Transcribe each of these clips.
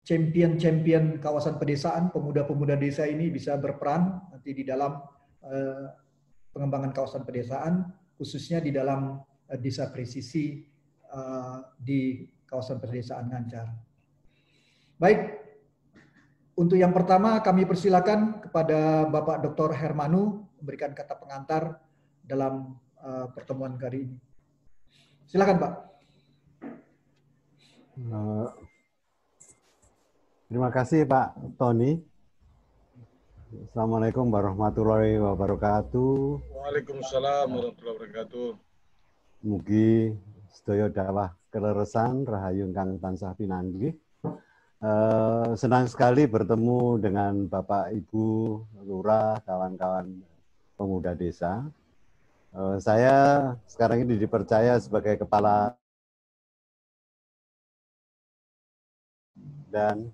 champion-champion kawasan pedesaan, pemuda-pemuda desa ini bisa berperan nanti di dalam pengembangan kawasan pedesaan, khususnya di dalam desa presisi di kawasan pedesaan Ngancar. Baik, untuk yang pertama kami persilakan kepada Bapak Dr. Hermanu memberikan kata pengantar dalam pertemuan kali ini. Silakan, Pak. Terima kasih Pak Tony. Assalamualaikum warahmatullahi wabarakatuh. Waalaikumsalam warahmatullahi wabarakatuh. Mugi sedaya dawah keleresan rahayu ingkang tansah pinanggih. Senang sekali bertemu dengan Bapak Ibu Lurah, kawan-kawan pemuda desa. Saya sekarang ini dipercaya sebagai kepala dan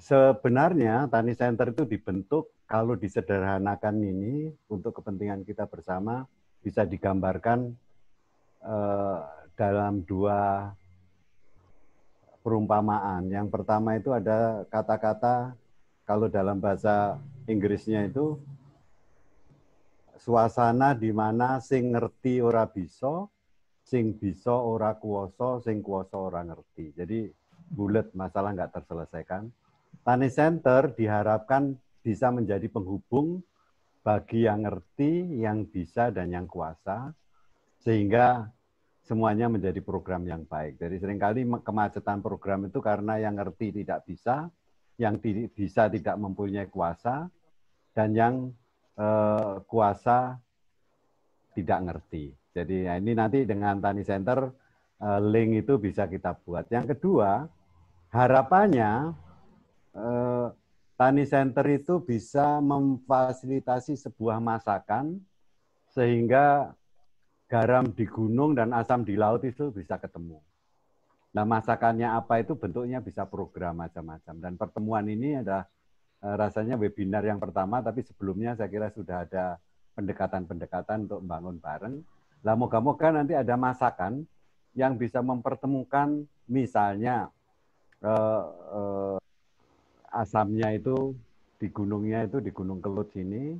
sebenarnya Tani Center itu dibentuk kalau disederhanakan ini untuk kepentingan kita bersama bisa digambarkan dalam dua perumpamaan. Yang pertama itu ada kata-kata kalau dalam bahasa Inggrisnya itu suasana di mana sing ngerti ora bisa, sing bisa ora kuwasa, sing kuwasa ora ngerti. Jadi bulet, masalah nggak terselesaikan. Tani Center diharapkan bisa menjadi penghubung bagi yang ngerti, yang bisa, dan yang kuasa, sehingga semuanya menjadi program yang baik. Jadi seringkali kemacetan program itu karena yang ngerti tidak bisa, yang bisa tidak mempunyai kuasa, dan yang kuasa tidak ngerti. Jadi ya ini nanti dengan Tani Center link itu bisa kita buat. Yang kedua, harapannya Tani Center itu bisa memfasilitasi sebuah masakan sehingga garam di gunung dan asam di laut itu bisa ketemu. Nah, masakannya apa itu bentuknya bisa program macam-macam. Dan pertemuan ini adalah rasanya webinar yang pertama, tapi sebelumnya saya kira sudah ada pendekatan-pendekatan untuk membangun bareng. Lah moga-moga nanti ada masakan yang bisa mempertemukan misalnya asamnya itu di gunungnya itu di Gunung Kelut sini,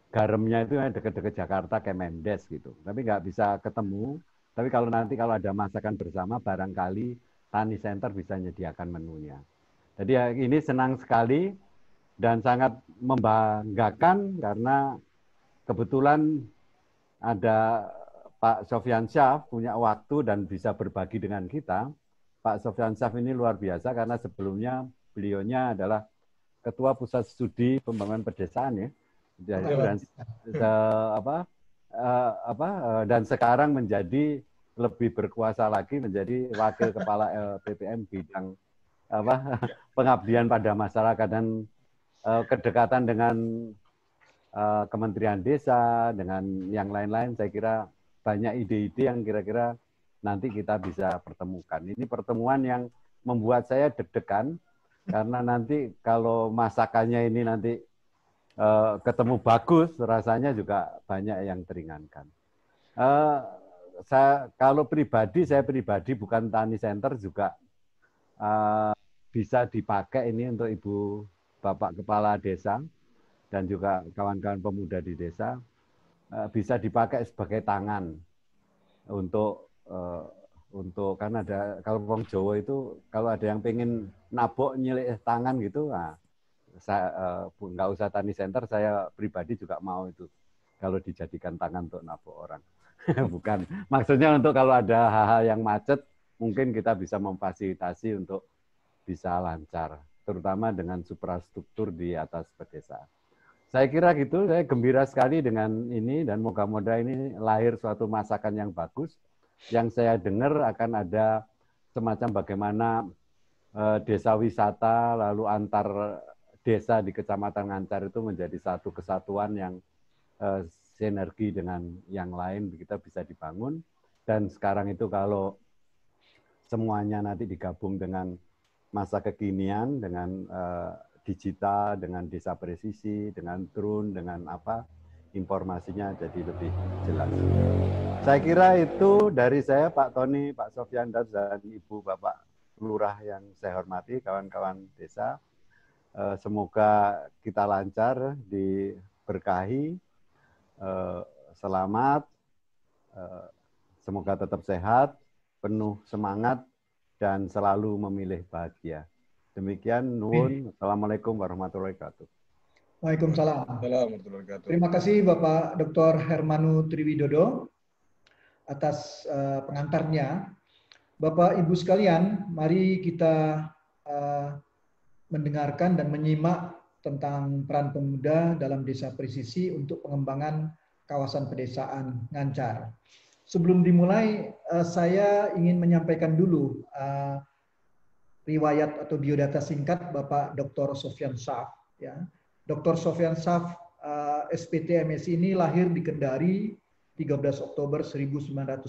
garamnya itu dekat-dekat Jakarta kayak Mendes gitu. Tapi nggak bisa ketemu. Tapi kalau nanti kalau ada masakan bersama, barangkali Tani Center bisa menyediakan menunya. Jadi ya, ini senang sekali dan sangat membanggakan karena kebetulan ada Pak Sofyan Syaf punya waktu dan bisa berbagi dengan kita. Pak Sofyan Syaf ini luar biasa karena sebelumnya beliaunya adalah Ketua Pusat Studi Pembangunan Pedesaan ya. Dan sekarang menjadi lebih berkuasa lagi menjadi Wakil Kepala LPPM bidang pengabdian pada masyarakat dan kedekatan dengan Kementerian Desa, dengan yang lain-lain, saya kira banyak ide-ide yang kira-kira nanti kita bisa pertemukan. Ini pertemuan yang membuat saya deg-degan, karena nanti kalau masakannya ini nanti ketemu bagus, rasanya juga banyak yang teringankan. Kalau saya pribadi bukan Tani Center juga bisa dipakai ini untuk Ibu Bapak Kepala Desa, dan juga kawan-kawan pemuda di desa bisa dipakai sebagai tangan untuk karena ada kalau orang Jawa itu kalau ada yang pengen nabok nyilik tangan gitu, nah, nggak usah Tani Center, saya pribadi juga mau itu kalau dijadikan tangan untuk nabok orang. Bukan, maksudnya untuk kalau ada hal-hal yang macet mungkin kita bisa memfasilitasi untuk bisa lancar, terutama dengan suprastruktur di atas pedesaan. Saya kira gitu, saya gembira sekali dengan ini dan moga-moga ini lahir suatu masakan yang bagus. Yang saya dengar akan ada semacam bagaimana desa wisata lalu antar desa di Kecamatan Ngancar itu menjadi satu kesatuan yang sinergi dengan yang lain kita bisa dibangun. Dan sekarang itu kalau semuanya nanti digabung dengan masa kekinian, dengan digital, dengan desa presisi, dengan drone, dengan apa, informasinya jadi lebih jelas. Saya kira itu dari saya, Pak Tony, Pak Sofyan, dan Ibu Bapak lurah yang saya hormati, kawan-kawan desa. Semoga kita lancar, diberkahi, selamat, semoga tetap sehat, penuh semangat, dan selalu memilih bahagia. Demikian, nuwun. Assalamualaikum warahmatullahi wabarakatuh. Waalaikumsalam. Warahmatullahi wabarakatuh. Terima kasih Bapak Dr. Hermanu Triwidodo atas pengantarnya. Bapak Ibu sekalian, mari kita mendengarkan dan menyimak tentang peran pemuda dalam desa presisi untuk pengembangan kawasan pedesaan Ngancar. Sebelum dimulai, saya ingin menyampaikan dulu riwayat atau biodata singkat Bapak Dr. Sofyan Saf. Ya. Dr. Sofyan Saf, SPT MSc ini lahir di Kendari 13 Oktober 1978.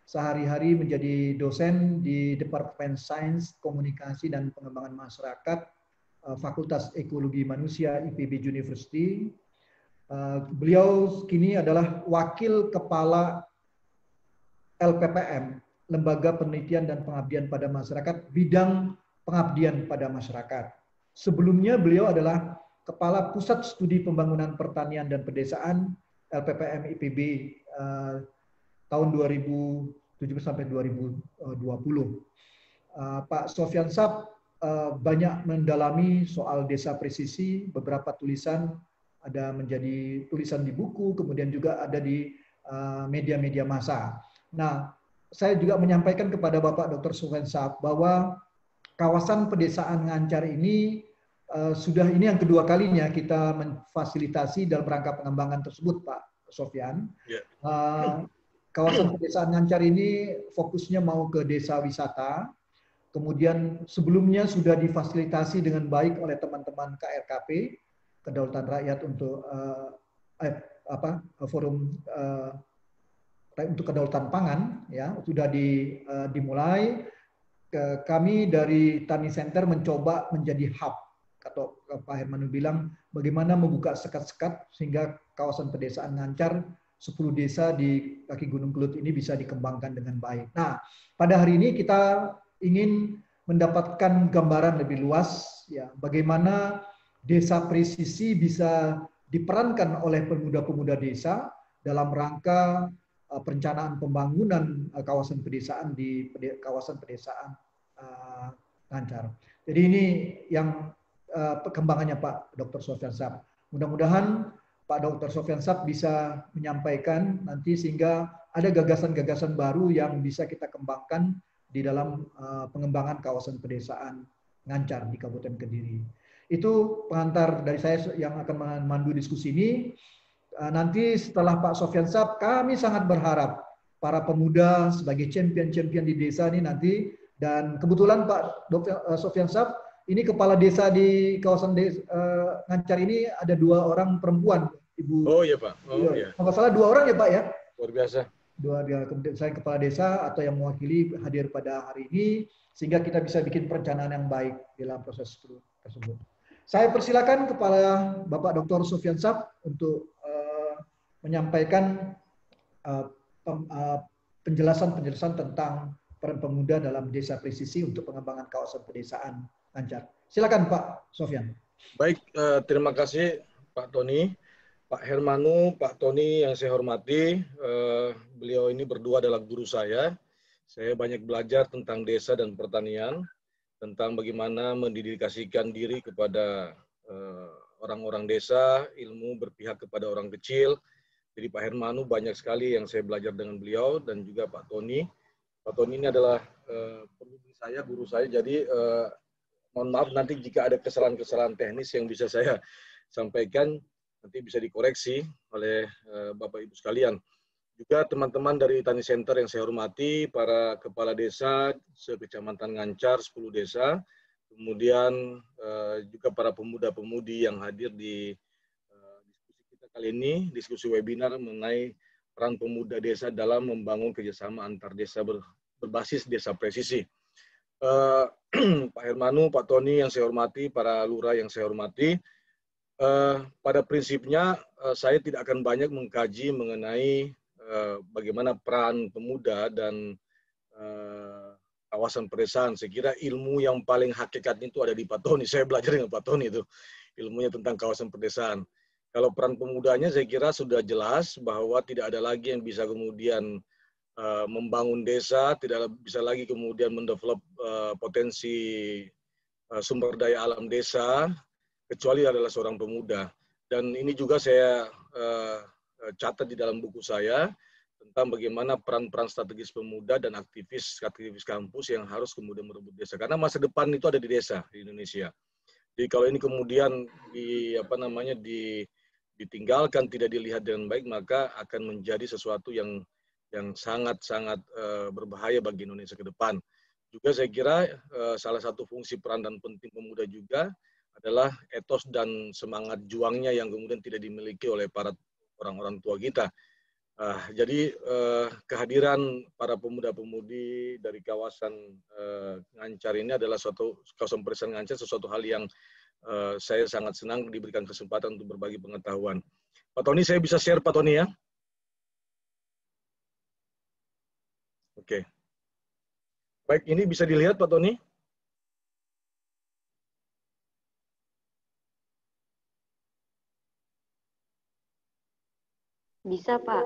Sehari-hari menjadi dosen di Departemen Sains, Komunikasi, dan Pengembangan Masyarakat, Fakultas Ekologi Manusia IPB University. Beliau kini adalah Wakil Kepala LPPM, Lembaga Penelitian dan Pengabdian pada Masyarakat, bidang pengabdian pada masyarakat. Sebelumnya beliau adalah Kepala Pusat Studi Pembangunan Pertanian dan Pedesaan LPPM IPB tahun 2007 sampai 2020. Pak Sofyan Saf banyak mendalami soal desa presisi, beberapa tulisan ada menjadi tulisan di buku, kemudian juga ada di media-media massa. Nah, saya juga menyampaikan kepada Bapak Dr. Sofyan Saf bahwa kawasan pedesaan Ngancar ini ini yang kedua kalinya kita memfasilitasi dalam rangka pengembangan tersebut, Pak Sofyan. Kawasan pedesaan Ngancar ini fokusnya mau ke desa wisata. Kemudian sebelumnya sudah difasilitasi dengan baik oleh teman-teman KRKP, Kedaulatan Rakyat untuk forum untuk kedaulatan pangan, ya sudah dimulai. Kami dari Tani Center mencoba menjadi hub, atau Pak Hermanu bilang bagaimana membuka sekat-sekat sehingga kawasan pedesaan Ngancar 10 desa di kaki Gunung Kelut ini bisa dikembangkan dengan baik. Nah, pada hari ini kita ingin mendapatkan gambaran lebih luas, ya, bagaimana desa presisi bisa diperankan oleh pemuda-pemuda desa dalam rangka perencanaan pembangunan kawasan pedesaan di kawasan pedesaan Ngancar. Jadi ini yang perkembangannya Pak Dr. Sofyan Saf. Mudah-mudahan Pak Dr. Sofyan Saf bisa menyampaikan nanti sehingga ada gagasan-gagasan baru yang bisa kita kembangkan di dalam pengembangan kawasan pedesaan Ngancar di Kabupaten Kediri. Itu pengantar dari saya yang akan memandu diskusi ini. Nanti setelah Pak Sofyan Saf, kami sangat berharap para pemuda sebagai champion-champion di desa ini nanti, dan kebetulan Pak Dr. Sofyan Saf ini kepala desa di kawasan Ngancar ini ada 2 orang perempuan, Ibu. Oh iya Pak. Oh iya. Kalau salah 2 orang ya Pak ya. Luar biasa. 2 dia, kemudian saya kepala desa atau yang mewakili hadir pada hari ini sehingga kita bisa bikin perencanaan yang baik dalam proses tersebut. Saya persilakan kepada Bapak Dr. Sofyan Saf untuk menyampaikan penjelasan-penjelasan tentang peran pemuda dalam desa presisi untuk pengembangan kawasan pedesaan Ngancar. Silakan Pak Sofyan. Baik, terima kasih Pak Tony, Pak Hermanu, Pak Tony yang saya hormati. Beliau ini berdua adalah guru saya. Saya banyak belajar tentang desa dan pertanian, tentang bagaimana mendedikasikan diri kepada orang-orang desa, ilmu berpihak kepada orang kecil. Jadi Pak Hermanu banyak sekali yang saya belajar dengan beliau, dan juga Pak Tony. Pak Tony ini adalah pembimbing saya, guru saya. Jadi mohon maaf nanti jika ada kesalahan-kesalahan teknis yang bisa saya sampaikan, nanti bisa dikoreksi oleh Bapak Ibu sekalian. Juga teman-teman dari Tani Center yang saya hormati, para kepala desa se-Kecamatan Ngancar 10 desa, kemudian juga para pemuda-pemudi yang hadir di diskusi kita kali ini, diskusi webinar mengenai peran pemuda desa dalam membangun kerjasama antar desa berbasis desa presisi. Pak Hermanu, Pak Tony yang saya hormati, para lurah yang saya hormati, pada prinsipnya saya tidak akan banyak mengkaji mengenai bagaimana peran pemuda dan kawasan pedesaan. Saya kira ilmu yang paling hakikat itu ada di Pak Tony. Saya belajar dengan Pak Tony itu ilmunya tentang kawasan pedesaan. Kalau peran pemudanya saya kira sudah jelas bahwa tidak ada lagi yang bisa kemudian membangun desa, tidak bisa lagi kemudian mendevelop potensi sumber daya alam desa, kecuali adalah seorang pemuda. Dan ini juga saya catat di dalam buku saya, tentang bagaimana peran-peran strategis pemuda dan aktivis kampus yang harus kemudian merebut desa. Karena masa depan itu ada di desa di Indonesia. Jadi kalau ini kemudian ditinggalkan, tidak dilihat dengan baik, maka akan menjadi sesuatu yang sangat-sangat berbahaya bagi Indonesia ke depan. Juga saya kira salah satu fungsi peran dan penting pemuda juga adalah etos dan semangat juangnya yang kemudian tidak dimiliki oleh para orang-orang tua kita. Jadi kehadiran para pemuda-pemudi dari kawasan Ngancar ini adalah kawasan pedesaan Ngancar, sesuatu hal yang saya sangat senang diberikan kesempatan untuk berbagi pengetahuan. Pak Tony, saya bisa share Pak Tony ya? Oke. Baik, ini bisa dilihat Pak Tony? Bisa Pak.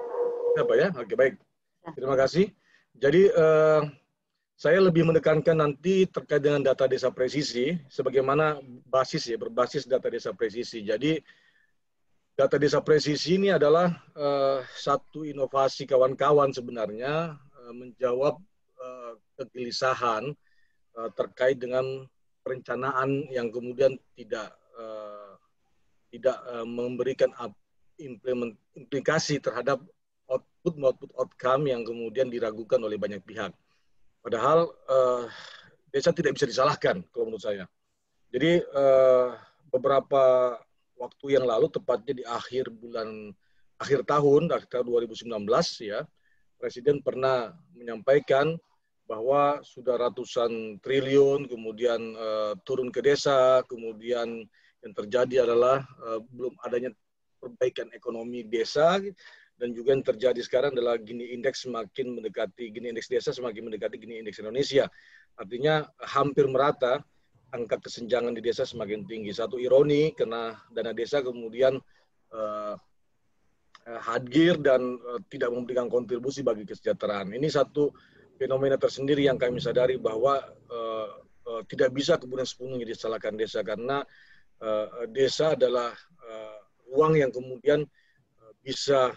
Apa ya? Oke, baik. Terima kasih. Jadi saya lebih menekankan nanti terkait dengan data desa presisi, sebagaimana berbasis data desa presisi. Jadi data desa presisi ini adalah satu inovasi kawan-kawan sebenarnya menjawab kegelisahan terkait dengan perencanaan yang kemudian tidak memberikan implikasi terhadap output outcome yang kemudian diragukan oleh banyak pihak. Padahal desa tidak bisa disalahkan kalau menurut saya. Jadi beberapa waktu yang lalu, tepatnya di akhir tahun 2019 ya, Presiden pernah menyampaikan bahwa sudah ratusan triliun kemudian turun ke desa, kemudian yang terjadi adalah belum adanya perbaikan ekonomi desa, dan juga yang terjadi sekarang adalah Gini Indeks desa semakin mendekati Gini Indeks Indonesia. Artinya hampir merata, angka kesenjangan di desa semakin tinggi. Satu ironi, karena dana desa kemudian hadir dan tidak memberikan kontribusi bagi kesejahteraan. Ini satu fenomena tersendiri yang kami sadari bahwa tidak bisa kemudian sepenuhnya disalahkan desa, karena desa adalah ruang yang kemudian bisa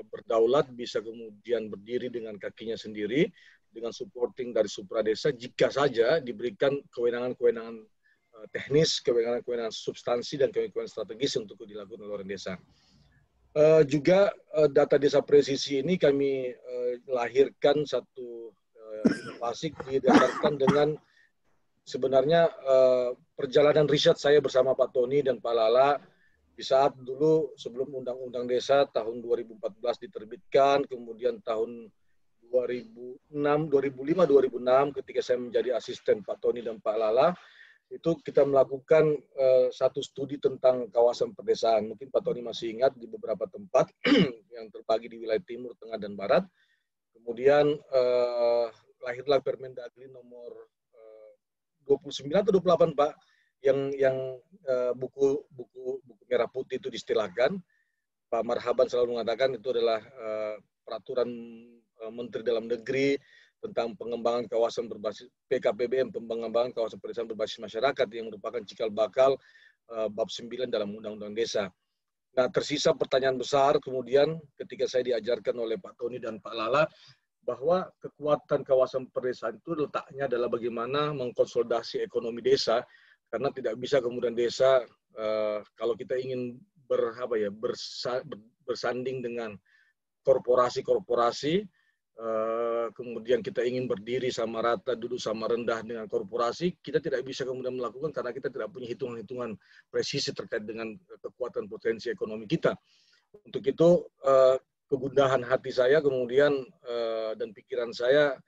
berdaulat, bisa kemudian berdiri dengan kakinya sendiri, dengan supporting dari supra desa, jika saja diberikan kewenangan-kewenangan teknis, kewenangan-kewenangan substansi, dan kewenangan strategis untuk dilakukan oleh orang desa. Juga data desa presisi ini kami lahirkan satu inovasi didasarkan dengan sebenarnya perjalanan riset saya bersama Pak Tony dan Pak Lala di saat dulu sebelum Undang-Undang Desa tahun 2014 diterbitkan, kemudian tahun 2005-2006 ketika saya menjadi asisten Pak Tony dan Pak Lala, itu kita melakukan satu studi tentang kawasan pedesaan. Mungkin Pak Tony masih ingat, di beberapa tempat yang terbagi di wilayah timur, tengah, dan barat. Kemudian lahirlah Permendagri nomor 29 atau 28 Pak, yang buku merah putih itu distilahkan. Pak Marhaban selalu mengatakan itu adalah peraturan Menteri Dalam Negeri tentang pengembangan kawasan berbasis PKPBM, pengembangan kawasan pedesaan berbasis masyarakat, yang merupakan cikal bakal bab 9 dalam Undang-Undang Desa. Nah, tersisa pertanyaan besar kemudian ketika saya diajarkan oleh Pak Tony dan Pak Lala, bahwa kekuatan kawasan pedesaan itu letaknya adalah bagaimana mengkonsolidasi ekonomi desa, karena tidak bisa kemudian desa kalau kita ingin bersanding dengan korporasi-korporasi, kemudian kita ingin berdiri sama rata, duduk sama rendah dengan korporasi, kita tidak bisa kemudian melakukan karena kita tidak punya hitungan-hitungan presisi terkait dengan kekuatan potensi ekonomi kita. Untuk itu kegundahan hati saya kemudian dan pikiran saya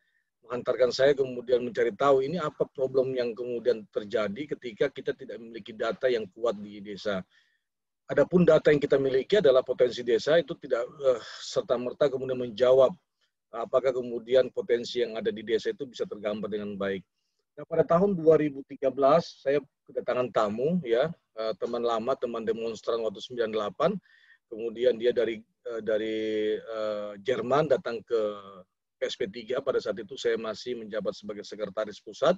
menghantarkan saya kemudian mencari tahu ini apa problem yang kemudian terjadi ketika kita tidak memiliki data yang kuat di desa. Adapun data yang kita miliki adalah potensi desa, itu tidak serta-merta kemudian menjawab apakah kemudian potensi yang ada di desa itu bisa tergambar dengan baik. Nah, pada tahun 2013 saya kedatangan tamu, ya, teman lama, teman demonstran waktu 98. Kemudian dia dari Jerman datang ke PSP3. Pada saat itu saya masih menjabat sebagai sekretaris pusat.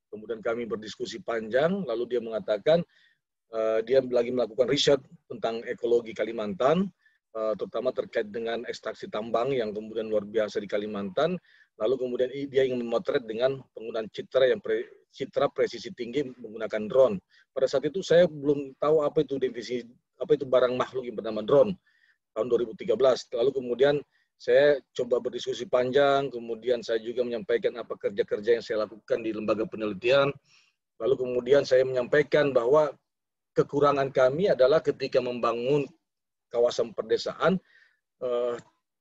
Kemudian kami berdiskusi panjang, lalu dia mengatakan dia lagi melakukan riset tentang ekologi Kalimantan, terutama terkait dengan ekstraksi tambang yang kemudian luar biasa di Kalimantan. Lalu kemudian dia ingin memotret dengan penggunaan citra presisi tinggi menggunakan drone. Pada saat itu saya belum tahu apa itu barang makhluk yang bernama drone tahun 2013. Lalu kemudian saya coba berdiskusi panjang, kemudian saya juga menyampaikan apa kerja-kerja yang saya lakukan di lembaga penelitian. Lalu kemudian saya menyampaikan bahwa kekurangan kami adalah ketika membangun kawasan perdesaan,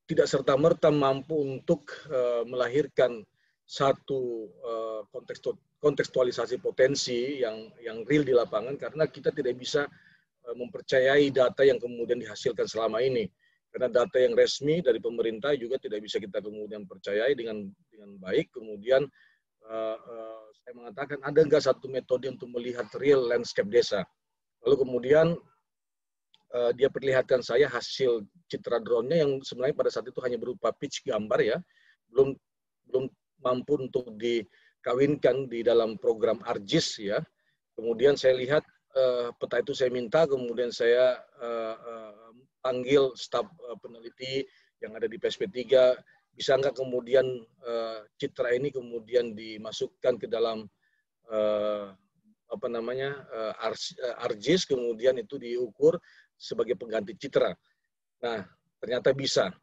tidak serta-merta mampu untuk melahirkan satu kontekstualisasi potensi yang real di lapangan, karena kita tidak bisa mempercayai data yang kemudian dihasilkan selama ini. Karena data yang resmi dari pemerintah juga tidak bisa kita kemudian percayai dengan baik. Kemudian saya mengatakan, ada nggak satu metode untuk melihat real landscape desa? Lalu kemudian dia perlihatkan saya hasil citra drone-nya yang sebenarnya pada saat itu hanya berupa pitch gambar, ya, belum mampu untuk dikawinkan di dalam program ARGIS, ya. Kemudian saya lihat peta itu saya minta, kemudian saya panggil staf peneliti yang ada di PSP3, bisa nggak kemudian citra ini kemudian dimasukkan ke dalam ARGIS, kemudian itu diukur sebagai pengganti citra. Nah, ternyata bisa.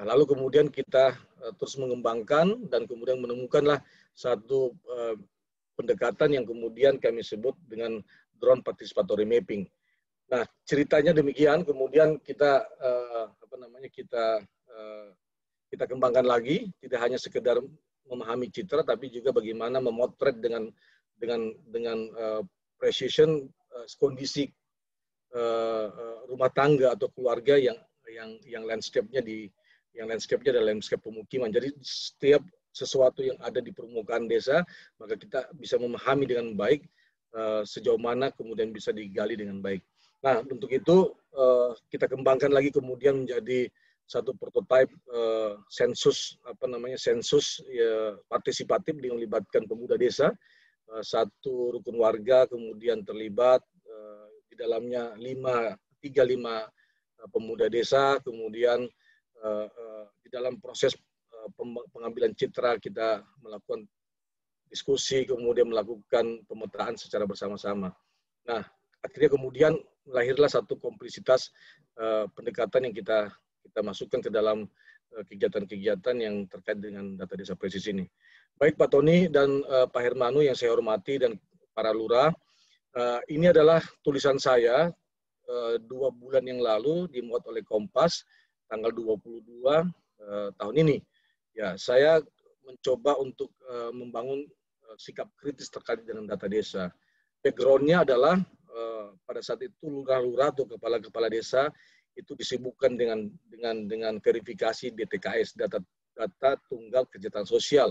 Lalu kemudian kita terus mengembangkan dan kemudian menemukanlah satu pendekatan yang kemudian kami sebut dengan drone participatory mapping. Nah, ceritanya demikian. Kemudian kita kita kembangkan lagi, tidak hanya sekedar memahami citra, tapi juga bagaimana memotret dengan precision kondisi rumah tangga atau keluarga yang landscape-nya adalah landscape pemukiman. Jadi setiap sesuatu yang ada di permukaan desa, maka kita bisa memahami dengan baik sejauh mana kemudian bisa digali dengan baik. Nah, untuk itu kita kembangkan lagi kemudian menjadi satu prototipe sensus partisipatif yang melibatkan pemuda desa. Satu rukun warga kemudian terlibat, di dalamnya 5 pemuda desa. Kemudian di dalam proses pengambilan citra kita melakukan diskusi, kemudian melakukan pemetaan secara bersama-sama. Nah, akhirnya kemudian lahirlah satu komplisitas pendekatan yang kita masukkan ke dalam kegiatan-kegiatan yang terkait dengan data desa presisi ini. Baik Pak Tony dan Pak Hermanu yang saya hormati dan para lurah, ini adalah tulisan saya 2 bulan yang lalu dimuat oleh Kompas tanggal 22 tahun ini. Ya, saya mencoba untuk membangun sikap kritis terkait dengan data desa. Background-nya adalah pada saat itu lurah-lurah atau kepala-kepala desa itu disibukkan dengan verifikasi DTKS, data tunggal kesejahteraan sosial,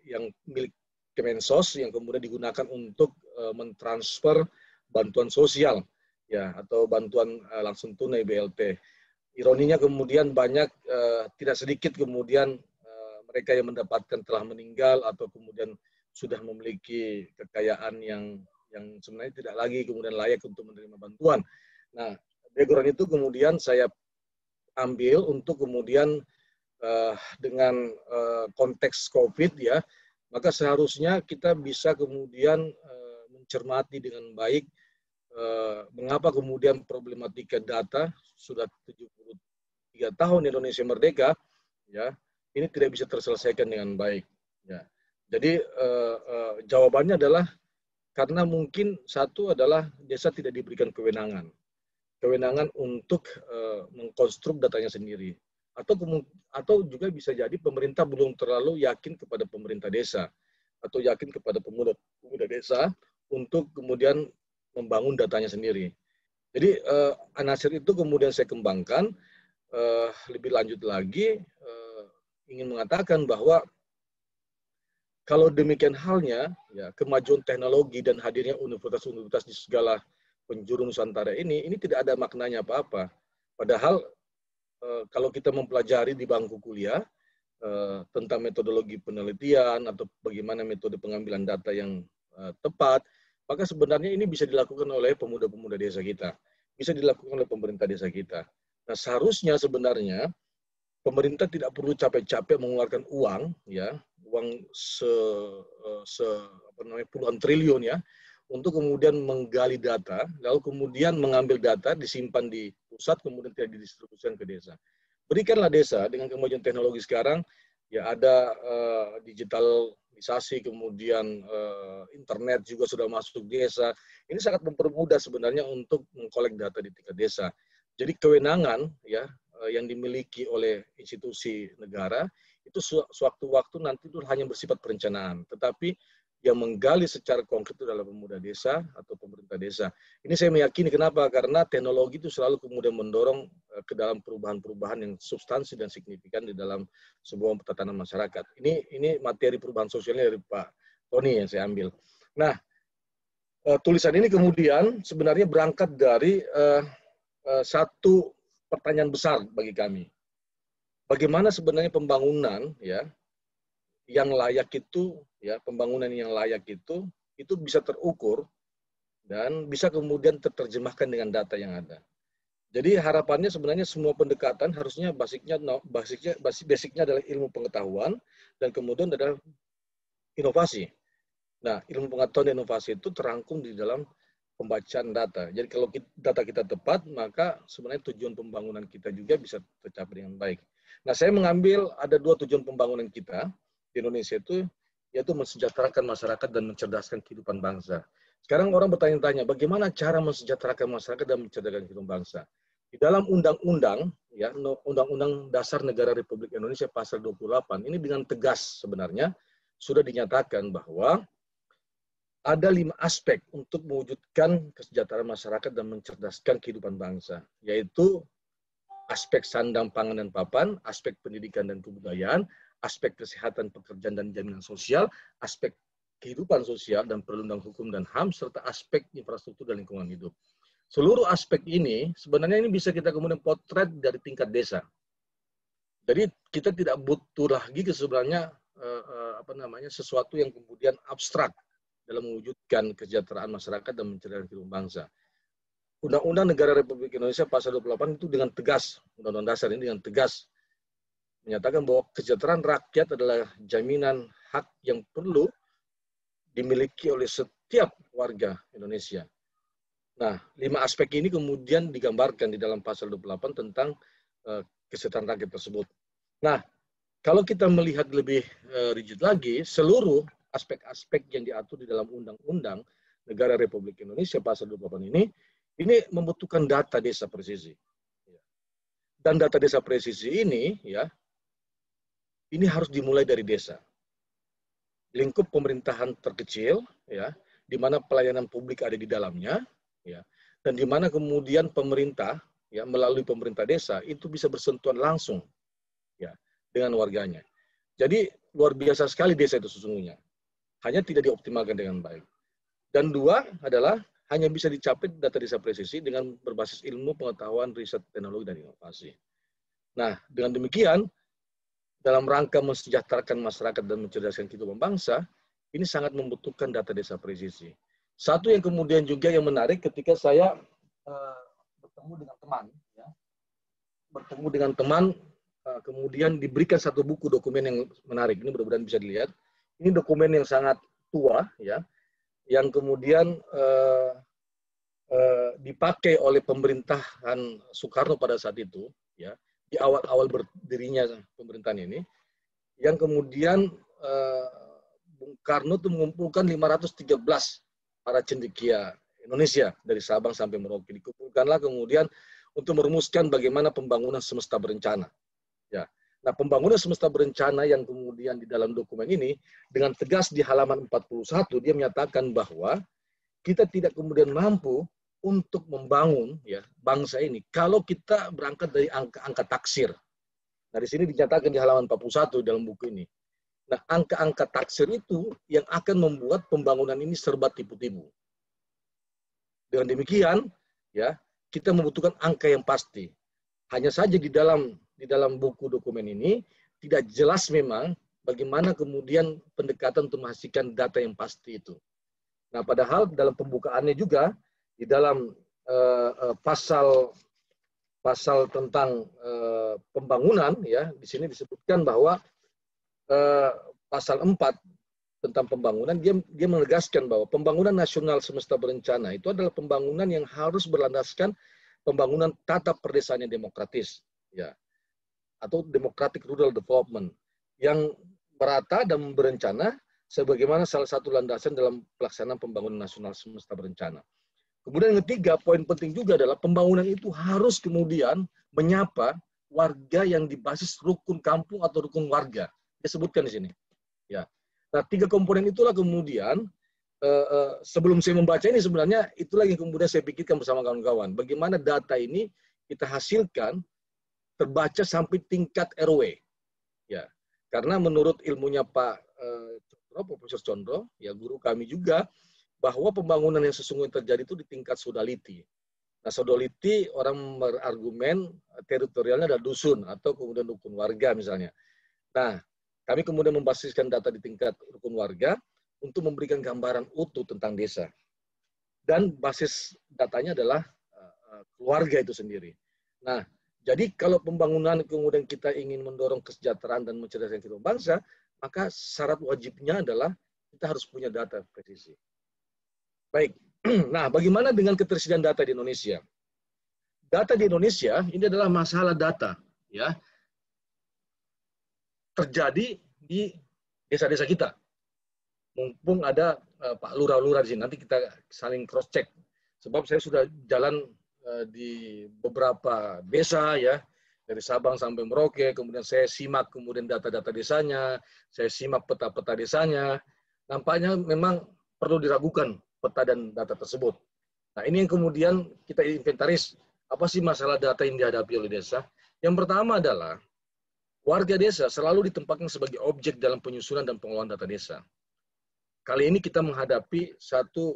yang milik Kemensos, yang kemudian digunakan untuk mentransfer bantuan sosial, ya, atau bantuan langsung tunai BLT. Ironinya kemudian banyak, tidak sedikit kemudian mereka yang mendapatkan telah meninggal atau kemudian sudah memiliki kekayaan yang sebenarnya tidak lagi kemudian layak untuk menerima bantuan. Nah, background itu kemudian saya ambil untuk kemudian dengan konteks COVID, ya, maka seharusnya kita bisa kemudian mencermati dengan baik mengapa kemudian problematika data sudah 73 tahun Indonesia merdeka, ya, ini tidak bisa terselesaikan dengan baik. Ya. Jadi jawabannya adalah karena mungkin satu adalah desa tidak diberikan kewenangan untuk mengkonstruk datanya sendiri. Atau juga bisa jadi pemerintah belum terlalu yakin kepada pemerintah desa atau yakin kepada pemuda desa untuk kemudian membangun datanya sendiri. Jadi anasir itu kemudian saya kembangkan lebih lanjut lagi ingin mengatakan bahwa kalau demikian halnya, ya, kemajuan teknologi dan hadirnya universitas-universitas di segala penjuru Nusantara ini tidak ada maknanya apa-apa. Padahal kalau kita mempelajari di bangku kuliah tentang metodologi penelitian atau bagaimana metode pengambilan data yang tepat, maka sebenarnya ini bisa dilakukan oleh pemuda-pemuda desa kita, bisa dilakukan oleh pemerintah desa kita. Nah, seharusnya sebenarnya pemerintah tidak perlu capek-capek mengeluarkan uang, ya, uang puluhan triliun ya, untuk kemudian menggali data, lalu kemudian mengambil data, disimpan di pusat, kemudian tidak didistribusikan ke desa. Berikanlah desa dengan kemajuan teknologi sekarang, ya ada digitalisasi, kemudian internet juga sudah masuk desa. Ini sangat mempermudah sebenarnya untuk mengkolek data di tingkat desa. Jadi kewenangan ya yang dimiliki oleh institusi negara itu sewaktu-waktu nanti itu hanya bersifat perencanaan, tetapi yang menggali secara konkret itu adalah pemuda desa atau pemerintah desa. Ini saya meyakini kenapa? Karena teknologi itu selalu kemudian mendorong ke dalam perubahan-perubahan yang substansi dan signifikan di dalam sebuah tatanan masyarakat. Ini materi perubahan sosialnya dari Pak Tony yang saya ambil. Nah, tulisan ini kemudian sebenarnya berangkat dari satu pertanyaan besar bagi kami. Bagaimana sebenarnya pembangunan ya yang layak itu, ya pembangunan yang layak itu bisa terukur dan bisa kemudian terjemahkan dengan data yang ada. Jadi harapannya sebenarnya semua pendekatan harusnya basicnya adalah ilmu pengetahuan dan kemudian adalah inovasi. Nah, ilmu pengetahuan dan inovasi itu terangkum di dalam pembacaan data. Jadi kalau data kita tepat, maka sebenarnya tujuan pembangunan kita juga bisa tercapai dengan baik. Nah, saya mengambil ada 2 tujuan pembangunan kita di Indonesia itu, yaitu mensejahterakan masyarakat dan mencerdaskan kehidupan bangsa. Sekarang orang bertanya-tanya, bagaimana cara mensejahterakan masyarakat dan mencerdaskan kehidupan bangsa? Di dalam undang-undang, ya, Undang-Undang Dasar Negara Republik Indonesia pasal 28, ini dengan tegas sebenarnya sudah dinyatakan bahwa ada 5 aspek untuk mewujudkan kesejahteraan masyarakat dan mencerdaskan kehidupan bangsa, yaitu aspek sandang, pangan, dan papan, aspek pendidikan dan kebudayaan, aspek kesehatan, pekerjaan, dan jaminan sosial, aspek kehidupan sosial dan perlindungan hukum dan HAM, serta aspek infrastruktur dan lingkungan hidup. Seluruh aspek ini, sebenarnya ini bisa kita kemudian potret dari tingkat desa. Jadi kita tidak butuh lagi sebenarnya sesuatu yang kemudian abstrak dalam mewujudkan kesejahteraan masyarakat dan mencerdaskan kehidupan bangsa. Undang-Undang Negara Republik Indonesia pasal 28 itu dengan tegas, Undang-Undang Dasar ini dengan tegas menyatakan bahwa kesejahteraan rakyat adalah jaminan hak yang perlu dimiliki oleh setiap warga Indonesia. Nah, 5 aspek ini kemudian digambarkan di dalam pasal 28 tentang kesejahteraan rakyat tersebut. Nah, kalau kita melihat lebih rigid lagi, seluruh aspek-aspek yang diatur di dalam Undang-Undang Negara Republik Indonesia pasal 28 ini membutuhkan data desa presisi. Dan data desa presisi ini, ya, ini harus dimulai dari desa. Lingkup pemerintahan terkecil, ya, di mana pelayanan publik ada di dalamnya, ya, dan di mana kemudian pemerintah, ya, melalui pemerintah desa itu bisa bersentuhan langsung, ya, dengan warganya. Jadi luar biasa sekali desa itu sesungguhnya. Hanya tidak dioptimalkan dengan baik. Dan 2 adalah hanya bisa dicapai data desa presisi dengan berbasis ilmu, pengetahuan, riset, teknologi, dan inovasi. Nah, dengan demikian, dalam rangka mensejahterakan masyarakat dan mencerdaskan kehidupan bangsa, ini sangat membutuhkan data desa presisi. Satu yang kemudian juga yang menarik ketika saya bertemu dengan teman, ya, kemudian diberikan satu buku dokumen yang menarik. Ini mudah-mudahan bisa dilihat. Ini dokumen yang sangat tua, ya, yang kemudian dipakai oleh pemerintahan Soekarno pada saat itu, ya, di awal-awal berdirinya pemerintahan ini, yang kemudian Bung Karno itu mengumpulkan 513 para cendekia Indonesia dari Sabang sampai Merauke. Dikumpulkanlah kemudian untuk merumuskan bagaimana pembangunan semesta berencana. Ya. Nah, pembangunan semesta berencana yang kemudian di dalam dokumen ini, dengan tegas di halaman 41, dia menyatakan bahwa kita tidak kemudian mampu untuk membangun, ya, bangsa ini kalau kita berangkat dari angka taksir. Nah, di sini dinyatakan di halaman 41 dalam buku ini. Nah, angka-angka taksir itu yang akan membuat pembangunan ini serba tipu-tipu. Dengan demikian, ya, kita membutuhkan angka yang pasti. Hanya saja di dalam buku dokumen ini tidak jelas memang bagaimana kemudian pendekatan untuk menghasilkan data yang pasti itu. Nah, padahal dalam pembukaannya juga di dalam pasal tentang pembangunan, ya, di sini disebutkan bahwa pasal 4 tentang pembangunan, dia menegaskan bahwa pembangunan nasional semesta berencana itu adalah pembangunan yang harus berlandaskan pembangunan tata perdesaan yang demokratis, ya, atau democratic rural development yang merata dan berencana sebagaimana salah satu landasan dalam pelaksanaan pembangunan nasional semesta berencana. Kemudian yang ketiga, poin penting juga adalah pembangunan itu harus kemudian menyapa warga yang dibasis rukun kampung atau rukun warga. Disebutkan di sini. Ya. Nah, 3 komponen itulah kemudian sebelum saya membaca ini sebenarnya itulah yang kemudian saya pikirkan bersama kawan-kawan. Bagaimana data ini kita hasilkan terbaca sampai tingkat RW. Ya. Karena menurut ilmunya Pak Profesor Condro, ya guru kami juga, bahwa pembangunan yang sesungguhnya terjadi itu di tingkat sodality. Nah, sodality orang berargumen teritorialnya ada dusun atau kemudian rukun warga misalnya. Nah, kami kemudian membasiskan data di tingkat rukun warga untuk memberikan gambaran utuh tentang desa. Dan basis datanya adalah keluarga itu sendiri. Nah, jadi kalau pembangunan kemudian kita ingin mendorong kesejahteraan dan mencerdaskan kehidupan bangsa, maka syarat wajibnya adalah kita harus punya data presisi. Baik, nah bagaimana dengan ketersediaan data di Indonesia? Data di Indonesia ini adalah masalah data, ya, terjadi di desa-desa kita. Mumpung ada Pak Lurah-Lurah di sini, nanti kita saling cross check. Sebab saya sudah jalan di beberapa desa, ya, dari Sabang sampai Merauke, kemudian saya simak kemudian data-data desanya, saya simak peta-peta desanya. Nampaknya memang perlu diragukan peta dan data tersebut. Nah, ini yang kemudian kita inventaris, apa sih masalah data yang dihadapi oleh desa? Yang pertama adalah warga desa selalu ditempatkan sebagai objek dalam penyusunan dan pengelolaan data desa. Kali ini kita menghadapi satu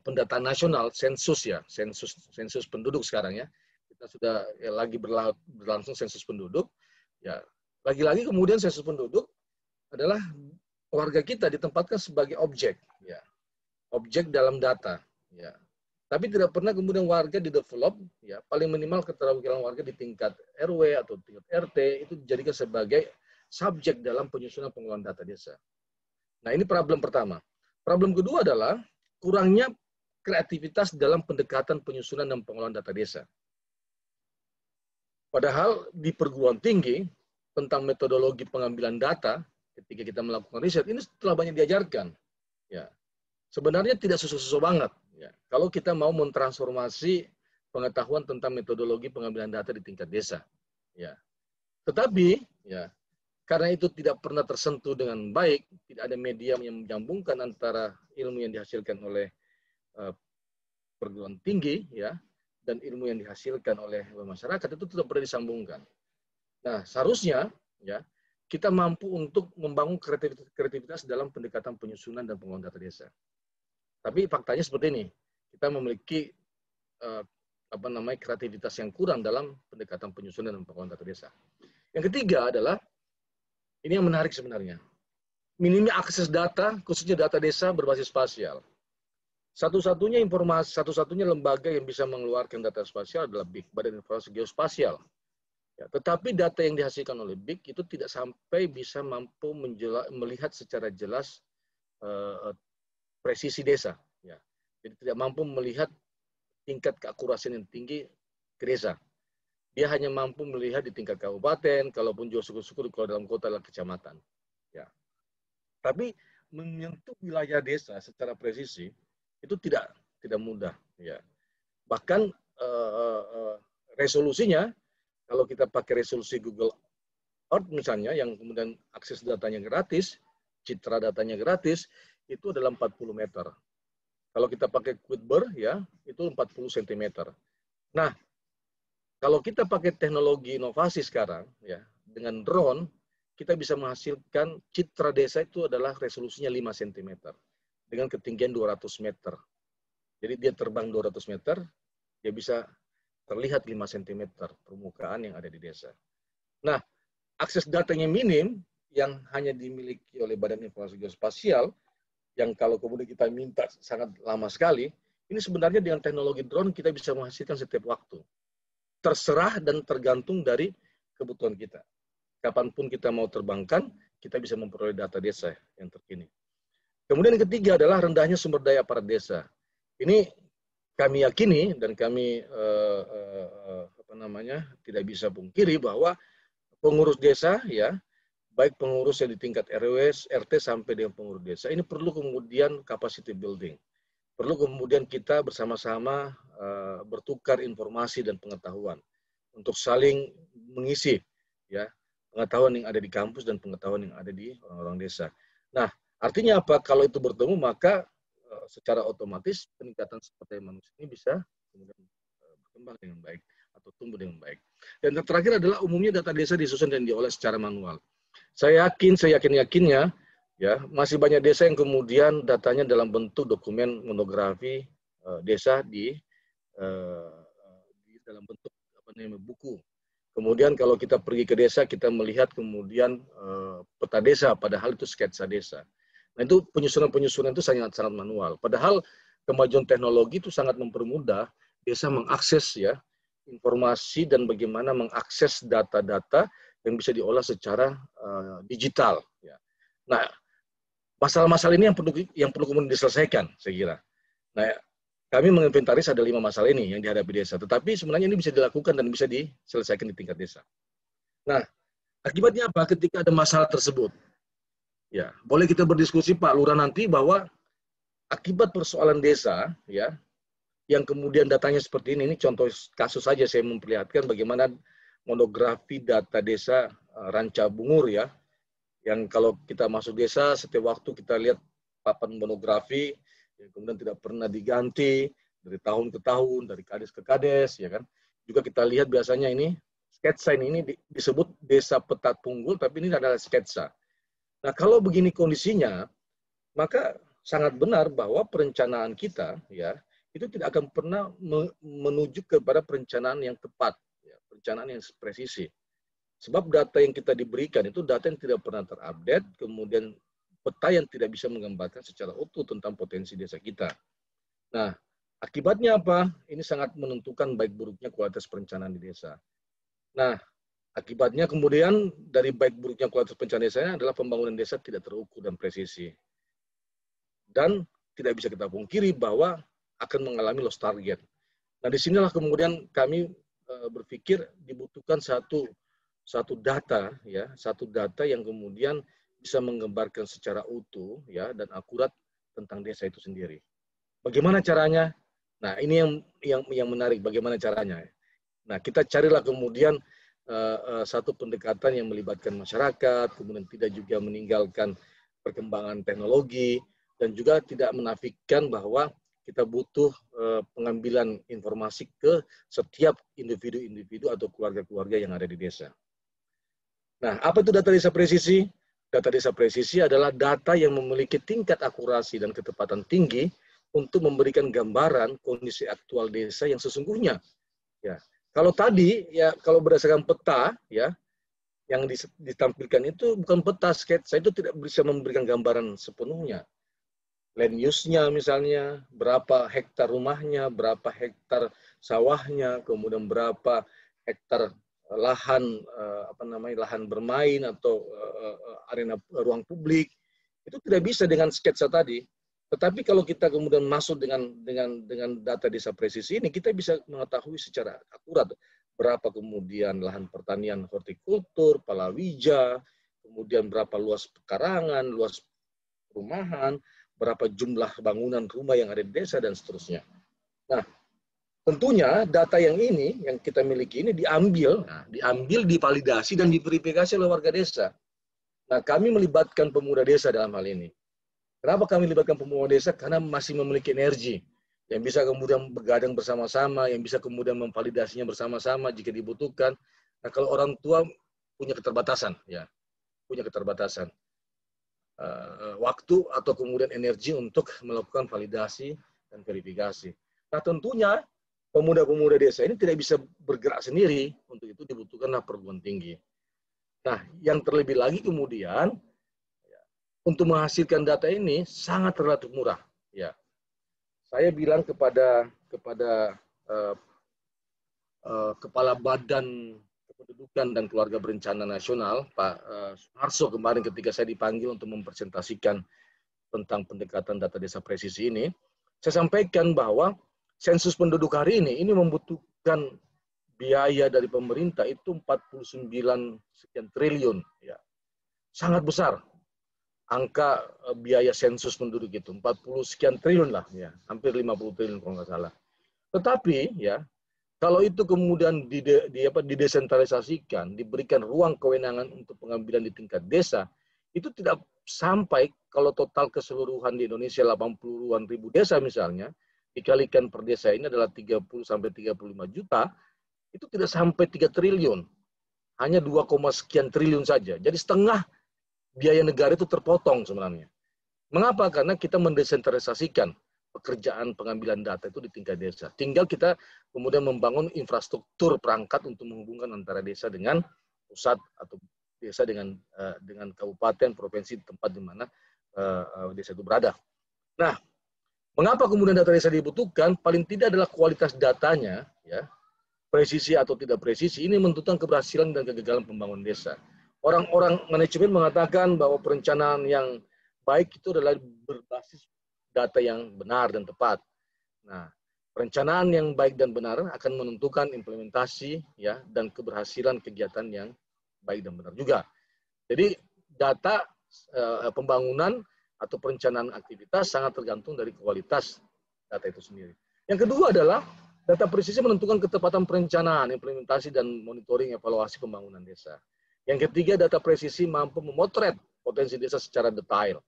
pendataan nasional, sensus, ya, sensus penduduk sekarang, ya. Kita sudah lagi berlangsung sensus penduduk, ya. Lagi-lagi kemudian sensus penduduk adalah warga kita ditempatkan sebagai objek, ya, objek dalam data, ya. Tapi tidak pernah kemudian warga didevelop, ya, paling minimal keterwakilan warga di tingkat RW atau tingkat RT itu dijadikan sebagai subjek dalam penyusunan pengelolaan data desa. Nah, ini problem pertama. Problem kedua adalah kurangnya kreativitas dalam pendekatan penyusunan dan pengelolaan data desa. Padahal di perguruan tinggi tentang metodologi pengambilan data ketika kita melakukan riset ini telah banyak diajarkan. Ya, sebenarnya tidak susah-susah banget. Ya, kalau kita mau mentransformasi pengetahuan tentang metodologi pengambilan data di tingkat desa. Ya, tetapi, ya, karena itu tidak pernah tersentuh dengan baik, tidak ada media yang menyambungkan antara ilmu yang dihasilkan oleh perguruan tinggi, ya, dan ilmu yang dihasilkan oleh masyarakat itu tidak pernah disambungkan. Nah, seharusnya, ya, kita mampu untuk membangun kreativitas dalam pendekatan penyusunan dan pengelolaan data desa. Tapi faktanya seperti ini, kita memiliki kreativitas yang kurang dalam pendekatan penyusunan dan pengelolaan data desa. Yang ketiga adalah ini yang menarik sebenarnya, minimnya akses data, khususnya data desa berbasis spasial. Satu-satunya lembaga yang bisa mengeluarkan data spasial adalah BIG, Badan Informasi Geospasial. Ya, tetapi data yang dihasilkan oleh BIG itu tidak sampai bisa mampu melihat secara jelas presisi desa. Ya. Jadi tidak mampu melihat tingkat keakurasian yang tinggi ke desa. Dia hanya mampu melihat di tingkat kabupaten, kalaupun juga syukur-syukur kalau dalam kota adalah kecamatan. Ya. Tapi menyentuh wilayah desa secara presisi itu tidak mudah. Ya. Bahkan resolusinya, kalau kita pakai resolusi Google Earth misalnya, yang kemudian akses datanya gratis, citra datanya gratis, itu adalah 40 meter. Kalau kita pakai Quidbird, ya, itu 40 cm. Nah, kalau kita pakai teknologi inovasi sekarang, ya, dengan drone, kita bisa menghasilkan citra desa itu adalah resolusinya 5 cm dengan ketinggian 200 meter. Jadi dia terbang 200 meter, dia bisa terlihat 5 cm permukaan yang ada di desa. Nah, akses datanya minim, yang hanya dimiliki oleh Badan Informasi Geospasial, yang kalau kemudian kita minta sangat lama sekali, ini sebenarnya dengan teknologi drone kita bisa menghasilkan setiap waktu. Terserah dan tergantung dari kebutuhan kita. Kapanpun kita mau terbangkan, kita bisa memperoleh data desa yang terkini. Kemudian yang ketiga adalah rendahnya sumber daya aparat desa. Ini kami yakini dan kami tidak bisa pungkiri bahwa pengurus desa, ya, baik pengurus yang di tingkat RW, RT sampai dengan pengurus desa, ini perlu kemudian capacity building. Perlu kemudian kita bersama-sama bertukar informasi dan pengetahuan untuk saling mengisi, ya, pengetahuan yang ada di kampus dan pengetahuan yang ada di orang-orang desa. Nah, artinya apa? Kalau itu bertemu, maka secara otomatis peningkatan sumber daya manusia ini bisa kemudian berkembang dengan baik atau tumbuh dengan baik. Dan yang terakhir adalah umumnya data desa disusun dan diolah secara manual. Saya yakin-yakinnya, ya, masih banyak desa yang kemudian datanya dalam bentuk dokumen monografi desa di dalam bentuk buku. Kemudian kalau kita pergi ke desa, kita melihat kemudian peta desa, padahal itu sketsa desa. Nah, itu penyusunan-penyusunan itu sangat manual. Padahal kemajuan teknologi itu sangat mempermudah desa mengakses, ya, informasi dan bagaimana mengakses data-data yang bisa diolah secara digital. Ya. Nah, masalah-masalah ini yang perlu kemudian diselesaikan, saya kira. Nah, kami menginventaris ada 5 masalah ini yang dihadapi desa. Tetapi sebenarnya ini bisa dilakukan dan bisa diselesaikan di tingkat desa. Nah, akibatnya apa ketika ada masalah tersebut? Ya, boleh kita berdiskusi Pak Lurah nanti bahwa akibat persoalan desa, ya, yang kemudian datanya seperti ini contoh kasus saja saya memperlihatkan bagaimana monografi data desa Ranca Bungur, ya, yang kalau kita masuk desa setiap waktu kita lihat papan monografi, ya, kemudian tidak pernah diganti dari tahun ke tahun, dari kades ke kades, ya kan. Juga kita lihat biasanya ini sketsa ini disebut desa Petat Punggul, tapi ini adalah sketsa. Nah, kalau begini kondisinya, maka sangat benar bahwa perencanaan kita, ya, itu tidak akan pernah menuju kepada perencanaan yang tepat, ya, perencanaan yang presisi. Sebab data yang kita diberikan itu data yang tidak pernah terupdate, kemudian peta yang tidak bisa menggambarkan secara utuh tentang potensi desa kita. Nah, akibatnya apa? Ini sangat menentukan baik buruknya kualitas perencanaan di desa. Nah, akibatnya kemudian dari baik buruknya kualitas perencanaan desanya adalah pembangunan desa tidak terukur dan presisi. Dan tidak bisa kita pungkiri bahwa akan mengalami lost target. Nah, disinilah kemudian kami berpikir dibutuhkan satu data, ya, satu data yang kemudian bisa menggambarkan secara utuh, ya, dan akurat tentang desa itu sendiri. Bagaimana caranya? Nah, ini yang menarik. Bagaimana caranya? Nah, kita carilah kemudian satu pendekatan yang melibatkan masyarakat, kemudian tidak juga meninggalkan perkembangan teknologi, dan juga tidak menafikan bahwa kita butuh pengambilan informasi ke setiap individu-individu atau keluarga-keluarga yang ada di desa. Nah, apa itu data desa presisi? Data desa presisi adalah data yang memiliki tingkat akurasi dan ketepatan tinggi untuk memberikan gambaran kondisi aktual desa yang sesungguhnya. Ya. Kalau tadi, ya, kalau berdasarkan peta, ya, yang ditampilkan itu bukan peta sketsa, itu tidak bisa memberikan gambaran sepenuhnya. Land use-nya misalnya, berapa hektar rumahnya, berapa hektar sawahnya, kemudian berapa hektar lahan lahan bermain atau arena ruang publik, itu tidak bisa dengan sketsa tadi. Tetapi kalau kita kemudian masuk dengan data desa presisi ini, kita bisa mengetahui secara akurat berapa kemudian lahan pertanian hortikultur, palawija, kemudian berapa luas pekarangan, luas perumahan, berapa jumlah bangunan rumah yang ada di desa, dan seterusnya. Nah, tentunya data yang kita miliki ini diambil, divalidasi, dan diverifikasi oleh warga desa. Nah, kami melibatkan pemuda desa dalam hal ini. Kenapa kami melibatkan pemuda desa? Karena masih memiliki energi. yang bisa kemudian begadang bersama-sama, yang bisa kemudian memvalidasinya bersama-sama jika dibutuhkan. Nah, kalau orang tua punya keterbatasan, ya, punya keterbatasan waktu atau kemudian energi untuk melakukan validasi dan verifikasi. Nah, tentunya pemuda-pemuda desa ini tidak bisa bergerak sendiri. Untuk itu dibutuhkanlah perguruan tinggi. Nah, yang terlebih lagi kemudian untuk menghasilkan data ini sangat relatif murah. Ya, saya bilang kepada Kepala Badan Kependudukan dan Keluarga Berencana Nasional, Pak Suharso, kemarin ketika saya dipanggil untuk mempresentasikan tentang pendekatan data desa presisi ini, saya sampaikan bahwa sensus penduduk hari ini membutuhkan biaya dari pemerintah itu 49 sekian triliun, ya. Sangat besar angka biaya sensus penduduk itu, 40 sekian triliun lah, ya, hampir 50 triliun kalau nggak salah. Tetapi ya, kalau itu kemudian didesentralisasikan, diberikan ruang kewenangan untuk pengambilan di tingkat desa, itu tidak sampai, kalau total keseluruhan di Indonesia 80-an ribu desa misalnya, dikalikan per desa ini adalah 30 sampai 35 juta, itu tidak sampai 3 triliun. Hanya 2, sekian triliun saja. Jadi setengah biaya negara itu terpotong sebenarnya. Mengapa? Karena kita mendesentralisasikan pekerjaan pengambilan data itu di tingkat desa. Tinggal kita kemudian membangun infrastruktur perangkat untuk menghubungkan antara desa dengan pusat atau desa dengan kabupaten, provinsi, tempat di mana desa itu berada. Nah, mengapa kemudian data desa dibutuhkan? Paling tidak adalah kualitas datanya, ya, presisi atau tidak presisi, ini menentukan keberhasilan dan kegagalan pembangunan desa. Orang-orang manajemen mengatakan bahwa perencanaan yang baik itu adalah berbasis data yang benar dan tepat. Nah, perencanaan yang baik dan benar akan menentukan implementasi, ya, dan keberhasilan kegiatan yang baik dan benar juga. Jadi data pembangunan atau perencanaan aktivitas sangat tergantung dari kualitas data itu sendiri. Yang kedua adalah data presisi menentukan ketepatan perencanaan, implementasi, dan monitoring evaluasi pembangunan desa. Yang ketiga, data presisi mampu memotret potensi desa secara detail.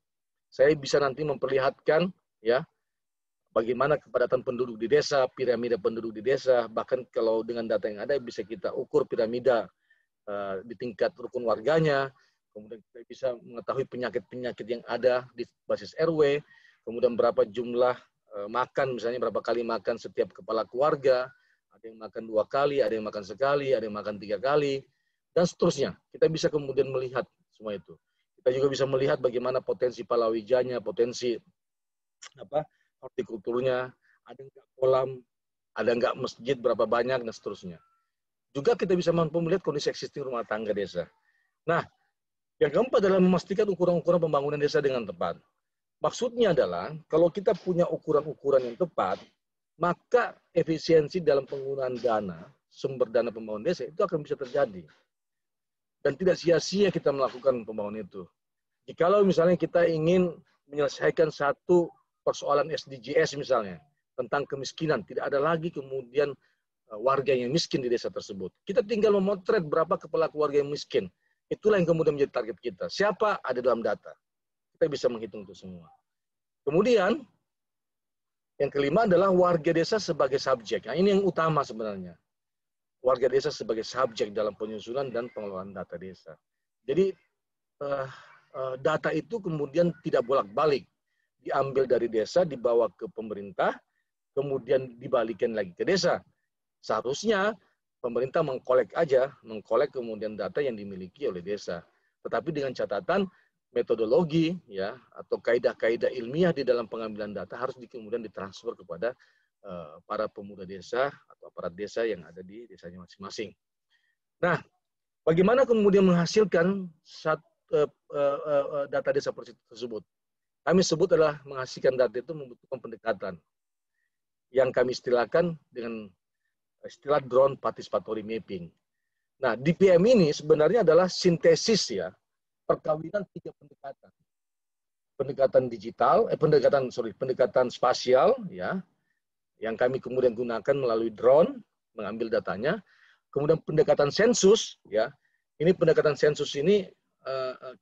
Saya bisa nanti memperlihatkan, ya, bagaimana kepadatan penduduk di desa, piramida penduduk di desa, bahkan kalau dengan data yang ada bisa kita ukur piramida di tingkat rukun warganya, kemudian kita bisa mengetahui penyakit-penyakit yang ada di basis RW, kemudian berapa jumlah makan, misalnya berapa kali makan setiap kepala keluarga, ada yang makan 2 kali, ada yang makan sekali, ada yang makan 3 kali, dan seterusnya. Kita bisa kemudian melihat semua itu. Kita juga bisa melihat bagaimana potensi palawijanya, potensi hortikulturnya, ada nggak kolam, ada nggak masjid berapa banyak, dan seterusnya. Juga kita bisa mampu melihat kondisi existing rumah tangga desa. Nah, yang keempat adalah memastikan ukuran-ukuran pembangunan desa dengan tepat. Maksudnya adalah, kalau kita punya ukuran-ukuran yang tepat, maka efisiensi dalam penggunaan dana, sumber dana pembangunan desa itu akan bisa terjadi. Dan tidak sia-sia kita melakukan pembangunan itu. Jikalau misalnya kita ingin menyelesaikan satu persoalan SDGs misalnya, tentang kemiskinan, tidak ada lagi kemudian warga yang miskin di desa tersebut. Kita tinggal memotret berapa kepala keluarga yang miskin. Itulah yang kemudian menjadi target kita. Siapa ada dalam data. Kita bisa menghitung itu semua. Kemudian, yang kelima adalah warga desa sebagai subjek. Nah, ini yang utama sebenarnya. Warga desa sebagai subjek dalam penyusunan dan pengelolaan data desa. Jadi, data itu kemudian tidak bolak-balik. Diambil dari desa, dibawa ke pemerintah, kemudian dibalikin lagi ke desa. Seharusnya pemerintah mengkolek kemudian data yang dimiliki oleh desa. Tetapi dengan catatan metodologi, ya, atau kaidah-kaidah ilmiah di dalam pengambilan data harus kemudian ditransfer kepada para pemuda desa atau aparat desa yang ada di desanya masing-masing. Nah, bagaimana kemudian menghasilkan data desa tersebut? Kami sebut adalah menghasilkan data itu membutuhkan pendekatan yang kami istilahkan dengan istilah drone participatory mapping. Nah, DPM ini sebenarnya adalah sintesis, ya, perkawinan 3 pendekatan. Pendekatan digital, pendekatan spasial, ya, yang kami kemudian gunakan melalui drone, mengambil datanya. Kemudian pendekatan sensus, ya, ini pendekatan sensus ini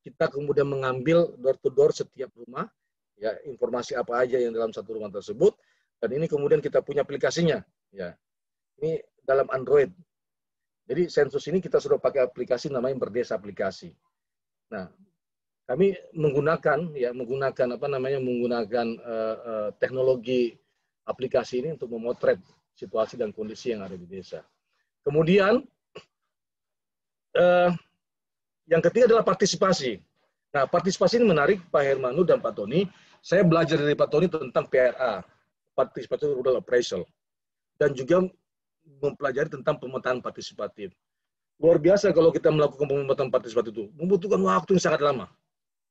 kita kemudian mengambil door to door setiap rumah, ya, informasi apa aja yang dalam satu rumah tersebut, Dan ini kemudian kita punya aplikasinya, ya. Ini dalam Android. Jadi sensus ini kita sudah pakai aplikasi namanya Berdesa Aplikasi. Nah, kami menggunakan teknologi aplikasi ini untuk memotret situasi dan kondisi yang ada di desa. Kemudian yang ketiga adalah partisipasi. Nah, partisipasi ini menarik Pak Hermanu dan Pak Tony. Saya belajar dari Pak Tony tentang PRA, Participatory Rural Appraisal, dan juga mempelajari tentang pemetaan partisipatif. Luar biasa kalau kita melakukan pemetaan partisipatif itu membutuhkan waktu yang sangat lama.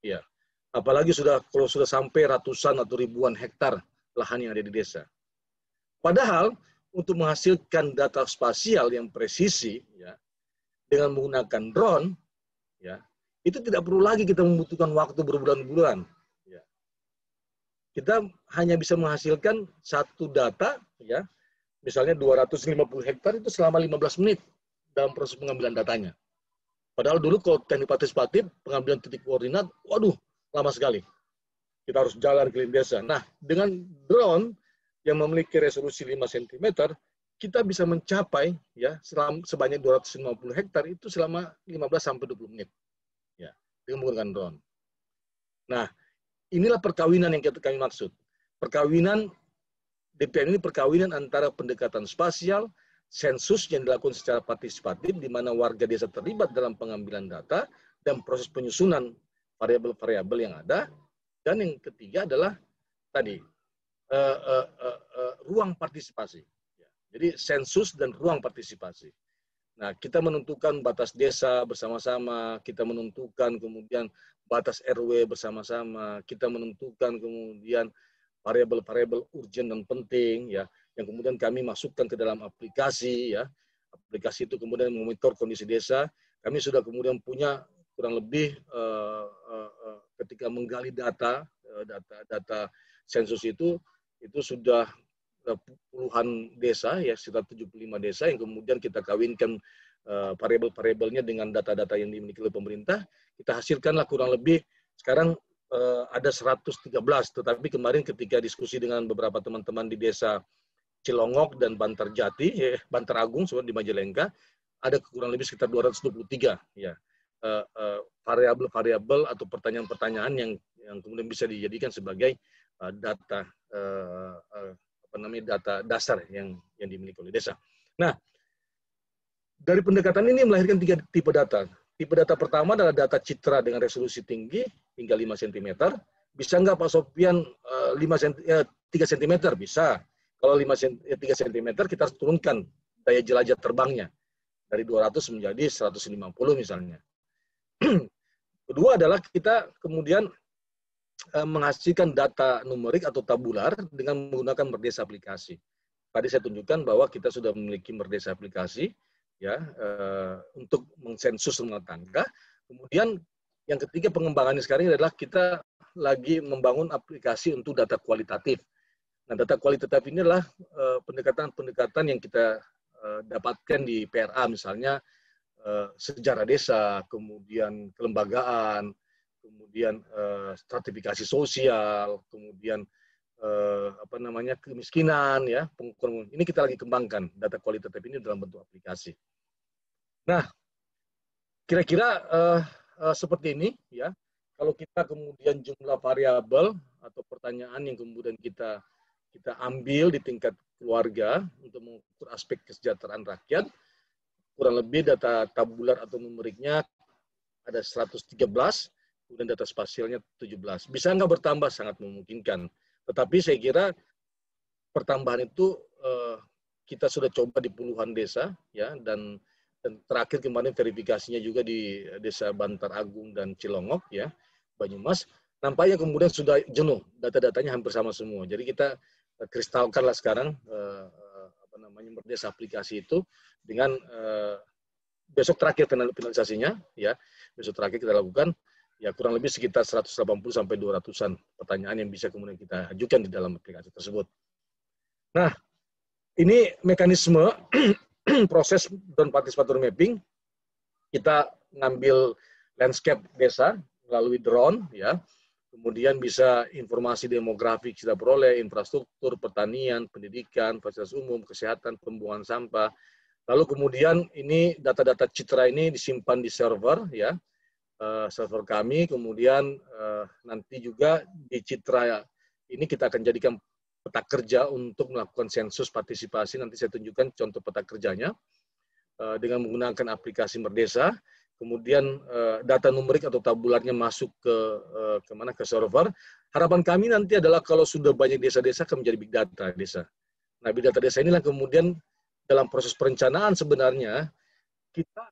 Ya, apalagi kalau sudah sampai ratusan atau ribuan hektar lahan yang ada di desa. Padahal untuk menghasilkan data spasial yang presisi, ya, dengan menggunakan drone, ya, itu tidak perlu lagi kita membutuhkan waktu berbulan-bulan. Ya. Kita hanya bisa menghasilkan satu data, ya, misalnya 250 hektar itu selama 15 menit dalam proses pengambilan datanya. Padahal dulu kalau teknik partisipatif, pengambilan titik koordinat, waduh, lama sekali. Kita harus jalan keliling desa. Nah, dengan drone yang memiliki resolusi 5 cm, kita bisa mencapai, ya, sebanyak 250 hektar itu selama 15-20 menit. Ya, dengan menggunakan drone. Nah, inilah perkawinan yang kami maksud. Perkawinan DPN ini perkawinan antara pendekatan spasial, sensus yang dilakukan secara partisipatif, di mana warga desa terlibat dalam pengambilan data, dan proses penyusunan variabel-variabel yang ada. Dan yang ketiga adalah tadi, ruang partisipasi. Jadi sensus dan ruang partisipasi. Nah, kita menentukan batas desa bersama-sama, kita menentukan kemudian batas RW bersama-sama, kita menentukan kemudian variabel-variabel urgent dan penting, ya, yang kemudian kami masukkan ke dalam aplikasi, ya. Aplikasi itu kemudian memonitor kondisi desa. Kami sudah kemudian punya kurang lebih ketika menggali data sensus itu sudah puluhan desa, ya, sekitar 75 desa yang kemudian kita kawinkan variabel-variabelnya dengan data-data yang dimiliki oleh pemerintah. Kita hasilkanlah kurang lebih sekarang ada 113, tetapi kemarin ketika diskusi dengan beberapa teman-teman di desa Cilongok dan Bantarjati, Bantar Agung di Majalengka, ada kurang lebih sekitar 223, ya, variabel-variabel atau pertanyaan-pertanyaan yang kemudian bisa dijadikan sebagai data data dasar yang dimiliki oleh desa. Nah, dari pendekatan ini melahirkan 3 tipe data. Tipe data pertama adalah data citra dengan resolusi tinggi hingga 5 cm. Bisa nggak Pak Sofian 3 cm? Bisa. Kalau 3 cm kita harus turunkan daya jelajah terbangnya dari 200 menjadi 150 misalnya. Kedua adalah kita kemudian menghasilkan data numerik atau tabular dengan menggunakan Berdesa Aplikasi. Tadi saya tunjukkan bahwa kita sudah memiliki Berdesa Aplikasi, ya, untuk mensensus rumah tangga. Kemudian yang ketiga pengembangannya sekarang adalah kita lagi membangun aplikasi untuk data kualitatif. Nah, data kualitatif ini adalah pendekatan-pendekatan yang kita dapatkan di PRA, misalnya sejarah desa, kemudian kelembagaan, kemudian stratifikasi sosial, kemudian kemiskinan, ya, pengukuran. Ini kita lagi kembangkan data kualitatif ini dalam bentuk aplikasi. Nah, kira-kira seperti ini, ya. Kalau kita kemudian jumlah variabel atau pertanyaan yang kemudian kita ambil di tingkat keluarga untuk mengukur aspek kesejahteraan rakyat, kurang lebih data tabular atau numeriknya ada 113, kemudian data spasialnya 17. Bisa nggak bertambah? Sangat memungkinkan. Tetapi saya kira pertambahan itu kita sudah coba di puluhan desa, ya, dan terakhir kemarin verifikasinya juga di desa Bantar Agung dan Cilongok, ya, Banyumas. Nampaknya kemudian sudah jenuh, data-datanya hampir sama semua. Jadi kita kristalkanlah sekarang Berdesa Aplikasi itu dengan besok terakhir finalisasinya, ya, besok terakhir kita lakukan. Ya, kurang lebih sekitar 180 sampai 200-an pertanyaan yang bisa kemudian kita ajukan di dalam aplikasi tersebut. Nah, ini mekanisme proses drone participatory mapping. Kita ngambil landscape desa melalui drone, ya. kemudian bisa informasi demografi kita peroleh, infrastruktur, pertanian, pendidikan, fasilitas umum, kesehatan, pembuangan sampah. Lalu kemudian ini data-data citra ini disimpan di server, ya, server kami. Kemudian nanti juga di citra ini kita akan jadikan peta kerja untuk melakukan sensus partisipasi. Nanti saya tunjukkan contoh peta kerjanya dengan menggunakan aplikasi Merdesa. Kemudian data numerik atau tabularnya masuk ke server. Harapan kami nanti adalah kalau sudah banyak desa-desa akan menjadi big data desa. Nah, big data desa inilah kemudian dalam proses perencanaan sebenarnya kita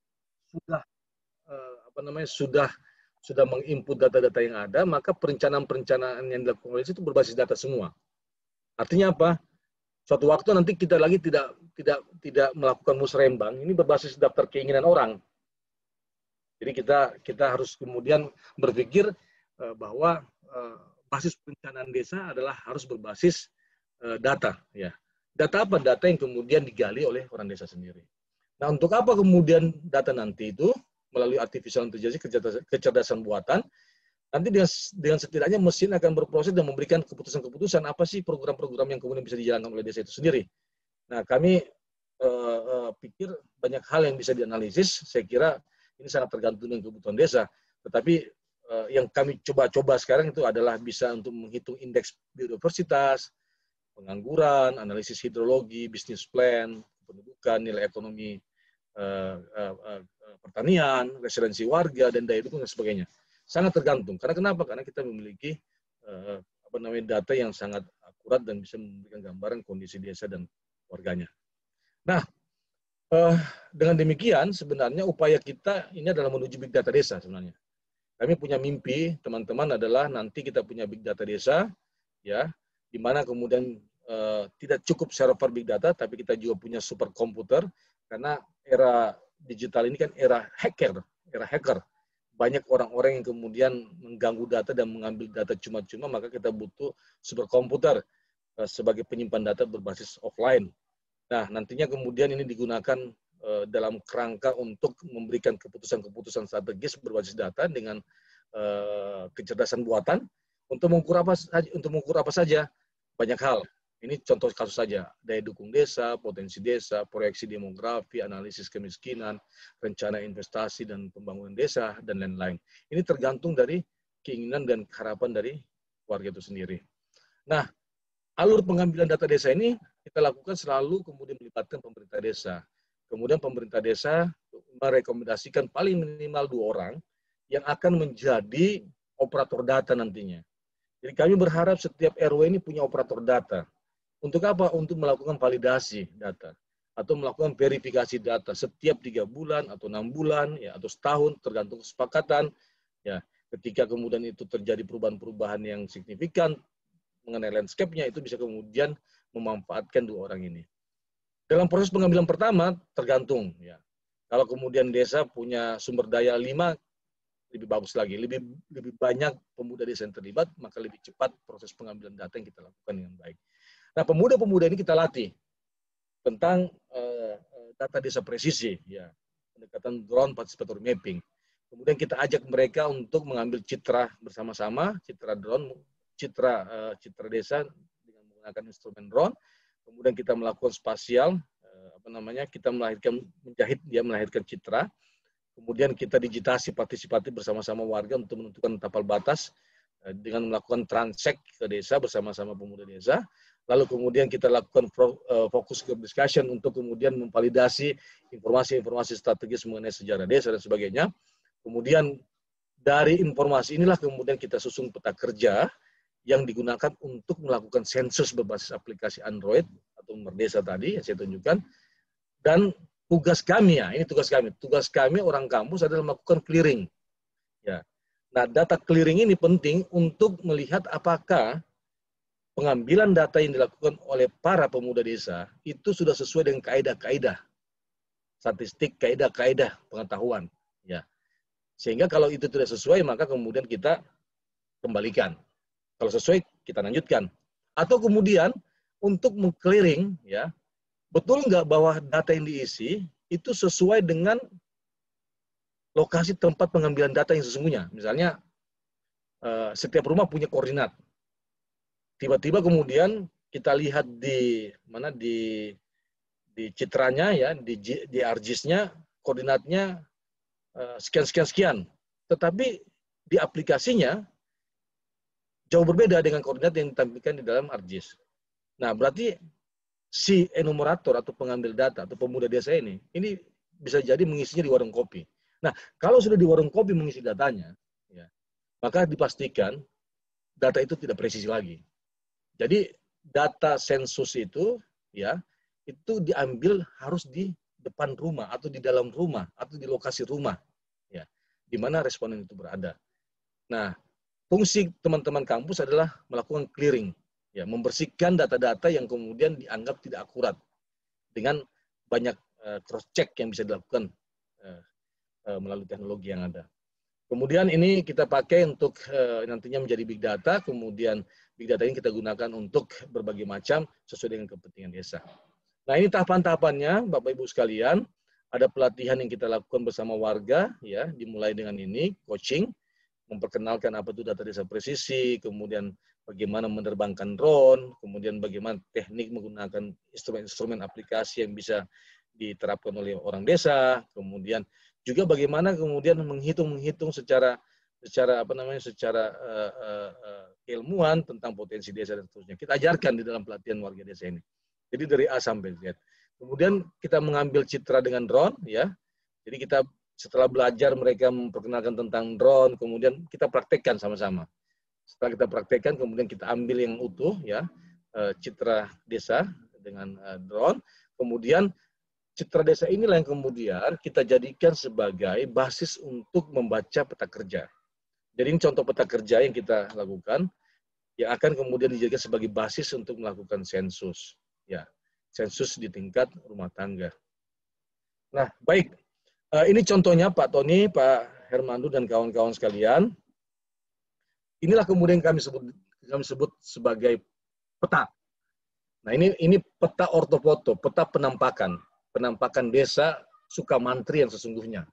sudah menginput data-data yang ada, maka perencanaan-perencanaan yang dilakukan oleh itu berbasis data semua. Artinya apa? Suatu waktu nanti kita lagi tidak melakukan musrembang, ini berbasis daftar keinginan orang. Jadi kita harus kemudian berpikir bahwa basis perencanaan desa adalah harus berbasis data, ya. Data apa? Data yang kemudian digali oleh orang desa sendiri. Nah, untuk apa kemudian data nanti itu melalui artificial intelligence, kecerdasan buatan, nanti dengan setidaknya mesin akan berproses dan memberikan keputusan-keputusan apa sih program-program yang kemudian bisa dijalankan oleh desa itu sendiri. Nah, kami pikir banyak hal yang bisa dianalisis. Saya kira ini sangat tergantung dengan kebutuhan desa. Tetapi yang kami coba sekarang itu adalah bisa untuk menghitung indeks biodiversitas, pengangguran, analisis hidrologi, bisnis plan, pendudukan, nilai ekonomi pertanian, residensi warga, dan daya dukung dan sebagainya. Sangat tergantung. Karena kenapa? Karena kita memiliki data yang sangat akurat dan bisa memberikan gambaran kondisi desa dan warganya. Nah, dengan demikian sebenarnya upaya kita ini adalah menuju big data desa sebenarnya. Kami punya mimpi teman-teman adalah nanti kita punya big data desa, ya, di mana kemudian tidak cukup server big data, tapi kita juga punya superkomputer karena era digital ini kan era hacker. Banyak orang-orang yang kemudian mengganggu data dan mengambil data cuma-cuma, maka kita butuh superkomputer sebagai penyimpan data berbasis offline. Nah, nantinya kemudian ini digunakan dalam kerangka untuk memberikan keputusan-keputusan strategis berbasis data dengan kecerdasan buatan untuk mengukur apa saja? Banyak hal. Ini contoh kasus saja, daya dukung desa, potensi desa, proyeksi demografi, analisis kemiskinan, rencana investasi dan pembangunan desa, dan lain-lain. Ini tergantung dari keinginan dan harapan dari warga itu sendiri. Nah, alur pengambilan data desa ini kita lakukan selalu kemudian melibatkan pemerintah desa. Kemudian pemerintah desa merekomendasikan paling minimal 2 orang yang akan menjadi operator data nantinya. Jadi kami berharap setiap RW ini punya operator data. Untuk apa? Untuk melakukan validasi data atau melakukan verifikasi data setiap 3 bulan atau 6 bulan, ya, atau setahun tergantung kesepakatan. Ya, ketika kemudian itu terjadi perubahan-perubahan yang signifikan mengenai landscape-nya, itu bisa kemudian memanfaatkan 2 orang ini. Dalam proses pengambilan pertama tergantung, ya. Kalau kemudian desa punya sumber daya 5, lebih bagus lagi, lebih banyak pemuda desa yang terlibat, maka lebih cepat proses pengambilan data yang kita lakukan dengan baik. Nah, pemuda-pemuda ini kita latih tentang data desa presisi, ya, pendekatan drone participator mapping. Kemudian kita ajak mereka untuk mengambil citra bersama-sama, citra drone, citra desa dengan menggunakan instrumen drone. Kemudian kita melakukan spasial, kita melahirkan citra. Kemudian kita digitasi partisipatif bersama-sama warga untuk menentukan tapal batas dengan melakukan transek ke desa bersama-sama pemuda desa. Lalu kemudian kita lakukan fokus group discussion untuk kemudian memvalidasi informasi-informasi strategis mengenai sejarah desa dan sebagainya. Kemudian dari informasi inilah kemudian kita susun peta kerja yang digunakan untuk melakukan sensus berbasis aplikasi Android atau Merdesa tadi yang saya tunjukkan. Dan tugas kami, ya, ini tugas kami orang kampus adalah melakukan clearing. Ya. Nah, data clearing ini penting untuk melihat apakah pengambilan data yang dilakukan oleh para pemuda desa itu sudah sesuai dengan kaidah-kaidah statistik, kaidah-kaidah pengetahuan, ya. Sehingga kalau itu tidak sesuai, maka kemudian kita kembalikan. Kalau sesuai, kita lanjutkan. Atau kemudian untuk meng-clearing, ya, betul nggak bahwa data yang diisi itu sesuai dengan lokasi tempat pengambilan data yang sesungguhnya. Misalnya setiap rumah punya koordinat. Tiba-tiba kemudian kita lihat di mana di citranya ya, di ArcGIS-nya koordinatnya sekian. Tetapi di aplikasinya jauh berbeda dengan koordinat yang ditampilkan di dalam ArcGIS. Nah, berarti si enumerator atau pengambil data atau pemuda desa ini bisa jadi mengisinya di warung kopi. Nah, kalau sudah di warung kopi mengisi datanya, ya, maka dipastikan data itu tidak presisi lagi. Jadi data sensus itu, ya, itu diambil harus di depan rumah atau di dalam rumah atau di lokasi rumah, ya, di mana responden itu berada. Nah, fungsi teman-teman kampus adalah melakukan clearing, ya, membersihkan data-data yang kemudian dianggap tidak akurat dengan banyak cross check yang bisa dilakukan melalui teknologi yang ada. Kemudian ini kita pakai untuk nantinya menjadi big data, kemudian big data ini kita gunakan untuk berbagai macam sesuai dengan kepentingan desa. Nah, ini tahapan-tahapannya, Bapak Ibu sekalian. Ada pelatihan yang kita lakukan bersama warga, ya, dimulai dengan ini, coaching, memperkenalkan apa itu data desa presisi, kemudian bagaimana menerbangkan drone, kemudian bagaimana teknik menggunakan instrumen-instrumen aplikasi yang bisa diterapkan oleh orang desa, kemudian juga bagaimana kemudian menghitung secara keilmuan tentang potensi desa dan seterusnya. Kita ajarkan di dalam pelatihan warga desa ini. Jadi dari A sampai Z. Kemudian kita mengambil citra dengan drone, ya. Jadi kita setelah belajar mereka memperkenalkan tentang drone, kemudian kita praktekkan sama-sama. Setelah kita praktekkan, kemudian kita ambil yang utuh, ya, citra desa dengan drone. Kemudian citra desa inilah yang kemudian kita jadikan sebagai basis untuk membaca peta kerja. Jadi ini contoh peta kerja yang kita lakukan, yang akan kemudian dijadikan sebagai basis untuk melakukan sensus. Ya, sensus di tingkat rumah tangga. Nah, baik. Ini contohnya Pak Tony, Pak Hermandu, dan kawan-kawan sekalian. Inilah kemudian kami sebut sebagai peta. Nah, ini peta ortofoto, peta penampakan desa Sukamantri yang sesungguhnya.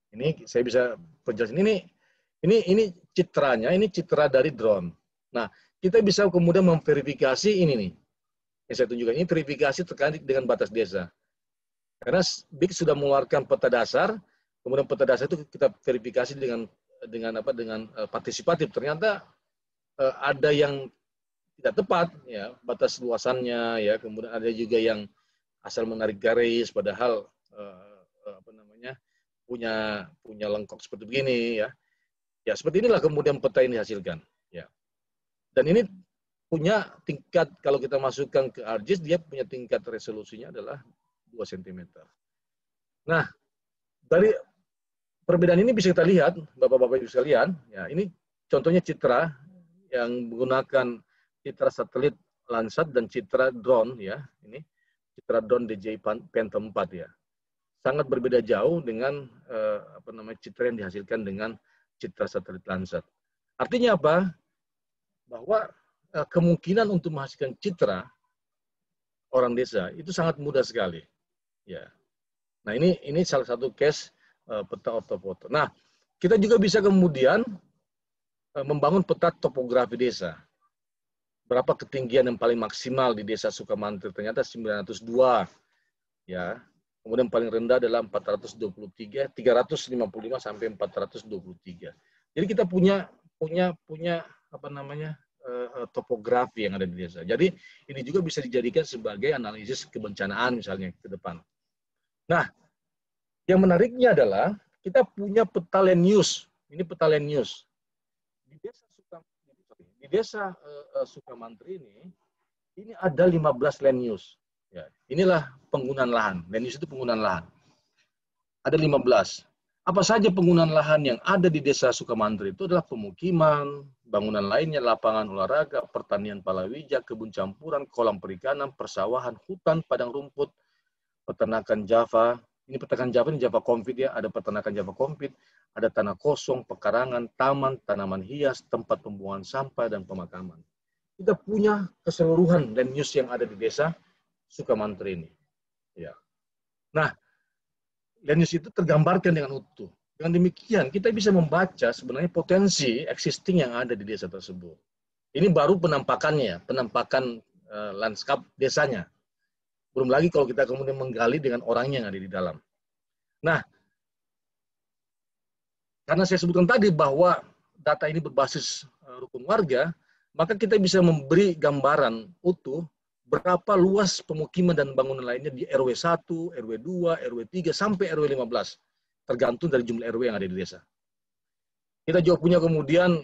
Ini saya bisa penjelasin. Ini citranya, ini citra dari drone. Nah, kita bisa kemudian memverifikasi ini nih. Yang saya tunjukkan ini verifikasi terkait dengan batas desa. Karena BIK sudah mengeluarkan peta dasar, kemudian peta dasar itu kita verifikasi dengan partisipatif. Ternyata ada yang tidak tepat, ya, batas luasannya, ya, kemudian ada juga yang asal menarik garis, padahal punya lengkok seperti begini, ya. Ya, seperti inilah kemudian peta ini dihasilkan, ya. Dan ini punya tingkat, kalau kita masukkan ke ArcGIS, dia punya tingkat resolusinya adalah 2 cm. Nah, dari perbedaan ini bisa kita lihat, Bapak-Bapak Ibu sekalian, ya, ini contohnya citra yang menggunakan citra satelit Landsat dan citra drone, ya. Ini citra drone DJI Phantom 4, ya. Sangat berbeda jauh dengan citra yang dihasilkan dengan citra satelit Landsat. Artinya apa? Bahwa kemungkinan untuk menghasilkan citra orang desa itu sangat mudah sekali, ya. Nah, ini salah satu case peta ortofoto. Nah, kita juga bisa kemudian membangun peta topografi desa. Berapa ketinggian yang paling maksimal di desa Sukamantri? Ternyata 902, ya. Kemudian paling rendah adalah 423, 355 sampai 423. Jadi kita punya topografi yang ada di desa. Jadi ini juga bisa dijadikan sebagai analisis kebencanaan misalnya ke depan. Nah, yang menariknya adalah kita punya peta land use. Ini peta land use. Di desa Sukamantri ini ada 15 land use. Ya, inilah penggunaan lahan. Land use itu penggunaan lahan. Ada 15. Apa saja penggunaan lahan yang ada di desa Sukamantri itu adalah pemukiman, bangunan lainnya, lapangan olahraga, pertanian palawija, kebun campuran, kolam perikanan, persawahan, hutan, padang rumput, peternakan Java. Ini peternakan Java, ini Java Confit, ya. Ada peternakan Java Confit, ada tanah kosong, pekarangan, taman, tanaman hias, tempat pembuangan sampah, dan pemakaman. Kita punya keseluruhan land use yang ada di desa Sukamantri ini. Ya. Nah, land use itu tergambarkan dengan utuh. Dengan demikian, kita bisa membaca sebenarnya potensi existing yang ada di desa tersebut. Ini baru penampakannya, penampakan lanskap desanya. Belum lagi kalau kita kemudian menggali dengan orangnya yang ada di dalam. Nah, karena saya sebutkan tadi bahwa data ini berbasis rukun warga, maka kita bisa memberi gambaran utuh berapa luas pemukiman dan bangunan lainnya di RW 1, RW 2, RW 3, sampai RW 15. Tergantung dari jumlah RW yang ada di desa. Kita juga punya kemudian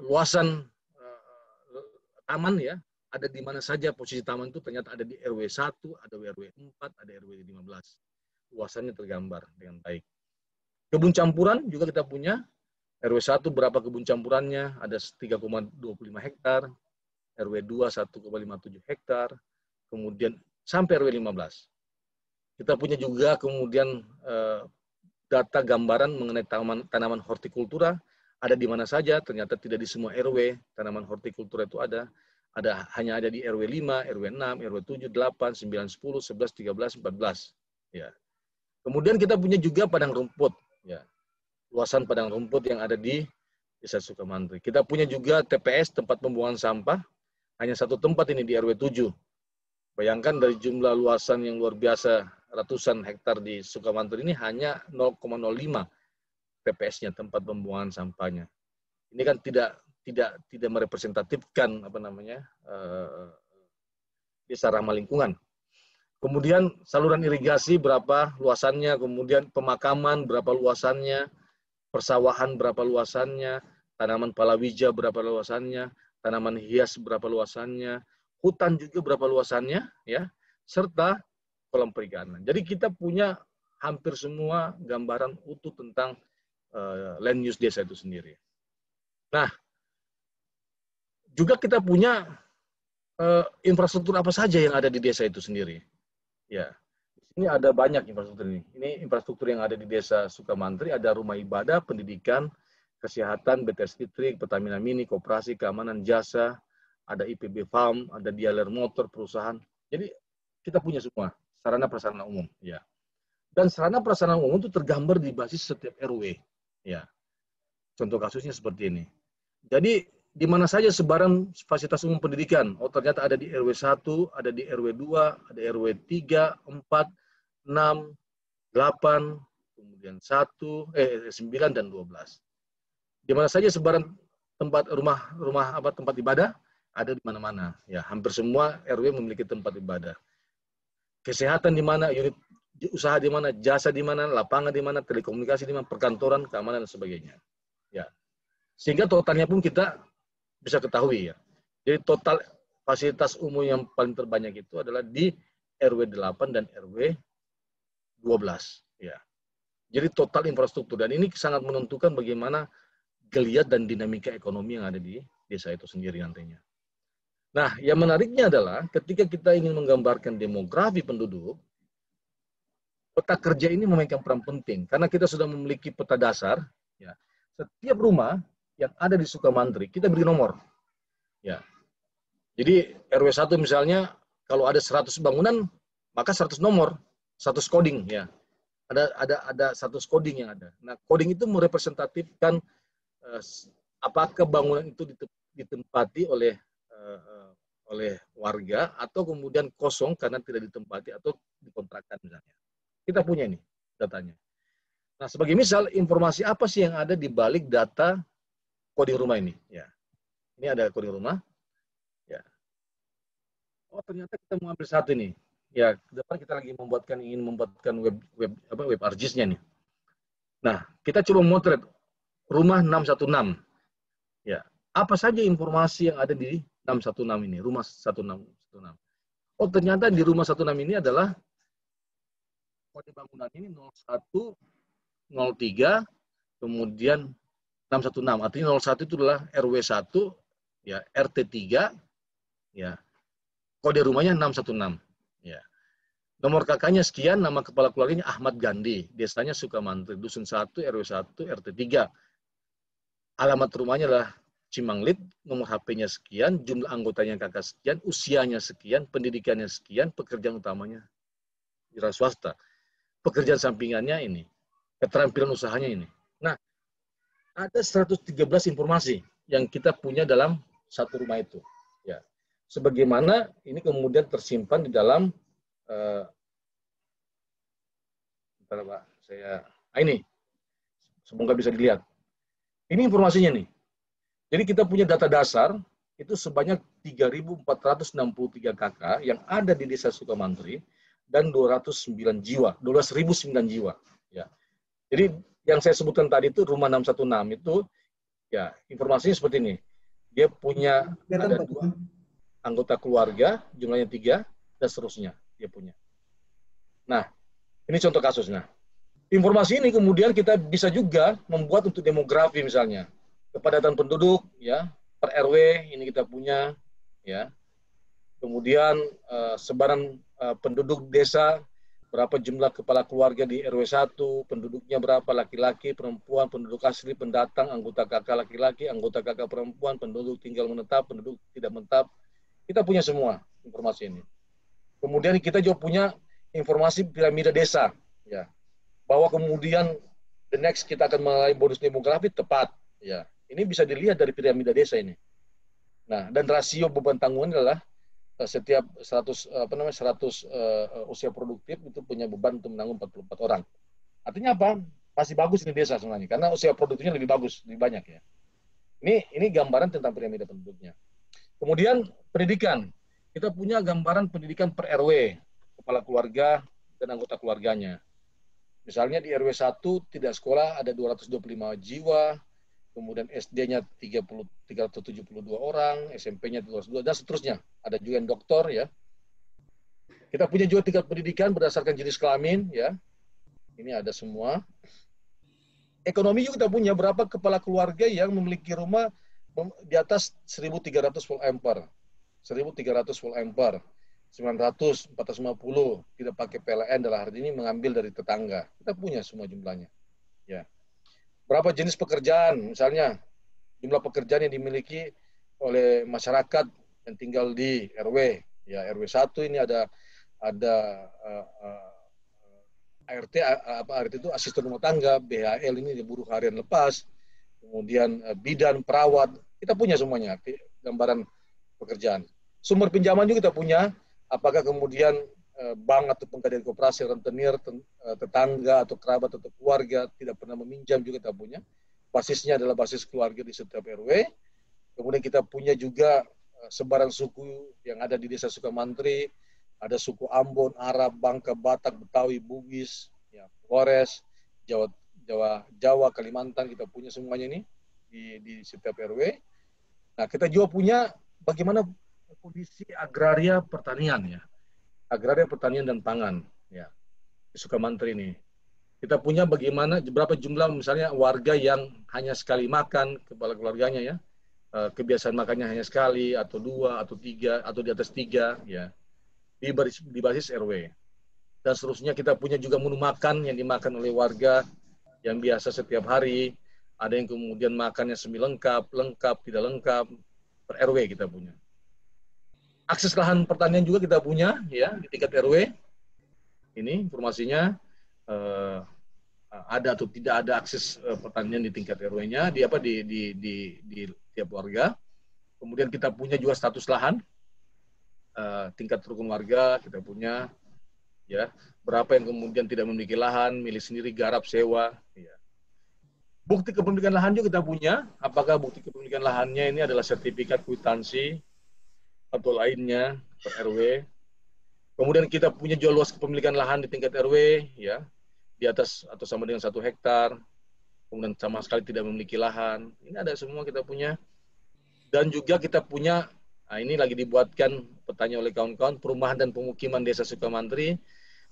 luasan taman ya, ada di mana saja posisi taman itu ternyata ada di RW 1, ada di RW 4, ada RW 15. Luasannya tergambar dengan baik. Kebun campuran juga kita punya. RW 1 berapa kebun campurannya? Ada 3,25 hektar. RW 2 1,57 hektar. Kemudian sampai RW 15. Kita punya juga kemudian data gambaran mengenai tanaman hortikultura, ada di mana saja, ternyata tidak di semua RW, tanaman hortikultura itu ada hanya ada di RW 5, RW 6, RW 7, 8, 9, 10, 11, 13, 14. Ya. Kemudian kita punya juga padang rumput, ya. Luasan padang rumput yang ada di Desa Sukamantri. Kita punya juga TPS, tempat pembuangan sampah, hanya satu tempat ini di RW 7. Bayangkan dari jumlah luasan yang luar biasa ratusan hektar di Sukamantri ini hanya 0,05 TPS-nya, tempat pembuangan sampahnya. Ini kan tidak merepresentatifkan desa ramah lingkungan. Kemudian saluran irigasi berapa luasannya, kemudian pemakaman berapa luasannya, persawahan berapa luasannya, tanaman palawija berapa luasannya, tanaman hias berapa luasannya, hutan juga berapa luasannya, ya, serta kolam perikanan. Jadi kita punya hampir semua gambaran utuh tentang land use desa itu sendiri. Nah, juga kita punya infrastruktur apa saja yang ada di desa itu sendiri. Ya, ini ada banyak infrastruktur ini. Ini infrastruktur yang ada di Desa Sukamantri, ada rumah ibadah, pendidikan, kesehatan, BTS listrik, Pertamina Mini, koperasi, keamanan, jasa, ada IPB Farm, ada dealer motor, perusahaan. Jadi kita punya semua sarana prasarana umum, ya. Dan sarana prasarana umum itu tergambar di basis setiap RW, ya. Contoh kasusnya seperti ini. Jadi di mana saja sebaran fasilitas umum pendidikan? Oh, ternyata ada di RW 1, ada di RW 2, ada RW 3, 4, 6, 8, kemudian 9 dan 12. Di mana saja sebaran tempat tempat ibadah? Ada di mana-mana. Ya, hampir semua RW memiliki tempat ibadah. Kesehatan di mana, unit usaha di mana, jasa di mana, lapangan di mana, telekomunikasi di mana, perkantoran, keamanan dan sebagainya. Ya. Sehingga totalnya pun kita bisa ketahui ya. Jadi total fasilitas umum yang paling terbanyak itu adalah di RW 8 dan RW 12 ya. Jadi total infrastruktur, dan ini sangat menentukan bagaimana geliat dan dinamika ekonomi yang ada di desa itu sendiri nantinya. Nah, yang menariknya adalah ketika kita ingin menggambarkan demografi penduduk, peta kerja ini memainkan peran penting karena kita sudah memiliki peta dasar ya. Setiap rumah yang ada di Sukamantri, kita beri nomor. Ya. Jadi RW 1 misalnya, kalau ada 100 bangunan, maka 100 nomor, 100 coding. Ya. Ada 100 coding yang ada. Nah, coding itu merepresentatifkan apakah bangunan itu ditempati oleh warga, atau kemudian kosong karena tidak ditempati atau dikontrakkan misalnya. Kita punya ini datanya. Nah, sebagai misal, informasi apa sih yang ada di balik data coding rumah ini? Ya, ini ada coding rumah. Ya. Oh, ternyata kita mau ambil satu ini. Ya, ke depan kita lagi ingin membuatkan web ArcGIS-nya nih. Nah, kita coba motret rumah 616. Ya, apa saja informasi yang ada di 616 ini, rumah 1616. Oh, ternyata di rumah 16 ini adalah kode bangunan ini 0103, kemudian 616. Artinya 01 itu adalah RW 1, ya, RT 3, ya. Kode rumahnya 616, ya. Nomor kakaknya sekian, nama kepala keluarganya Ahmad Gandhi, desanya Sukamantri, dusun 1, RW 1, RT 3. Alamat rumahnya adalah Cimanglit, nomor HP-nya sekian, jumlah anggotanya kakak sekian, usianya sekian, pendidikannya sekian, pekerjaan utamanya wira swasta. Pekerjaan sampingannya ini. keterampilan usahanya ini. Nah, ada 113 informasi yang kita punya dalam satu rumah itu. Ya, sebagaimana ini kemudian tersimpan di dalam bentar, Pak, ini semoga bisa dilihat. Ini informasinya nih. Jadi kita punya data dasar itu sebanyak 3.463 kakak yang ada di Desa Sukamantri dan 209 jiwa, 12.009 jiwa. Ya. Jadi yang saya sebutkan tadi itu rumah 616 itu ya informasinya seperti ini. Dia punya ada 2 anggota keluarga, jumlahnya 3 dan seterusnya dia punya. Nah, ini contoh kasus. Nah, informasi ini kemudian kita bisa juga membuat untuk demografi misalnya. Kepadatan penduduk ya, per RW ini kita punya ya. Kemudian sebaran penduduk desa, berapa jumlah kepala keluarga di RW 1, penduduknya berapa, laki-laki, perempuan, penduduk asli, pendatang, anggota kakak laki-laki, anggota kakak perempuan, penduduk tinggal menetap, penduduk tidak menetap. Kita punya semua informasi ini. Kemudian kita juga punya informasi piramida desa ya. Bahwa kemudian the next kita akan mulai bonus demografi tepat ya. Ini bisa dilihat dari piramida desa ini. Nah, dan rasio beban tanggungan adalah setiap 100 usia produktif itu punya beban untuk menanggung 44 orang. Artinya apa? Masih bagus ini desa sebenarnya karena usia produktifnya lebih bagus, lebih banyak ya. Ini gambaran tentang piramida penduduknya. Kemudian pendidikan. Kita punya gambaran pendidikan per RW, kepala keluarga dan anggota keluarganya. Misalnya di RW 1 tidak sekolah ada 225 jiwa, kemudian SD-nya 372 orang, SMP-nya 202 dan seterusnya. Ada juga yang doktor ya. Kita punya juga tingkat pendidikan berdasarkan jenis kelamin ya. Ini ada semua. Ekonomi juga kita punya berapa kepala keluarga yang memiliki rumah di atas 1.300 volt ampere. 1.300 volt ampere. 900, 450 tidak pakai PLN dalam hari ini mengambil dari tetangga. Kita punya semua jumlahnya. Ya. Berapa jenis pekerjaan, misalnya jumlah pekerjaan yang dimiliki oleh masyarakat yang tinggal di RW. Ya, RW 1 ini ada ART, ART itu asisten rumah tangga, BHL ini buruh harian lepas, kemudian bidan, perawat, kita punya semuanya, gambaran pekerjaan. Sumber pinjaman juga kita punya, apakah kemudian bank atau penggadaian koperasi, rentenir, tetangga atau kerabat atau keluarga tidak pernah meminjam juga kita punya. Basisnya adalah basis keluarga di setiap RW. Kemudian kita punya juga sebaran suku yang ada di Desa Sukamantri, ada suku Ambon, Arab, Bangka, Batak, Betawi, Bugis, ya, Flores, Jawa, Kalimantan, kita punya semuanya ini di setiap RW. Nah, kita juga punya bagaimana kondisi agraria pertanian ya. Agraria pertanian dan pangan ya. Di Sukamantri ini. Kita punya bagaimana berapa jumlah misalnya warga yang hanya sekali makan kepala keluarganya ya. Kebiasaan makannya hanya sekali atau 2 atau 3 atau di atas 3 ya. Di basis RW. Dan seterusnya kita punya juga menu makan yang dimakan oleh warga yang biasa setiap hari. Ada yang kemudian makannya semi lengkap, tidak lengkap. Per RW kita punya. Akses lahan pertanian juga kita punya ya di tingkat RW. Ini informasinya ada atau tidak ada akses pertanian di tingkat RW-nya di tiap warga. Kemudian kita punya juga status lahan tingkat rukun warga kita punya ya. Berapa yang kemudian tidak memiliki lahan, milik sendiri, garap, sewa ya. Bukti kepemilikan lahan juga kita punya. Apakah bukti kepemilikan lahannya ini adalah sertifikat kwitansi atau lainnya per RW. Kemudian kita punya jual luas kepemilikan lahan di tingkat RW ya, di atas atau sama dengan 1 hektar. Kemudian sama sekali tidak memiliki lahan. Ini ada semua kita punya. Dan juga kita punya, nah ini lagi dibuatkan petanya oleh kawan-kawan, perumahan dan pemukiman Desa Sukamantri,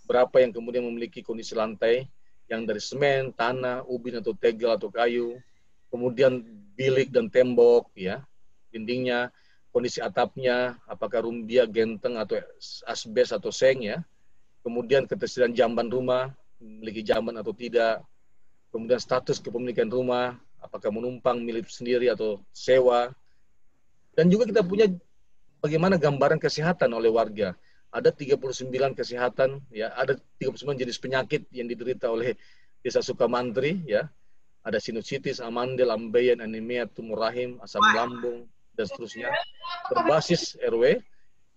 berapa yang kemudian memiliki kondisi lantai yang dari semen, tanah, ubin atau tegel atau kayu. Kemudian bilik dan tembok ya, dindingnya, kondisi atapnya, apakah rumbia, genteng, atau asbes, atau seng, ya. Kemudian ketersediaan jamban rumah, memiliki jamban atau tidak. Kemudian status kepemilikan rumah, apakah menumpang, milik sendiri, atau sewa. Dan juga kita punya bagaimana gambaran kesehatan oleh warga. Ada 39 kesehatan, ya, ada 39 jenis penyakit yang diderita oleh Desa Sukamantri, ya, ada sinusitis, amandel, ambeien, anemia, tumor rahim, asam lambung, dan seterusnya, berbasis RW.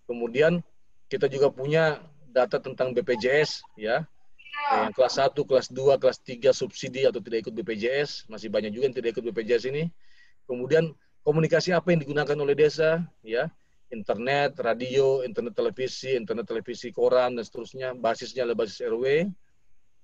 Kemudian kita juga punya data tentang BPJS, ya, yang kelas 1, kelas 2, kelas 3 subsidi atau tidak ikut BPJS, masih banyak juga yang tidak ikut BPJS ini. Kemudian komunikasi apa yang digunakan oleh desa, ya, internet, radio, internet televisi, koran, dan seterusnya, basisnya adalah basis RW.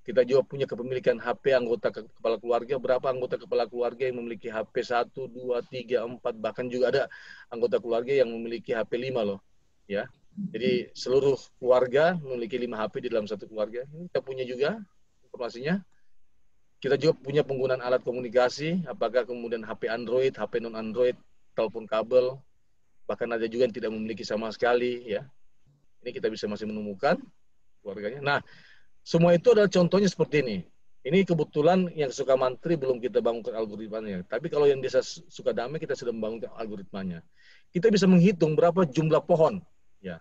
Kita juga punya kepemilikan HP anggota kepala keluarga, berapa anggota kepala keluarga yang memiliki HP 1, 2, 3, 4, bahkan juga ada anggota keluarga yang memiliki HP 5 loh. Ya. Jadi seluruh keluarga memiliki 5 HP di dalam satu keluarga. Ini kita punya juga informasinya. Kita juga punya penggunaan alat komunikasi, apakah kemudian HP Android, HP non-Android, telepon kabel, bahkan ada juga yang tidak memiliki sama sekali. Ya. Ini kita bisa masih menemukan keluarganya. Nah, semua itu adalah contohnya seperti ini. Ini kebetulan yang Sukamantri belum kita bangunkan algoritmanya. Tapi kalau yang desa Sukadamai kita sudah membangun algoritmanya. Kita bisa menghitung berapa jumlah pohon. Ya,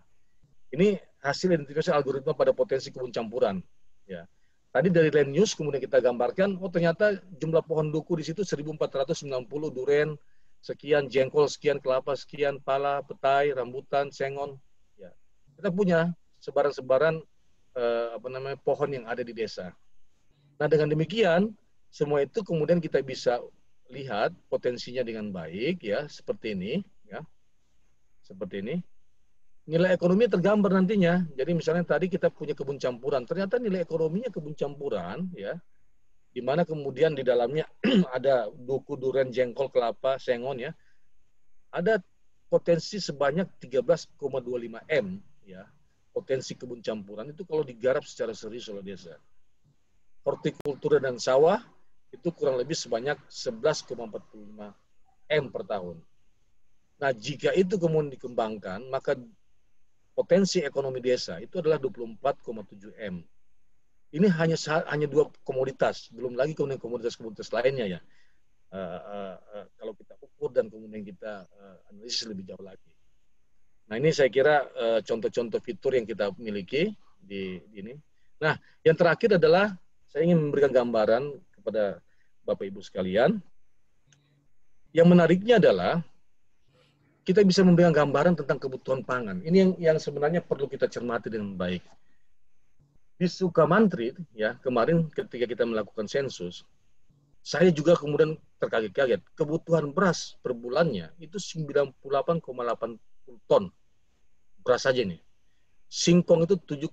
ini hasil identifikasi algoritma pada potensi kebun campuran. Ya, tadi dari Land News kemudian kita gambarkan, oh ternyata jumlah pohon duku di situ 1490, duren sekian, jengkol sekian, kelapa sekian, pala, petai, rambutan, sengon. Ya, kita punya sebaran-sebaran pohon yang ada di desa. Nah, dengan demikian semua itu kemudian kita bisa lihat potensinya dengan baik, ya, seperti ini, ya, seperti ini. Nilai ekonomi tergambar nantinya. Jadi misalnya tadi kita punya kebun campuran, ternyata nilai ekonominya kebun campuran, ya, di mana kemudian di dalamnya ada duku, duren, jengkol, kelapa, sengon, ya, ada potensi sebanyak 13,25 M, ya. Potensi kebun campuran itu kalau digarap secara serius oleh desa. Hortikultura dan sawah itu kurang lebih sebanyak 11,45 M per tahun. Nah, jika itu kemudian dikembangkan, maka potensi ekonomi desa itu adalah 24,7 M. Ini hanya 2 komoditas, belum lagi kemudian komoditas-komoditas lainnya, ya. Kalau kita ukur dan kemudian kita analisis lebih jauh lagi. Nah, ini saya kira contoh-contoh fitur yang kita miliki di ini. Nah, yang terakhir adalah saya ingin memberikan gambaran kepada Bapak Ibu sekalian. Yang menariknya adalah kita bisa memberikan gambaran tentang kebutuhan pangan. Ini yang sebenarnya perlu kita cermati dengan baik. Di Sukamantri, ya, kemarin ketika kita melakukan sensus, saya juga kemudian terkaget-kaget. Kebutuhan beras per bulannya itu 98,80 ton. Beras saja nih. Singkong itu 7,60.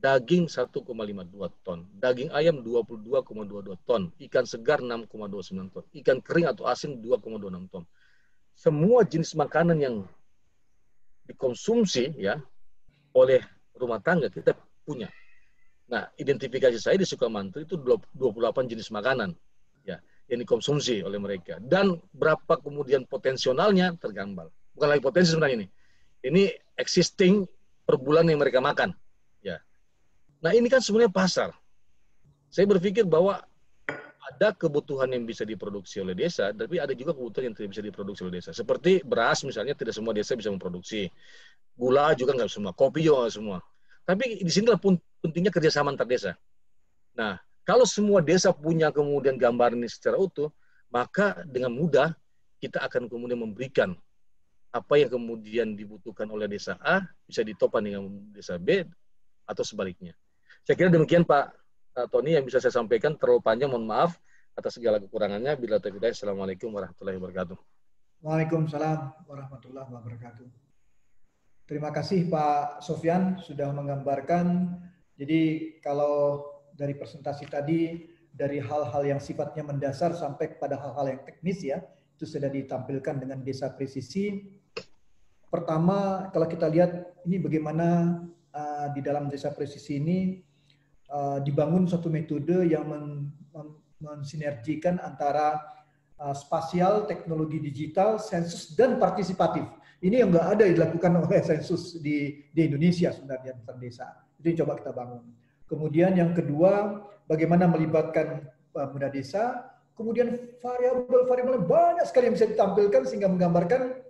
Daging 1,52 ton. Daging ayam 22,22 ton. Ikan segar 6,29 ton. Ikan kering atau asin 2,26 ton. Semua jenis makanan yang dikonsumsi, ya, oleh rumah tangga kita punya. Nah, identifikasi saya di Sukamantri itu 28 jenis makanan, ya, yang dikonsumsi oleh mereka. Dan berapa kemudian potensialnya tergambar. Bukan lagi potensi sebenarnya ini. Ini existing per bulan yang mereka makan. Ya. Nah, ini kan sebenarnya pasar. Saya berpikir bahwa ada kebutuhan yang bisa diproduksi oleh desa, tapi ada juga kebutuhan yang tidak bisa diproduksi oleh desa. Seperti beras misalnya, tidak semua desa bisa memproduksi. Gula juga nggak semua, kopi juga nggak semua. Tapi di sinilah pentingnya kerjasama antar desa. Nah, kalau semua desa punya kemudian gambaran ini secara utuh, maka dengan mudah kita akan kemudian memberikan apa yang kemudian dibutuhkan oleh desa A bisa ditopang dengan desa B atau sebaliknya. Saya kira demikian Pak Tony yang bisa saya sampaikan. Terlalu panjang, mohon maaf atas segala kekurangannya. Bila terjadi, Assalamualaikum warahmatullahi wabarakatuh. Waalaikumsalam warahmatullahi wabarakatuh. Terima kasih Pak Sofyan sudah menggambarkan. Jadi kalau dari presentasi tadi, dari hal-hal yang sifatnya mendasar sampai kepada hal-hal yang teknis, ya, itu sudah ditampilkan dengan desa presisi. Pertama, kalau kita lihat ini bagaimana di dalam desa presisi ini dibangun suatu metode yang mensinergikan antara spasial, teknologi digital, sensus, dan partisipatif. Ini yang nggak ada dilakukan oleh sensus di Indonesia sebenarnya tentang desa. Itu yang coba kita bangun. Kemudian yang kedua, bagaimana melibatkan pemuda desa. Kemudian variabel-variabel banyak sekali yang bisa ditampilkan sehingga menggambarkan,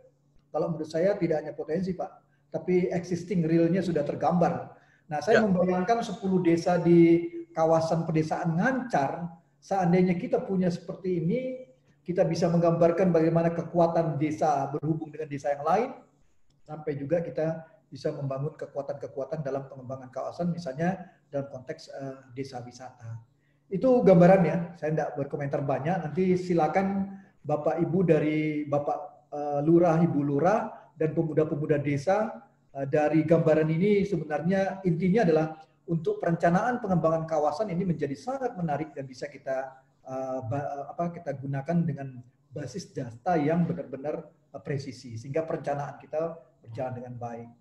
kalau menurut saya tidak hanya potensi Pak, tapi existing realnya sudah tergambar. Nah, saya membayangkan 10 desa di kawasan pedesaan Ngancar, seandainya kita punya seperti ini, kita bisa menggambarkan bagaimana kekuatan desa berhubung dengan desa yang lain, sampai juga kita bisa membangun kekuatan-kekuatan dalam pengembangan kawasan, misalnya dalam konteks desa wisata. Itu gambarannya, saya tidak berkomentar banyak, nanti silakan Bapak Ibu dari Bapak Lurah, Ibu Lurah, dan pemuda-pemuda desa, dari gambaran ini sebenarnya intinya adalah untuk perencanaan pengembangan kawasan ini menjadi sangat menarik dan bisa kita kita gunakan dengan basis data yang benar-benar presisi, sehingga perencanaan kita berjalan dengan baik.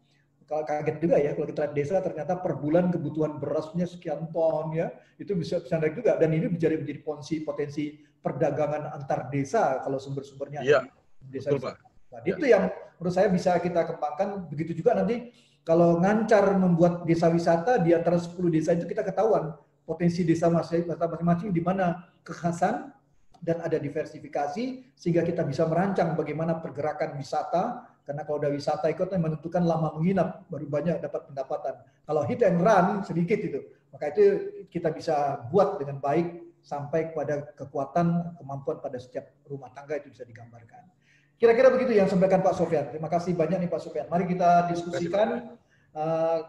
Kalau kaget juga ya kalau kita lihat desa ternyata per bulan kebutuhan berasnya sekian ton ya, itu bisa naik juga, dan ini menjadi potensi perdagangan antar desa kalau sumber-sumbernya ada di desa. Betul, Pak. Nah, itu yang menurut saya bisa kita kembangkan. Begitu juga nanti kalau Ngancar membuat desa wisata, di antara 10 desa itu kita ketahuan potensi desa masing-masing di mana kekhasan dan ada diversifikasi, sehingga kita bisa merancang bagaimana pergerakan wisata. Karena kalau udah wisata ikut menentukan lama menginap, baru banyak dapat pendapatan. Kalau hit and run sedikit itu, maka itu kita bisa buat dengan baik sampai kepada kekuatan kemampuan pada setiap rumah tangga itu bisa digambarkan. Kira-kira begitu yang sampaikan Pak Sofyan. Terima kasih banyak nih Pak Sofyan. Mari kita diskusikan.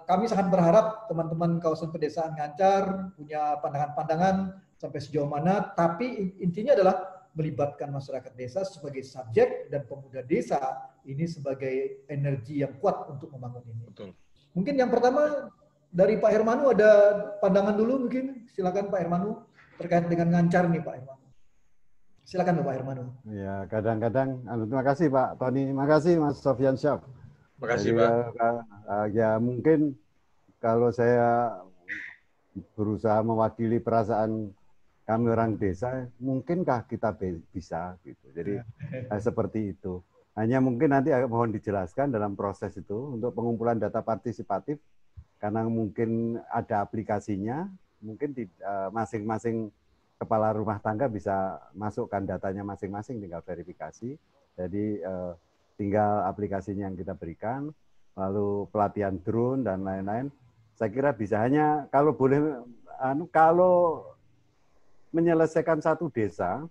Kami sangat berharap teman-teman kawasan pedesaan Ngancar punya pandangan-pandangan sampai sejauh mana. Tapi intinya adalah melibatkan masyarakat desa sebagai subjek dan pemuda desa ini sebagai energi yang kuat untuk membangun ini. Betul. Mungkin yang pertama dari Pak Hermanu ada pandangan dulu mungkin. Silakan Pak Hermanu terkait dengan Ngancar nih Pak Hermanu. Silakan Pak Hermanu. Ya, kadang-kadang, terima kasih Pak Tony, terima kasih Mas Sofyan Syaf. Terima kasih Pak. Ya mungkin kalau saya berusaha mewakili perasaan kami orang desa, mungkinkah kita bisa gitu. Jadi seperti itu. Hanya mungkin nanti mohon dijelaskan dalam proses itu untuk pengumpulan data partisipatif, karena mungkin ada aplikasinya, mungkin masing-masing kepala rumah tangga bisa masukkan datanya masing-masing, tinggal verifikasi. Jadi tinggal aplikasinya yang kita berikan, lalu pelatihan drone dan lain-lain. Saya kira bisa. Hanya kalau boleh, kalau menyelesaikan satu desa,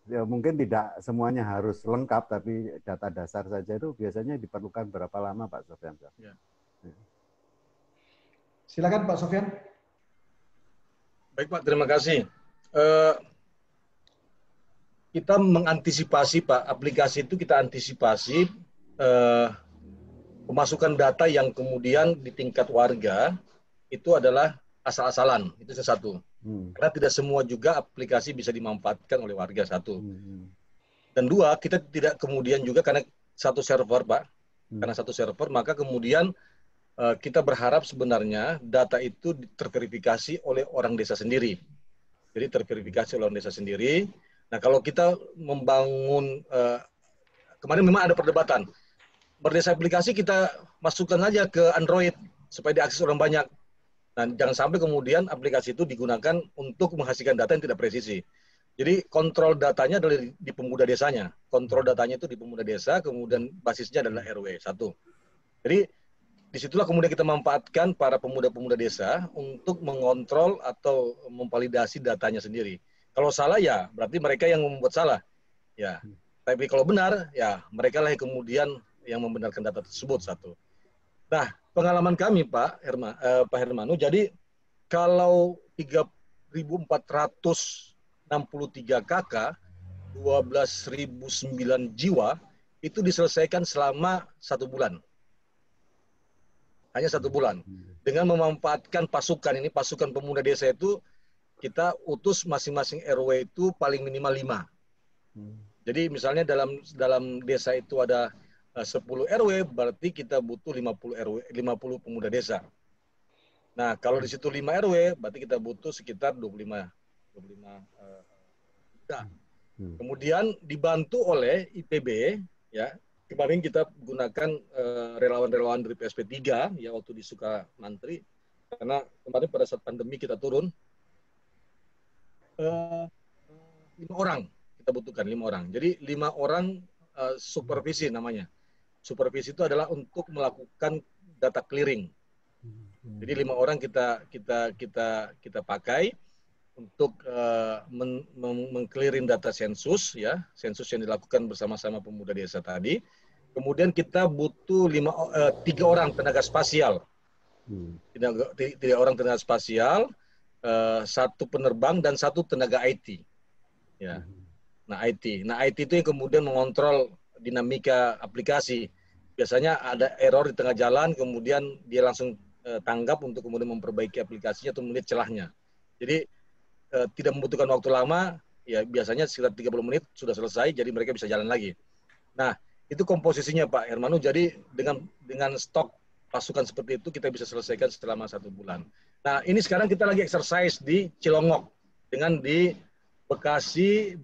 ya mungkin tidak semuanya harus lengkap, tapi data dasar saja itu biasanya diperlukan berapa lama Pak Sofyan? Ya. Silakan Pak Sofyan. Baik Pak, terima kasih. Kita mengantisipasi Pak, aplikasi itu kita antisipasi pemasukan data yang kemudian di tingkat warga itu adalah asal-asalan, itu satu. Karena tidak semua juga aplikasi bisa dimanfaatkan oleh warga, satu. Dan dua, kita tidak kemudian juga karena satu server Pak, karena satu server, maka kemudian kita berharap sebenarnya data itu terverifikasi oleh orang desa sendiri. Jadi terverifikasi oleh orang desa sendiri. Nah kalau kita membangun, kemarin memang ada perdebatan, berdesa aplikasi kita masukkan saja ke Android supaya diakses orang banyak. Nah, jangan sampai kemudian aplikasi itu digunakan untuk menghasilkan data yang tidak presisi. Jadi kontrol datanya adalah di pemuda desanya. Kontrol datanya itu di pemuda desa, kemudian basisnya adalah RW, satu. Jadi disitulah kemudian kita manfaatkan para pemuda-pemuda desa untuk mengontrol atau memvalidasi datanya sendiri. Kalau salah ya berarti mereka yang membuat salah. Ya. Tapi kalau benar ya mereka lah yang kemudian yang membenarkan data tersebut, satu. Nah, pengalaman kami Pak Hermanu, jadi kalau 3.463 KK, 12.009 jiwa, itu diselesaikan selama 1 bulan. Hanya 1 bulan. Dengan memanfaatkan pasukan, ini pasukan pemuda desa itu, kita utus masing-masing RW itu paling minimal 5. Jadi misalnya dalam desa itu ada 10 RW, berarti kita butuh 50 RW, 50 pemuda desa. Nah, kalau di situ 5 RW, berarti kita butuh sekitar 25 pemuda. Kemudian dibantu oleh IPB, ya. Kemarin kita gunakan relawan-relawan dari PSP3, ya waktu di Sukamantri, karena kemarin pada saat pandemi kita turun 5 orang kita butuhkan, 5 orang. Jadi 5 orang supervisi namanya. Supervisi itu adalah untuk melakukan data clearing. Jadi 5 orang kita pakai untuk meng-clearing data sensus, ya, sensus yang dilakukan bersama-sama pemuda desa tadi. Kemudian kita butuh 3 orang tenaga spasial, 3 orang tenaga spasial, 1 penerbang dan 1 tenaga IT. Ya, nah IT itu yang kemudian mengontrol dinamika aplikasi. Biasanya ada error di tengah jalan, kemudian dia langsung tanggap untuk kemudian memperbaiki aplikasinya atau melihat celahnya. Jadi tidak membutuhkan waktu lama, ya biasanya sekitar 30 menit sudah selesai, jadi mereka bisa jalan lagi. Nah, itu komposisinya Pak Hermanu, jadi dengan stok pasukan seperti itu kita bisa selesaikan selama 1 bulan. Nah, ini sekarang kita lagi exercise di Cilongok, dengan di Bekasi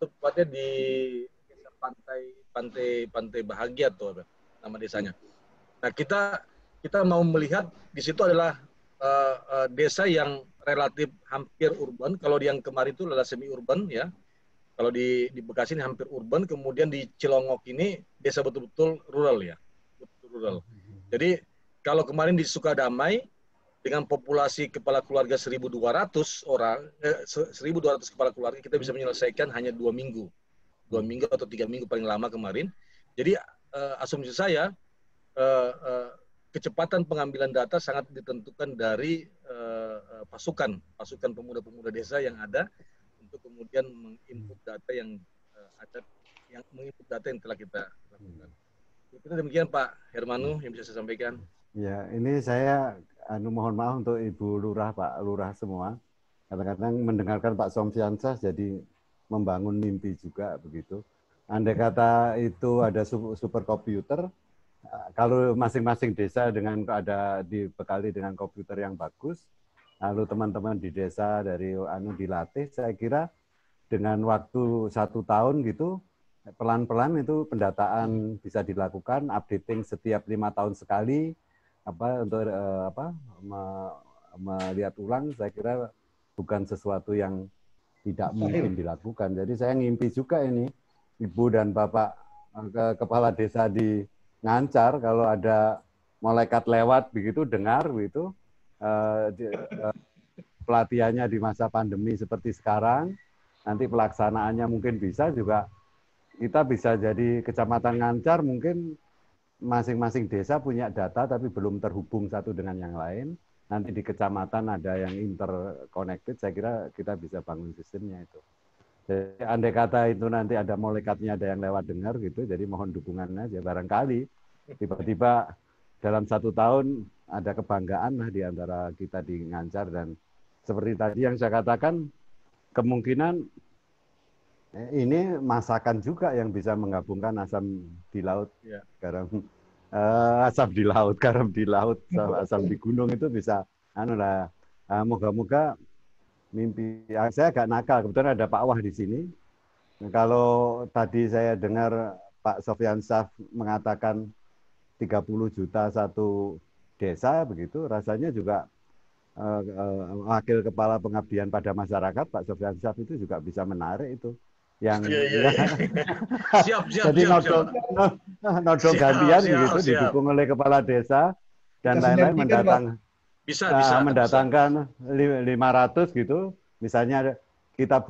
tepatnya di pantai Bahagia tuh nama desanya. Nah, kita mau melihat di situ adalah desa yang relatif hampir urban. Kalau yang kemarin itu adalah semi urban, ya. Kalau di Bekasi ini hampir urban, kemudian di Cilongok ini desa betul-betul rural, ya. Betul rural. Jadi kalau kemarin di Sukadamai dengan populasi kepala keluarga 1.200 orang, 1.200 kepala keluarga, kita bisa menyelesaikan hanya 2 minggu. 2 minggu atau 3 minggu paling lama kemarin. Jadi asumsi saya kecepatan pengambilan data sangat ditentukan dari pasukan pemuda-pemuda desa yang ada untuk kemudian menginput data yang menginput data yang telah kita lakukan. Itu demikian Pak Hermanu yang bisa saya sampaikan. Ya, ini saya mohon maaf untuk Ibu Lurah, Pak Lurah semua. Kadang-kadang mendengarkan Pak Somfiansah jadi membangun mimpi juga begitu. Andai kata itu ada super komputer, kalau masing-masing desa dibekali dengan komputer yang bagus, lalu teman-teman di desa dari dilatih, saya kira dengan waktu 1 tahun gitu, pelan-pelan itu pendataan bisa dilakukan, updating setiap 5 tahun sekali, untuk melihat ulang, saya kira bukan sesuatu yang tidak mungkin dilakukan. Jadi saya ngimpi juga ini, Ibu dan Bapak kepala desa di Ngancar, kalau ada malaikat lewat begitu, dengar begitu, pelatihannya di masa pandemi seperti sekarang, nanti pelaksanaannya mungkin bisa juga, kita bisa jadi Kecamatan Ngancar, mungkin masing-masing desa punya data tapi belum terhubung satu dengan yang lain. Nanti di kecamatan ada yang interconnected, saya kira kita bisa bangun sistemnya itu. Jadi andai kata itu nanti ada malaikatnya, ada yang lewat dengar gitu, jadi mohon dukungannya aja. Barangkali tiba-tiba dalam 1 tahun ada kebanggaan lah di antara kita di Ngancar, dan seperti tadi yang saya katakan, kemungkinan ini masakan juga yang bisa menggabungkan asam di laut, garam, asam di laut, garam di laut, asam di gunung, itu bisa. Moga-moga mimpi. Saya agak nakal, kebetulan ada Pak Wah di sini. Kalau tadi saya dengar Pak Sofyansah mengatakan 30 juta satu desa begitu, rasanya juga wakil kepala pengabdian pada masyarakat Pak Sofyansah itu juga bisa menarik itu. Yang siap. Jadi nodong gantian gitu, didukung oleh kepala desa dan lain-lain mendatangkan 500 gitu. Misalnya kita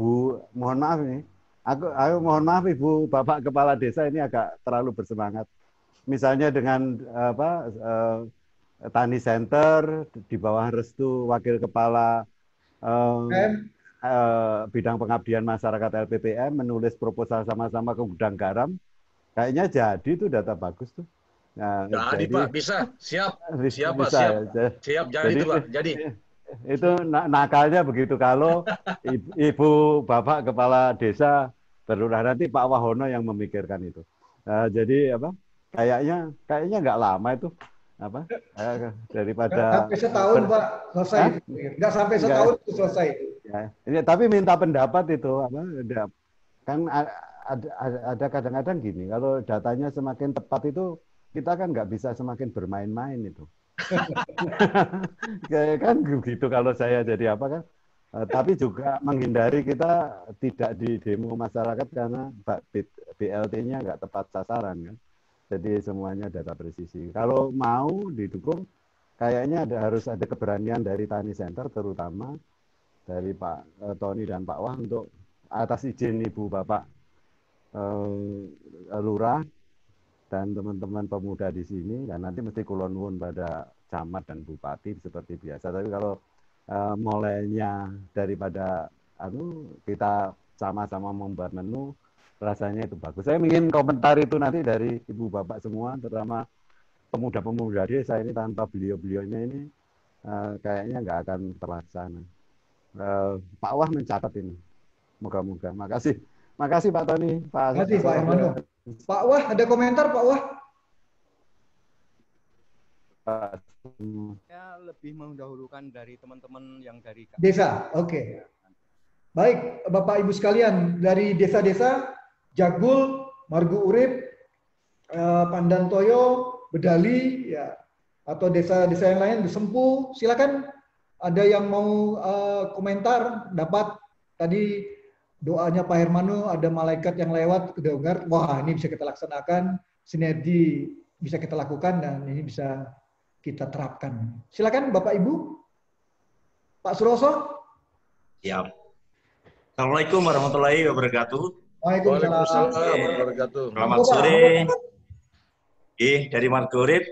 mohon maaf nih, aku mohon maaf Ibu Bapak kepala desa ini agak terlalu bersemangat. Misalnya dengan Tani Center di bawah restu wakil kepala bidang pengabdian masyarakat LPPM menulis proposal sama-sama ke gudang garam, kayaknya jadi itu data bagus tuh. Nah, jadi Pak, bisa, siap Pak, siap, jadi itu Pak, jadi. Itu nakalnya begitu. Kalau Ibu Bapak kepala desa berlurah, nanti Pak Wahono yang memikirkan itu. Jadi kayaknya nggak lama itu, daripada sampai setahun Pak selesai. Nggak sampai setahun itu selesai. Ya, tapi minta pendapat itu kan ada kadang-kadang gini, kalau datanya semakin tepat itu kita kan nggak bisa semakin bermain-main itu. Kan begitu kalau saya jadi apa kan. Tapi juga menghindari kita tidak di demo masyarakat karena BLT-nya nggak tepat sasaran kan. Jadi semuanya data presisi. Kalau mau didukung, kayaknya harus ada keberanian dari Tani Center, terutama dari Pak Tony dan Pak Wah untuk atas izin Ibu Bapak Lurah dan teman-teman pemuda di sini, dan nanti mesti kulon nuwun pada camat dan bupati seperti biasa. Tapi kalau mulainya daripada kita sama-sama membuat menu, rasanya itu bagus. Saya ingin komentar itu nanti dari Ibu Bapak semua, terutama pemuda-pemuda desa ini. Tanpa beliau-beliaunya ini kayaknya nggak akan terlaksana. Pak Wah mencatat ini. Moga-moga. Makasih. Makasih Pak Tony. Terima kasih Pak Hermano. Pak Wah, ada komentar Pak Wah? Saya lebih mendahulukan dari teman-teman yang dari desa. Oke. Baik, Bapak Ibu sekalian, dari desa-desa Jagul, Margo Urip, Pandantoyo, Bedali, ya, atau desa-desa yang lain, Sempu, silakan. Ada yang mau komentar? Dapat tadi doanya Pak Hermano, ada malaikat yang lewat kedengar. Wah, ini bisa kita laksanakan, sinergi bisa kita lakukan, dan ini bisa kita terapkan. Silakan Bapak Ibu. Pak Suroso. Siap. Assalamualaikum warahmatullahi wabarakatuh. Waalaikumsalam warahmatullahi wabarakatuh. Selamat sore. Dari Margo Urip,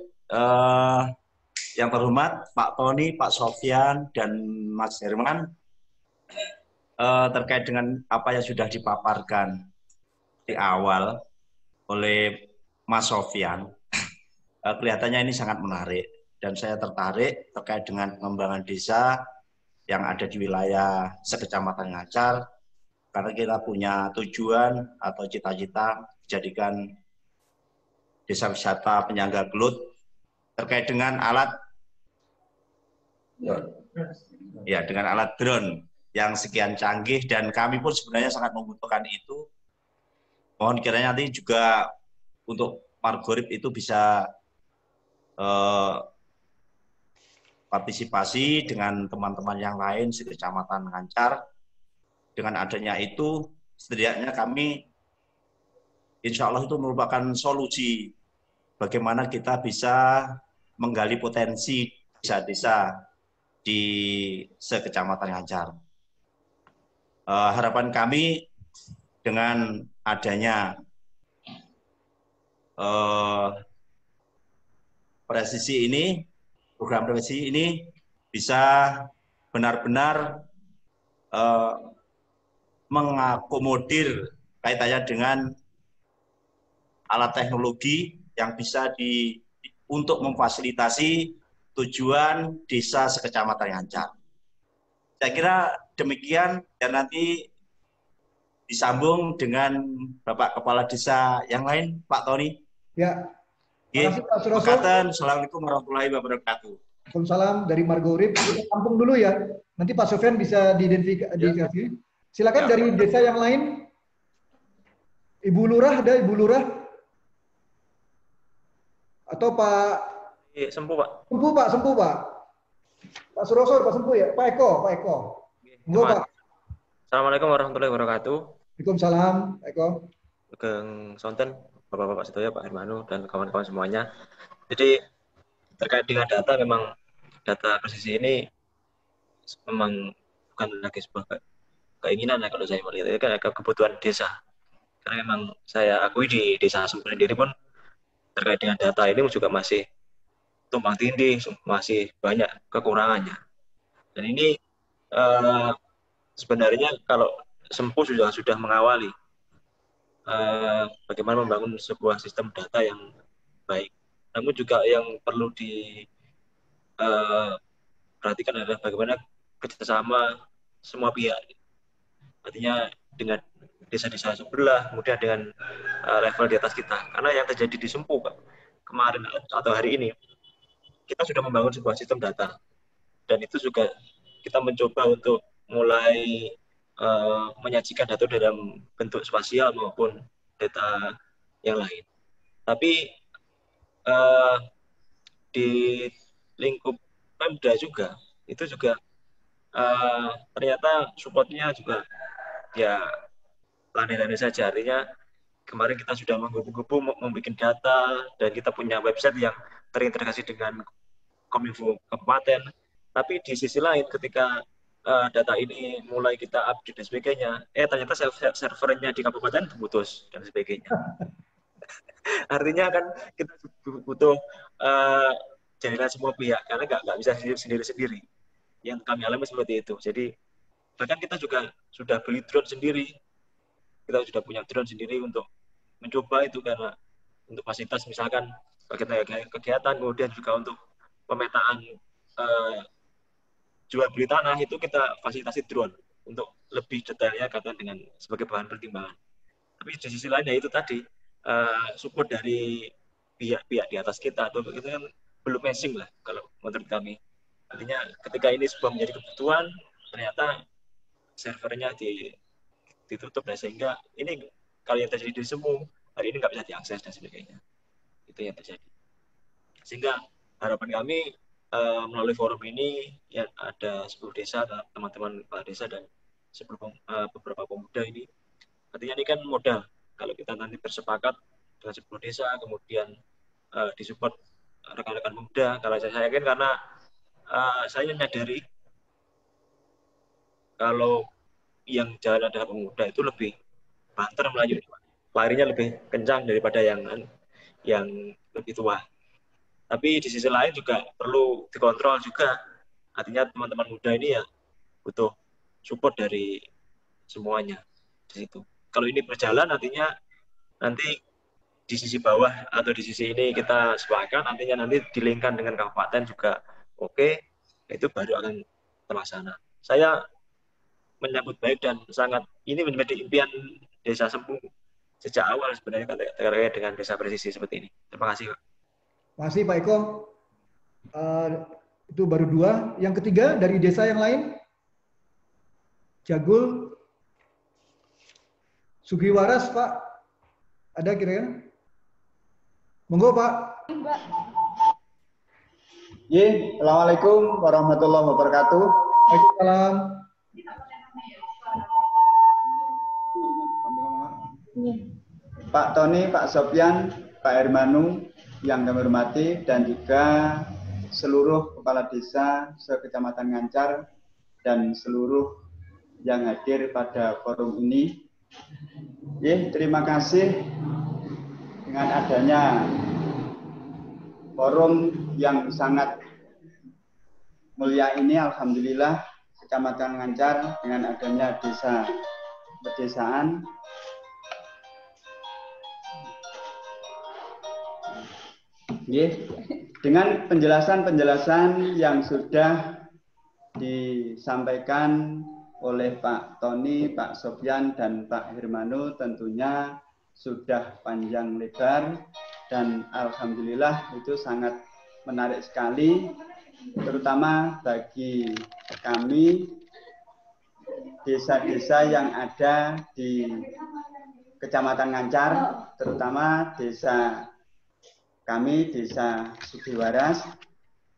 yang terhormat Pak Tony, Pak Sofyan, dan Mas Herman, terkait dengan apa yang sudah dipaparkan di awal oleh Mas Sofyan, kelihatannya ini sangat menarik, dan saya tertarik terkait dengan pengembangan desa yang ada di wilayah sekecamatan Ngancar, karena kita punya tujuan atau cita-cita jadikan desa wisata penyangga gelut terkait dengan alat drone yang sekian canggih, dan kami pun sebenarnya sangat membutuhkan itu. Mohon kiranya nanti juga untuk Margo Urip itu bisa partisipasi dengan teman-teman yang lain di Kecamatan Ngancar. Dengan adanya itu, setidaknya kami insya Allah itu merupakan solusi bagaimana kita bisa menggali potensi desa-desa di sekecamatan Ngancar. Harapan kami dengan adanya presisi ini, program presisi ini bisa benar-benar mengakomodir kaitannya dengan alat teknologi yang bisa untuk memfasilitasi tujuan desa sekecamatan Ngancar. Saya kira demikian, dan nanti disambung dengan Bapak Kepala Desa yang lain, Pak Tony. Ya. Terima kasih Pak Suroso. Assalamualaikum warahmatullahi wabarakatuh. Waalaikumsalam dari Margo Urip. Kita tampung dulu ya. Nanti Pak Sofyan bisa diidentifikasi. Silakan dari desa yang lain. Ibu Lurah, ada Ibu Lurah? Atau Pak Sempu, Pak. Sempu, Pak. Pak Suroso, Pak Sempu ya? Pak Eko. Enggak, Pak. Assalamualaikum warahmatullahi wabarakatuh. Waalaikumsalam, Pak Eko. Geng Sonten, Bapak-Bapak Sedoyo, Pak Hermano, dan kawan-kawan semuanya. Jadi, terkait dengan data, memang data presisi ini memang bukan lagi sebuah keinginan ya kalau saya melihat, itu kan kebutuhan desa. Karena memang saya akui di desa Sempu sendiri pun terkait dengan data ini juga masih tumpang tindih, masih banyak kekurangannya. Dan ini sebenarnya kalau Sempu sudah mengawali bagaimana membangun sebuah sistem data yang baik. Namun juga yang perlu diperhatikan adalah bagaimana kerjasama semua pihak. Artinya dengan desa-desa sebelah, kemudian dengan level di atas kita. Karena yang terjadi di Sempu, Pak, kemarin atau hari ini, kita sudah membangun sebuah sistem data. Dan itu juga kita mencoba untuk mulai menyajikan data dalam bentuk spasial maupun data yang lain. Tapi di lingkup Pemda juga, itu juga ternyata supportnya juga ya lani-lani saja. Artinya kemarin kita sudah menggebu-gebu membuat data, dan kita punya website yang terintegrasi dengan Kominfo kabupaten. Tapi di sisi lain ketika data ini mulai kita update dan sebagainya, ternyata servernya di kabupaten putus dan sebagainya. Artinya kan kita butuh jaringan semua pihak karena nggak bisa sendiri-sendiri. Yang kami alami seperti itu. Jadi bahkan kita juga sudah beli drone sendiri. Kita sudah punya drone sendiri untuk mencoba itu karena untuk fasilitas misalkan kegiatan, kemudian juga untuk pemetaan jual beli tanah itu kita fasilitasi drone untuk lebih detailnya kaitan dengan sebagai bahan pertimbangan. Tapi di sisi lainnya itu tadi support dari pihak di atas kita atau itu kan belum matching lah kalau menurut kami. Artinya ketika ini sebuah menjadi kebutuhan, ternyata servernya ditutup dan sehingga ini kalau yang terjadi di Semu hari ini nggak bisa diakses dan sebagainya. Itu yang terjadi. Sehingga harapan kami melalui forum ini ya ada 10 desa, teman-teman kepala desa dan beberapa pemuda ini. Artinya ini kan modal. Kalau kita nanti bersepakat dengan 10 desa, kemudian disupport rekan-rekan pemuda, kalau saya yakin karena saya menyadari kalau yang jalan adalah pemuda itu lebih banter melaju, larinya lebih kencang daripada yang lebih tua. Tapi di sisi lain juga perlu dikontrol juga. Artinya teman-teman muda ini ya butuh support dari semuanya di situ. Kalau ini berjalan artinya nanti di sisi bawah atau di sisi ini kita sepakat, nantinya nanti dilingkan dengan kabupaten juga oke, itu baru akan terlaksana. Saya menyambut baik dan sangat ini menjadi impian Desa Semu sejak awal sebenarnya terkait dengan desa presisi seperti ini. Terima kasih, Pak. Terima kasih Pak Eko. Itu baru 2. Yang ketiga dari desa yang lain, Jagul, Sugiwaras, Pak. Ada kira-kira? Monggo, Pak. Assalamualaikum warahmatullahi wabarakatuh. Waalaikumsalam. Pak Tony, Pak Sopyan, Pak Hermanu yang kami hormati, dan juga seluruh kepala desa se-Kecamatan Ngancar dan seluruh yang hadir pada forum ini. Terima kasih dengan adanya forum yang sangat mulia ini. Alhamdulillah Kecamatan Ngancar dengan adanya desa pedesaan dengan penjelasan-penjelasan yang sudah disampaikan oleh Pak Tony, Pak Sopyan, dan Pak Hermanu tentunya sudah panjang lebar dan alhamdulillah itu sangat menarik sekali, terutama bagi kami desa-desa yang ada di Kecamatan Ngancar, terutama desa kami, Desa Sugiwaras.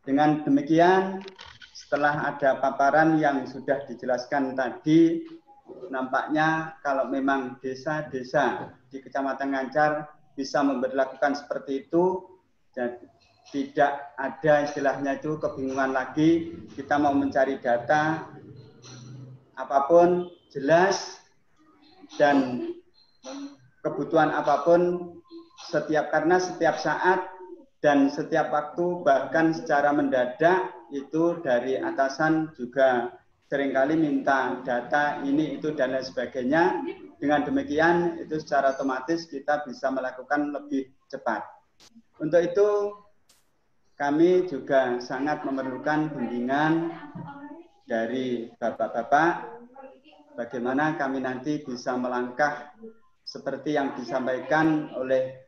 Dengan demikian, setelah ada paparan yang sudah dijelaskan tadi, nampaknya kalau memang desa-desa di Kecamatan Ngancar bisa memperlakukan seperti itu, dan tidak ada istilahnya itu kebingungan lagi, kita mau mencari data, apapun jelas, dan kebutuhan apapun, karena setiap saat dan setiap waktu, bahkan secara mendadak, itu dari atasan juga seringkali minta data ini, itu, dan lain sebagainya. Dengan demikian, itu secara otomatis kita bisa melakukan lebih cepat. Untuk itu, kami juga sangat memerlukan bimbingan dari bapak-bapak, bagaimana kami nanti bisa melangkah seperti yang disampaikan oleh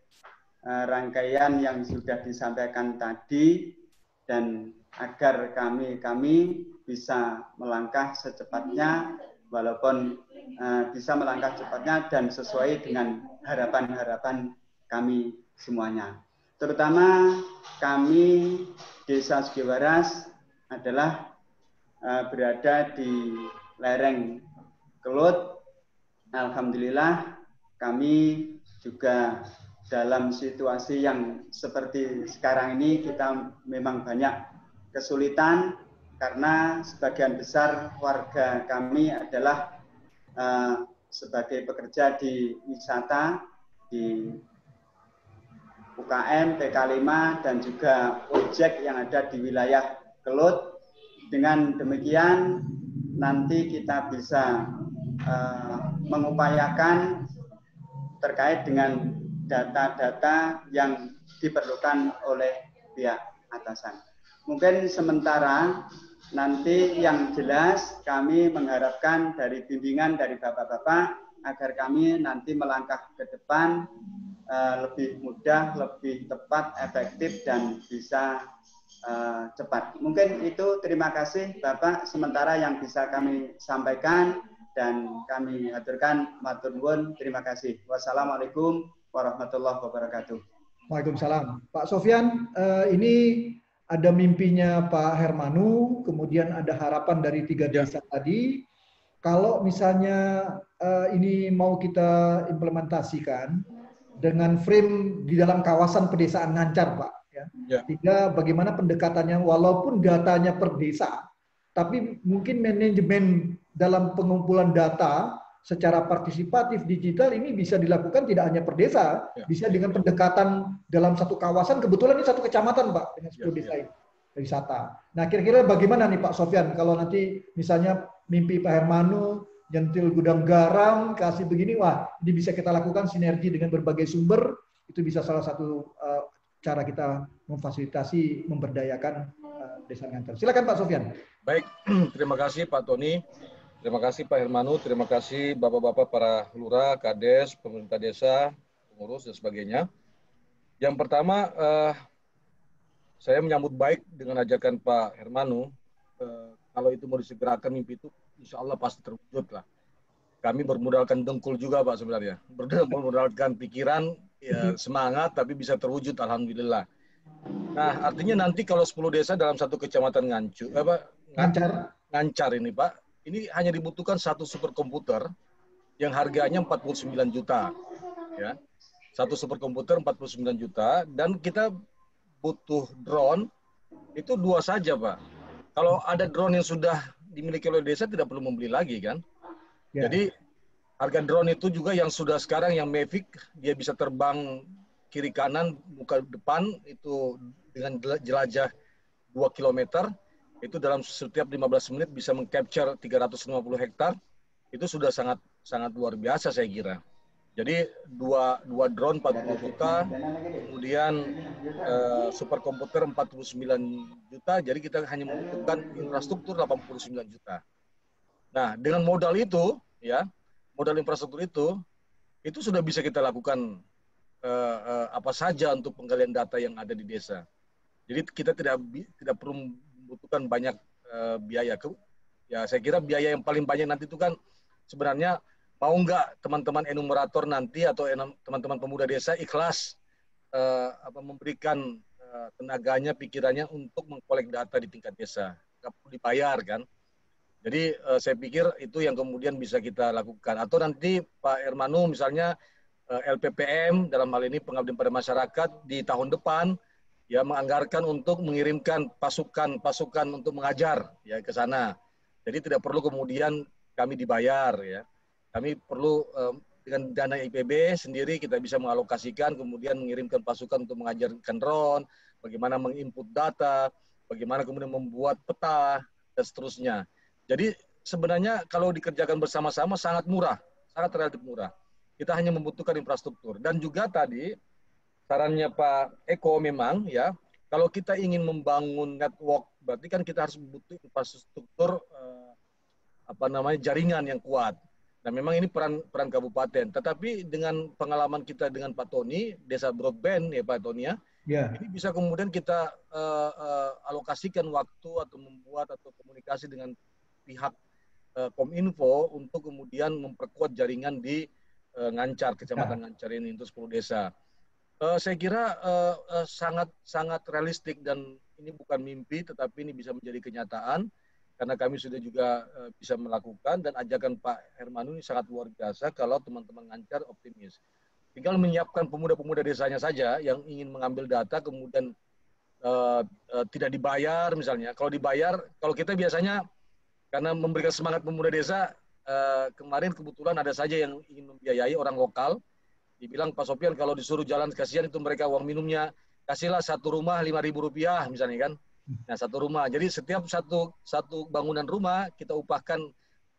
rangkaian yang sudah disampaikan tadi, dan agar kami bisa melangkah secepatnya, walaupun bisa melangkah cepatnya dan sesuai dengan harapan-harapan kami semuanya. Terutama kami Desa Sugiwaras adalah berada di lereng Kelut. Alhamdulillah kami juga dalam situasi yang seperti sekarang ini, kita memang banyak kesulitan karena sebagian besar warga kami adalah sebagai pekerja di wisata, di UKM, PK5, dan juga ojek yang ada di wilayah Kelut. Dengan demikian, nanti kita bisa mengupayakan terkait dengan data-data yang diperlukan oleh pihak atasan. Mungkin sementara nanti yang jelas kami mengharapkan dari bimbingan dari Bapak-Bapak agar kami nanti melangkah ke depan lebih mudah, lebih tepat, efektif, dan bisa cepat. Mungkin itu, terima kasih Bapak sementara yang bisa kami sampaikan dan kami aturkan matur nuwun. Terima kasih. Wassalamualaikum warahmatullahi wabarakatuh. Waalaikumsalam. Pak Sofyan, ini ada mimpinya Pak Hermanu, kemudian ada harapan dari 3 desa tadi. Kalau misalnya ini mau kita implementasikan dengan frame di dalam kawasan pedesaan Ngancar, Pak. Sehingga bagaimana pendekatannya, walaupun datanya per desa, tapi mungkin manajemen dalam pengumpulan data secara partisipatif digital ini bisa dilakukan tidak hanya per desa, bisa dengan pendekatan dalam satu kawasan. Kebetulan ini satu kecamatan, Pak, dengan 10 desa ini wisata. Nah, kira-kira bagaimana nih Pak Sofyan kalau nanti misalnya mimpi Pak Hermanu nyentil gudang garam, kasih begini, wah ini bisa kita lakukan sinergi dengan berbagai sumber, itu bisa salah satu cara kita memfasilitasi, memberdayakan desa Ngancar. Silakan Pak Sofyan. Baik, terima kasih Pak Tony. Terima kasih Pak Hermanu, terima kasih Bapak-Bapak para lurah, kades, pemerintah desa, pengurus, dan sebagainya. Yang pertama, saya menyambut baik dengan ajakan Pak Hermanu. Kalau itu mau disegerakan mimpi itu, insya Allah pasti terwujud lah. Kami bermodalkan dengkul juga Pak sebenarnya. Bermodalkan pikiran, ya, semangat, tapi bisa terwujud, alhamdulillah. Nah, artinya nanti kalau 10 desa dalam satu kecamatan Ngancar ini Pak, ini hanya dibutuhkan satu superkomputer yang harganya 49 juta. Ya. Satu superkomputer 49 juta, dan kita butuh drone, itu 2 saja Pak. Kalau ada drone yang sudah dimiliki oleh desa, tidak perlu membeli lagi kan. Jadi harga drone itu juga yang sudah sekarang yang Mavic, dia bisa terbang kiri kanan, muka depan, itu dengan jelajah 2 km, itu dalam setiap 15 menit bisa mengcapture 350 hektar, itu sudah sangat luar biasa saya kira. Jadi dua drone 40 juta, kemudian superkomputer 49 juta, jadi kita hanya membutuhkan infrastruktur 89 juta. Nah, dengan modal itu, ya, modal infrastruktur itu sudah bisa kita lakukan apa saja untuk penggalian data yang ada di desa. Jadi kita tidak perlu membutuhkan banyak biaya. Ya, saya kira biaya yang paling banyak nanti itu kan sebenarnya mau nggak teman-teman enumerator nanti atau teman-teman pemuda desa ikhlas memberikan tenaganya, pikirannya untuk mengkolek data di tingkat desa. Nggak perlu dibayar kan. Jadi saya pikir itu yang kemudian bisa kita lakukan. Atau nanti Pak Hermanu misalnya LPPM dalam hal ini pengabdian pada masyarakat di tahun depan ya menganggarkan untuk mengirimkan pasukan untuk mengajar ya ke sana. Jadi tidak perlu kemudian kami dibayar ya. Kami perlu dengan dana IPB sendiri kita bisa mengalokasikan kemudian mengirimkan pasukan untuk mengajarkan drone, bagaimana menginput data, bagaimana kemudian membuat peta dan seterusnya. Jadi sebenarnya kalau dikerjakan bersama-sama sangat murah, sangat relatif murah. Kita hanya membutuhkan infrastruktur. Dan juga tadi sarannya Pak Eko memang ya, kalau kita ingin membangun network, berarti kan kita harus butuh infrastruktur jaringan yang kuat. Nah, memang ini peran kabupaten. Tetapi dengan pengalaman kita dengan Pak Tony, desa broadband ya Pak Tony ya, ini bisa kemudian kita alokasikan waktu atau membuat atau komunikasi dengan pihak Kominfo untuk kemudian memperkuat jaringan di Ngancar, Kecamatan Ngancar ini untuk 10 desa. Saya kira sangat realistik dan ini bukan mimpi, tetapi ini bisa menjadi kenyataan. Karena kami sudah juga bisa melakukan dan ajakan Pak Hermanu ini sangat luar biasa kalau teman-teman Ngancar optimis. Tinggal menyiapkan pemuda-pemuda desanya saja yang ingin mengambil data kemudian tidak dibayar misalnya. Kalau dibayar, kalau kita biasanya karena memberikan semangat pemuda desa, kemarin kebetulan ada saja yang ingin membiayai orang lokal. Dibilang Pak Sofian kalau disuruh jalan kasihan itu mereka uang minumnya, kasihlah satu rumah Rp5.000 misalnya kan. Nah satu rumah, jadi setiap satu bangunan rumah kita upahkan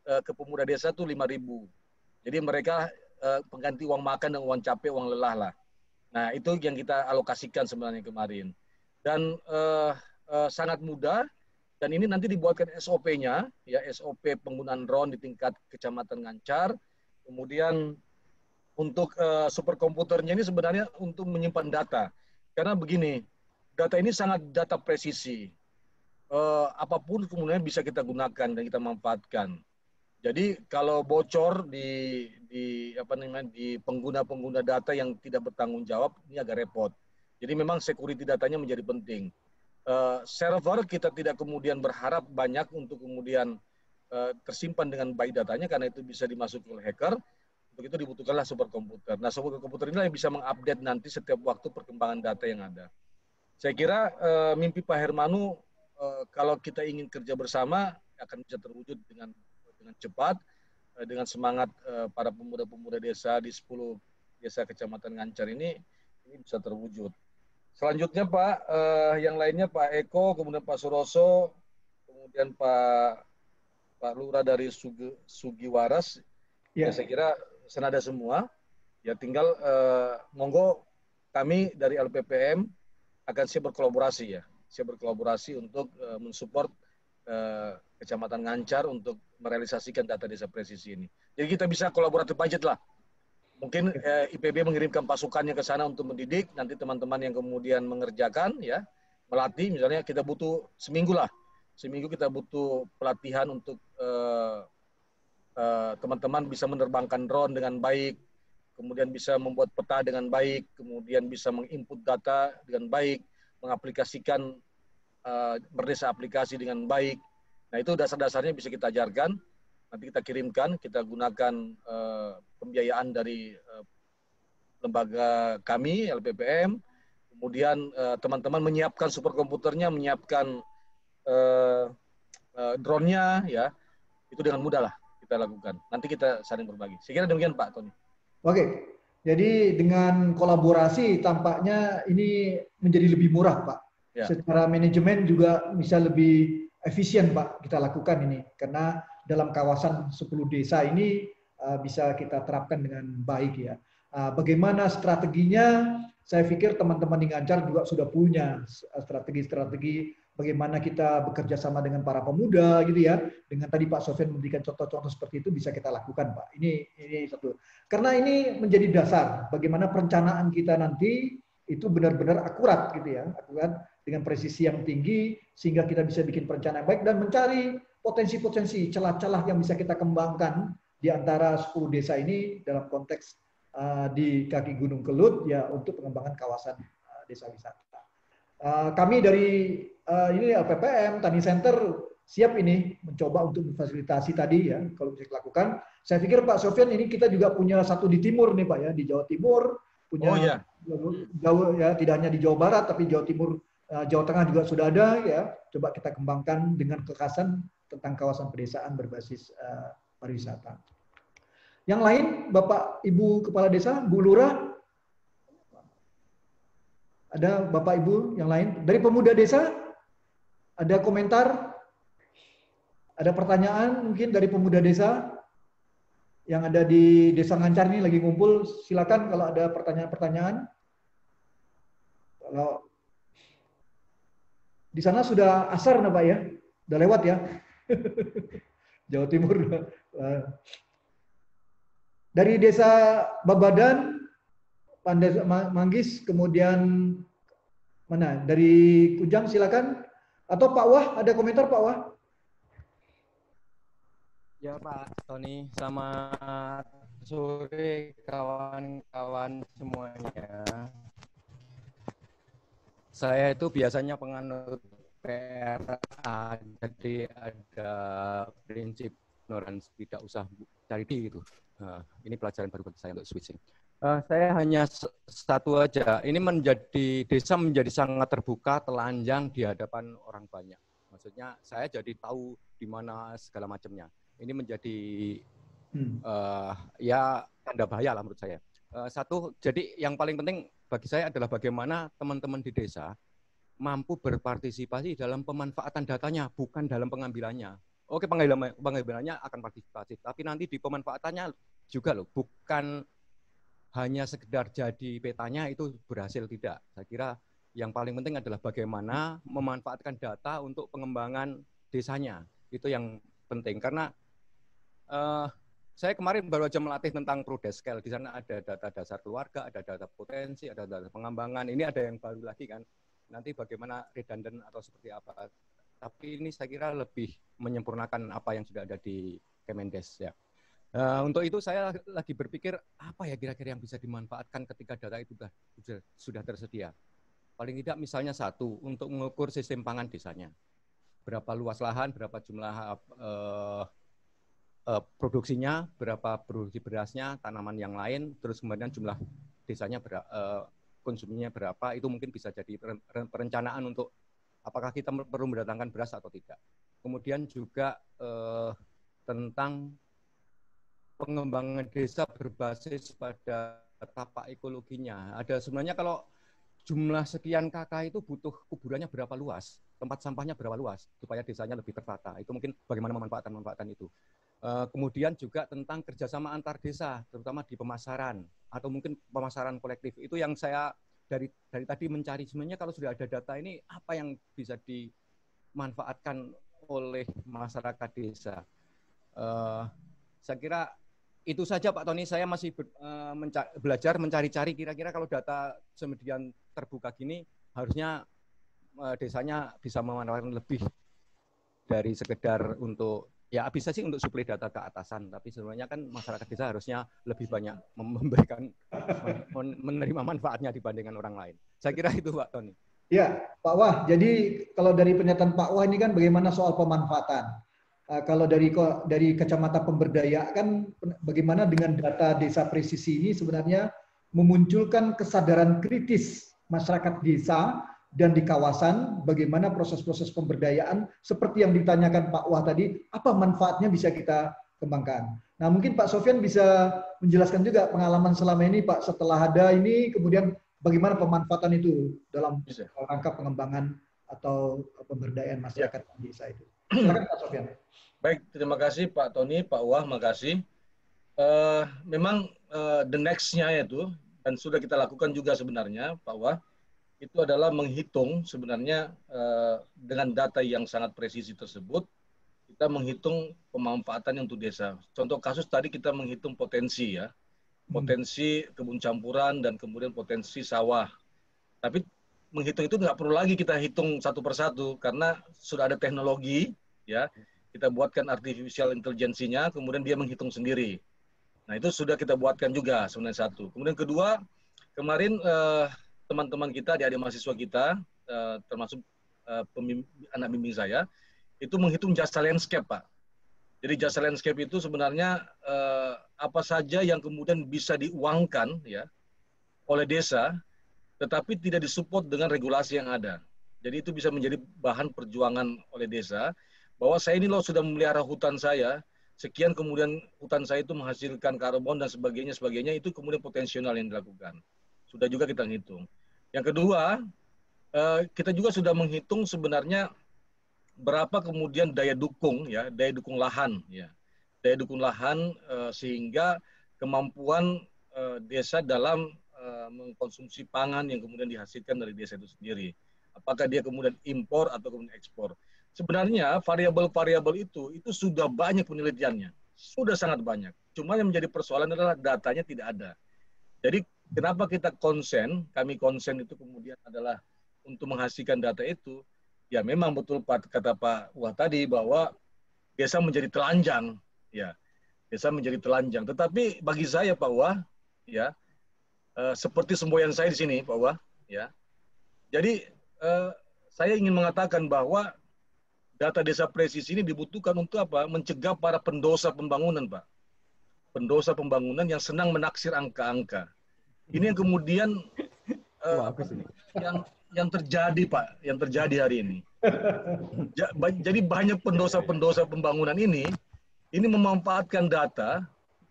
ke pemuda desa tuh 5.000. Jadi mereka pengganti uang makan dan uang capek, uang lelah lah. Nah itu yang kita alokasikan sebenarnya kemarin. Dan sangat mudah. Dan ini nanti dibuatkan SOP-nya, ya SOP penggunaan drone di tingkat Kecamatan Ngancar. Kemudian untuk superkomputernya ini sebenarnya untuk menyimpan data. Karena begini, data ini sangat data presisi. Apapun kemudian bisa kita gunakan dan kita manfaatkan. Jadi kalau bocor di pengguna-pengguna data yang tidak bertanggung jawab, ini agak repot. Jadi memang security datanya menjadi penting. Server kita tidak kemudian berharap banyak untuk kemudian tersimpan dengan baik datanya karena itu bisa dimasuki oleh hacker. Untuk itu dibutuhkanlah superkomputer. Nah, superkomputer inilah yang bisa mengupdate nanti setiap waktu perkembangan data yang ada. Saya kira mimpi Pak Hermanu kalau kita ingin kerja bersama akan bisa terwujud dengan cepat, dengan semangat para pemuda-pemuda desa di 10 desa Kecamatan Ngancar ini bisa terwujud. Selanjutnya Pak, yang lainnya Pak Eko, kemudian Pak Suroso, kemudian Pak Lurah dari Sugiwaras. Ya. Saya kira senada semua. Ya tinggal monggo kami dari LPPM akan siap berkolaborasi ya, siap berkolaborasi untuk mensupport Kecamatan Ngancar untuk merealisasikan data desa presisi ini. Jadi kita bisa kolaboratif budget lah. Mungkin IPB mengirimkan pasukannya ke sana untuk mendidik, nanti teman-teman yang kemudian mengerjakan, ya, melatih, misalnya kita butuh seminggu lah. Seminggu kita butuh pelatihan untuk teman-teman bisa menerbangkan drone dengan baik, kemudian bisa membuat peta dengan baik, kemudian bisa menginput data dengan baik, mengaplikasikan berdesa aplikasi dengan baik. Nah itu dasar-dasarnya bisa kita ajarkan. Nanti kita kirimkan, kita gunakan pembiayaan dari lembaga kami, LPPM. Kemudian teman-teman menyiapkan superkomputernya, menyiapkan drone-nya, ya, itu dengan mudah lah kita lakukan. Nanti kita saling berbagi. Saya kira demikian Pak Tony. Oke, jadi dengan kolaborasi tampaknya ini menjadi lebih murah Pak. Ya. Secara manajemen juga bisa lebih efisien Pak kita lakukan ini. Karena dalam kawasan 10 desa ini bisa kita terapkan dengan baik ya. Bagaimana strateginya? Saya pikir teman-teman di Ngancar juga sudah punya strategi-strategi bagaimana kita bekerja sama dengan para pemuda gitu ya. Dengan tadi Pak Sofian memberikan contoh-contoh seperti itu bisa kita lakukan Pak. Ini satu. Karena ini menjadi dasar bagaimana perencanaan kita nanti itu benar-benar akurat gitu ya. Akurat dengan presisi yang tinggi sehingga kita bisa bikin perencanaan yang baik dan mencari potensi-potensi, celah-celah yang bisa kita kembangkan di antara 10 desa ini dalam konteks di kaki Gunung Kelut ya untuk pengembangan kawasan desa wisata. Kami dari ini LPPM Tani Center siap ini mencoba untuk memfasilitasi tadi ya kalau bisa dilakukan. Saya pikir Pak Sofian ini kita juga punya satu di timur nih Pak ya, di Jawa Timur punya Jawa ya, tidak hanya di Jawa Barat tapi Jawa Timur, Jawa Tengah juga sudah ada ya. Coba kita kembangkan dengan kekhasan tentang kawasan pedesaan berbasis pariwisata. Yang lain, Bapak Ibu Kepala Desa, Bu Lurah, ada Bapak Ibu yang lain dari pemuda desa, ada komentar, ada pertanyaan mungkin dari pemuda desa yang ada di Desa Ngancar ini lagi ngumpul. Silakan kalau ada pertanyaan-pertanyaan. Kalau di sana sudah asar, nah Pak ya, udah lewat ya. Jawa Timur. Dari Desa Babadan, Pandai Manggis, kemudian mana? Dari Kujang silakan. Atau Pak Wah, ada komentar Pak Wah? Ya Pak Tony, selamat sore kawan-kawan semuanya. Saya itu biasanya penganut PRA, jadi ada prinsip ignorance, tidak usah cari di gitu. Ini pelajaran baru bagi saya untuk switching. Saya hanya satu aja. Ini desa menjadi sangat terbuka, telanjang di hadapan orang banyak. Maksudnya saya jadi tahu di mana segala macamnya. Ini menjadi ya tanda bahaya lah menurut saya. Jadi yang paling penting bagi saya adalah bagaimana teman-teman di desa mampu berpartisipasi dalam pemanfaatan datanya, bukan dalam pengambilannya. Oke, pengambilannya akan partisipasi, tapi nanti di pemanfaatannya juga loh, bukan hanya sekedar jadi petanya itu berhasil tidak. Saya kira yang paling penting adalah bagaimana memanfaatkan data untuk pengembangan desanya. Itu yang penting karena saya kemarin baru aja melatih tentang Prodeskel. Di sana ada data dasar keluarga, ada data potensi, ada data pengembangan. Ini ada yang baru lagi kan. Nanti bagaimana redundant atau seperti apa. Tapi ini saya kira lebih menyempurnakan apa yang sudah ada di Kemendes ya. Untuk itu saya lagi berpikir apa ya kira-kira yang bisa dimanfaatkan ketika data itu sudah tersedia. Paling tidak misalnya satu, untuk mengukur sistem pangan desanya. Berapa luas lahan, berapa jumlah produksinya, berapa produksi berasnya, tanaman yang lain, terus kemudian jumlah desanya konsumsinya berapa, itu mungkin bisa jadi perencanaan untuk apakah kita perlu mendatangkan beras atau tidak. Kemudian juga tentang pengembangan desa berbasis pada tapak ekologinya. Ada sebenarnya kalau jumlah sekian KK itu butuh kuburannya berapa luas, tempat sampahnya berapa luas, supaya desanya lebih tertata. Itu mungkin bagaimana memanfaatkan itu. Kemudian juga tentang kerjasama antar desa, terutama di pemasaran, atau mungkin pemasaran kolektif. Itu yang saya dari tadi mencari sebenarnya kalau sudah ada data ini, apa yang bisa dimanfaatkan oleh masyarakat desa. Saya kira itu saja Pak Tony, saya masih belajar mencari-cari kira-kira kalau data semedian terbuka gini harusnya desanya bisa memanfaatkan lebih dari sekedar untuk ya bisa sih untuk suplai data ke atasan, tapi sebenarnya kan masyarakat desa harusnya lebih banyak memberikan menerima manfaatnya dibandingkan orang lain. Saya kira itu Pak Tony. Ya, Pak Wah, jadi kalau dari pernyataan Pak Wah ini kan bagaimana soal pemanfaatan. Kalau dari kacamata pemberdayaan kan bagaimana dengan data desa presisi ini sebenarnya memunculkan kesadaran kritis masyarakat desa dan di kawasan bagaimana proses-proses pemberdayaan seperti yang ditanyakan Pak Wah tadi, apa manfaatnya bisa kita kembangkan. Nah mungkin Pak Sofyan bisa menjelaskan juga pengalaman selama ini Pak setelah ada ini kemudian bagaimana pemanfaatan itu dalam rangka pengembangan atau pemberdayaan masyarakat desa itu. Silakan Pak Sofyan. Baik, terima kasih Pak Tony, Pak Wah, makasih. Memang the next-nya itu, dan sudah kita lakukan juga sebenarnya, Pak Wah, itu adalah menghitung sebenarnya dengan data yang sangat presisi tersebut, kita menghitung pemanfaatan untuk desa. Contoh kasus tadi kita menghitung potensi ya, potensi kebun campuran dan kemudian potensi sawah. Tapi menghitung itu nggak perlu lagi kita hitung satu persatu karena sudah ada teknologi ya. Kita buatkan artificial intelligence-nya, kemudian dia menghitung sendiri. Nah itu sudah kita buatkan juga sebenarnya satu. Kemudian kedua, kemarin teman-teman kita, adik-adik mahasiswa kita, termasuk anak bimbing saya, itu menghitung jasa landscape, Pak. Jadi jasa landscape itu sebenarnya apa saja yang kemudian bisa diuangkan ya oleh desa, tetapi tidak disupport dengan regulasi yang ada. Jadi itu bisa menjadi bahan perjuangan oleh desa, bahwa saya ini loh sudah memelihara hutan saya, sekian kemudian hutan saya itu menghasilkan karbon dan sebagainya itu kemudian potensial yang dilakukan. Sudah juga kita hitung. Yang kedua, kita juga sudah menghitung sebenarnya berapa kemudian daya dukung lahan ya. Daya dukung lahan sehingga kemampuan desa dalam mengkonsumsi pangan yang kemudian dihasilkan dari desa itu sendiri. Apakah dia kemudian impor atau kemudian ekspor. Sebenarnya variabel-variabel itu sudah banyak penelitiannya, sudah sangat banyak. Cuma yang menjadi persoalan adalah datanya tidak ada. Jadi kenapa kita kami konsen itu kemudian adalah untuk menghasilkan data itu, ya memang betul kata Pak Wah tadi bahwa desa menjadi telanjang, ya desa menjadi telanjang. Tetapi bagi saya Pak Wah, ya seperti semboyan saya di sini Pak Wah, ya. Jadi saya ingin mengatakan bahwa data desa presisi ini dibutuhkan untuk apa? Mencegah para pendosa pembangunan, Pak. Pendosa pembangunan yang senang menaksir angka-angka. Ini yang kemudian Bagus ini. yang terjadi, Pak, yang terjadi hari ini. Jadi banyak pendosa-pendosa pembangunan ini memanfaatkan data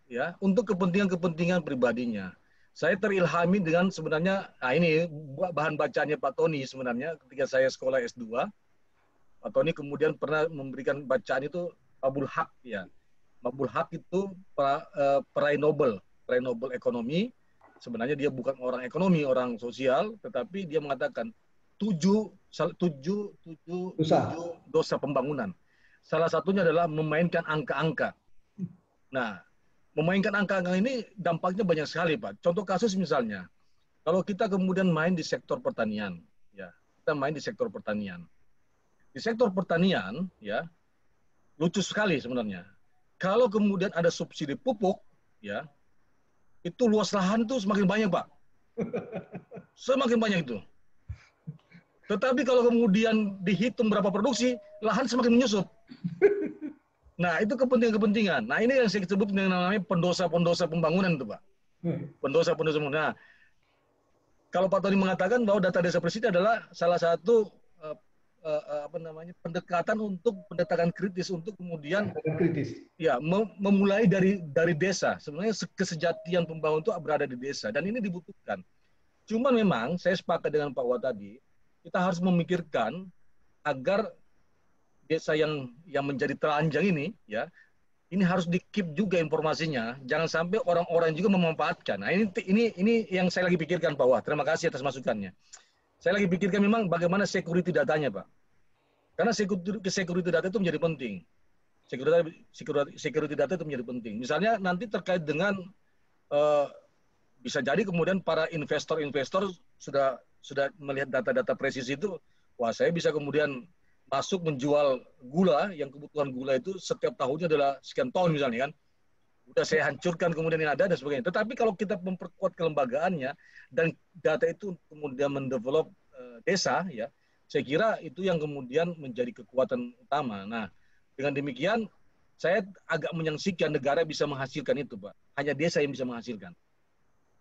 ya untuk kepentingan-kepentingan pribadinya. Saya terilhami dengan sebenarnya, ini bahan bacaannya Pak Tony sebenarnya ketika saya sekolah S2. Pak Tony kemudian pernah memberikan bacaan itu Mabul Haq ya. Mabul Haq itu peraih Nobel ekonomi. Sebenarnya dia bukan orang ekonomi, orang sosial, tetapi dia mengatakan 7 dosa pembangunan. Salah satunya adalah memainkan angka-angka. Nah, memainkan angka-angka ini dampaknya banyak sekali, Pak. Contoh kasus misalnya, kalau kita kemudian main di sektor pertanian, ya, kita main di sektor pertanian. Di sektor pertanian, ya, lucu sekali sebenarnya. Kalau kemudian ada subsidi pupuk, ya, itu luas lahan itu semakin banyak, Pak. Semakin banyak itu. Tetapi kalau kemudian dihitung berapa produksi, lahan semakin menyusut. Nah, itu kepentingan-kepentingan. Nah, ini yang saya sebut dengan namanya pendosa-pendosa pembangunan itu, Pak. Pendosa-pendosa pembangunan. Nah, kalau Pak Tony mengatakan bahwa data desa presiden adalah salah satu pendekatan untuk pendekatan kritis untuk kemudian ya memulai dari desa. Sebenarnya kesejatian pembangunan itu berada di desa dan ini dibutuhkan. Cuman memang saya sepakat dengan Pak Wah tadi, kita harus memikirkan agar desa yang menjadi telanjang ini ya ini harus di-keep juga informasinya, jangan sampai orang-orang juga memanfaatkan. Nah, ini yang saya lagi pikirkan Pak Wah. Terima kasih atas masukannya. Saya lagi pikirkan memang bagaimana security datanya, Pak. Karena security data itu menjadi penting. Security data itu menjadi penting. Misalnya nanti terkait dengan bisa jadi kemudian para investor-investor sudah melihat data-data presisi itu, wah saya bisa kemudian masuk menjual gula, yang kebutuhan gula itu setiap tahunnya adalah sekian ton misalnya kan. Udah saya hancurkan kemudian yang ada dan sebagainya. Tetapi kalau kita memperkuat kelembagaannya dan data itu kemudian mendevelop desa, ya, saya kira itu yang kemudian menjadi kekuatan utama. Nah, dengan demikian saya agak menyaksikan negara bisa menghasilkan itu, Pak. Hanya desa yang bisa menghasilkan.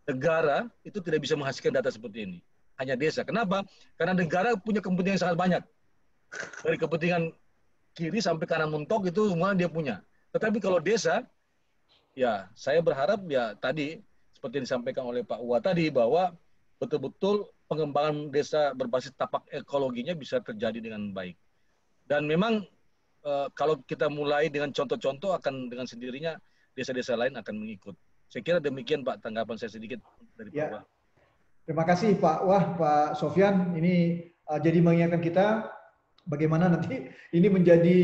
Negara itu tidak bisa menghasilkan data seperti ini. Hanya desa. Kenapa? Karena negara punya kepentingan yang sangat banyak. Dari kepentingan kiri sampai kanan mentok itu semua dia punya. Tetapi kalau desa, ya saya berharap ya tadi seperti yang disampaikan oleh Pak Wah tadi bahwa betul-betul pengembangan desa berbasis tapak ekologinya bisa terjadi dengan baik. Dan memang kalau kita mulai dengan contoh-contoh akan dengan sendirinya desa-desa lain akan mengikut. Saya kira demikian Pak tanggapan saya sedikit dari Pak Wah. Terima kasih Pak Wah, Pak Sofyan. Ini jadi mengingatkan kita bagaimana nanti ini menjadi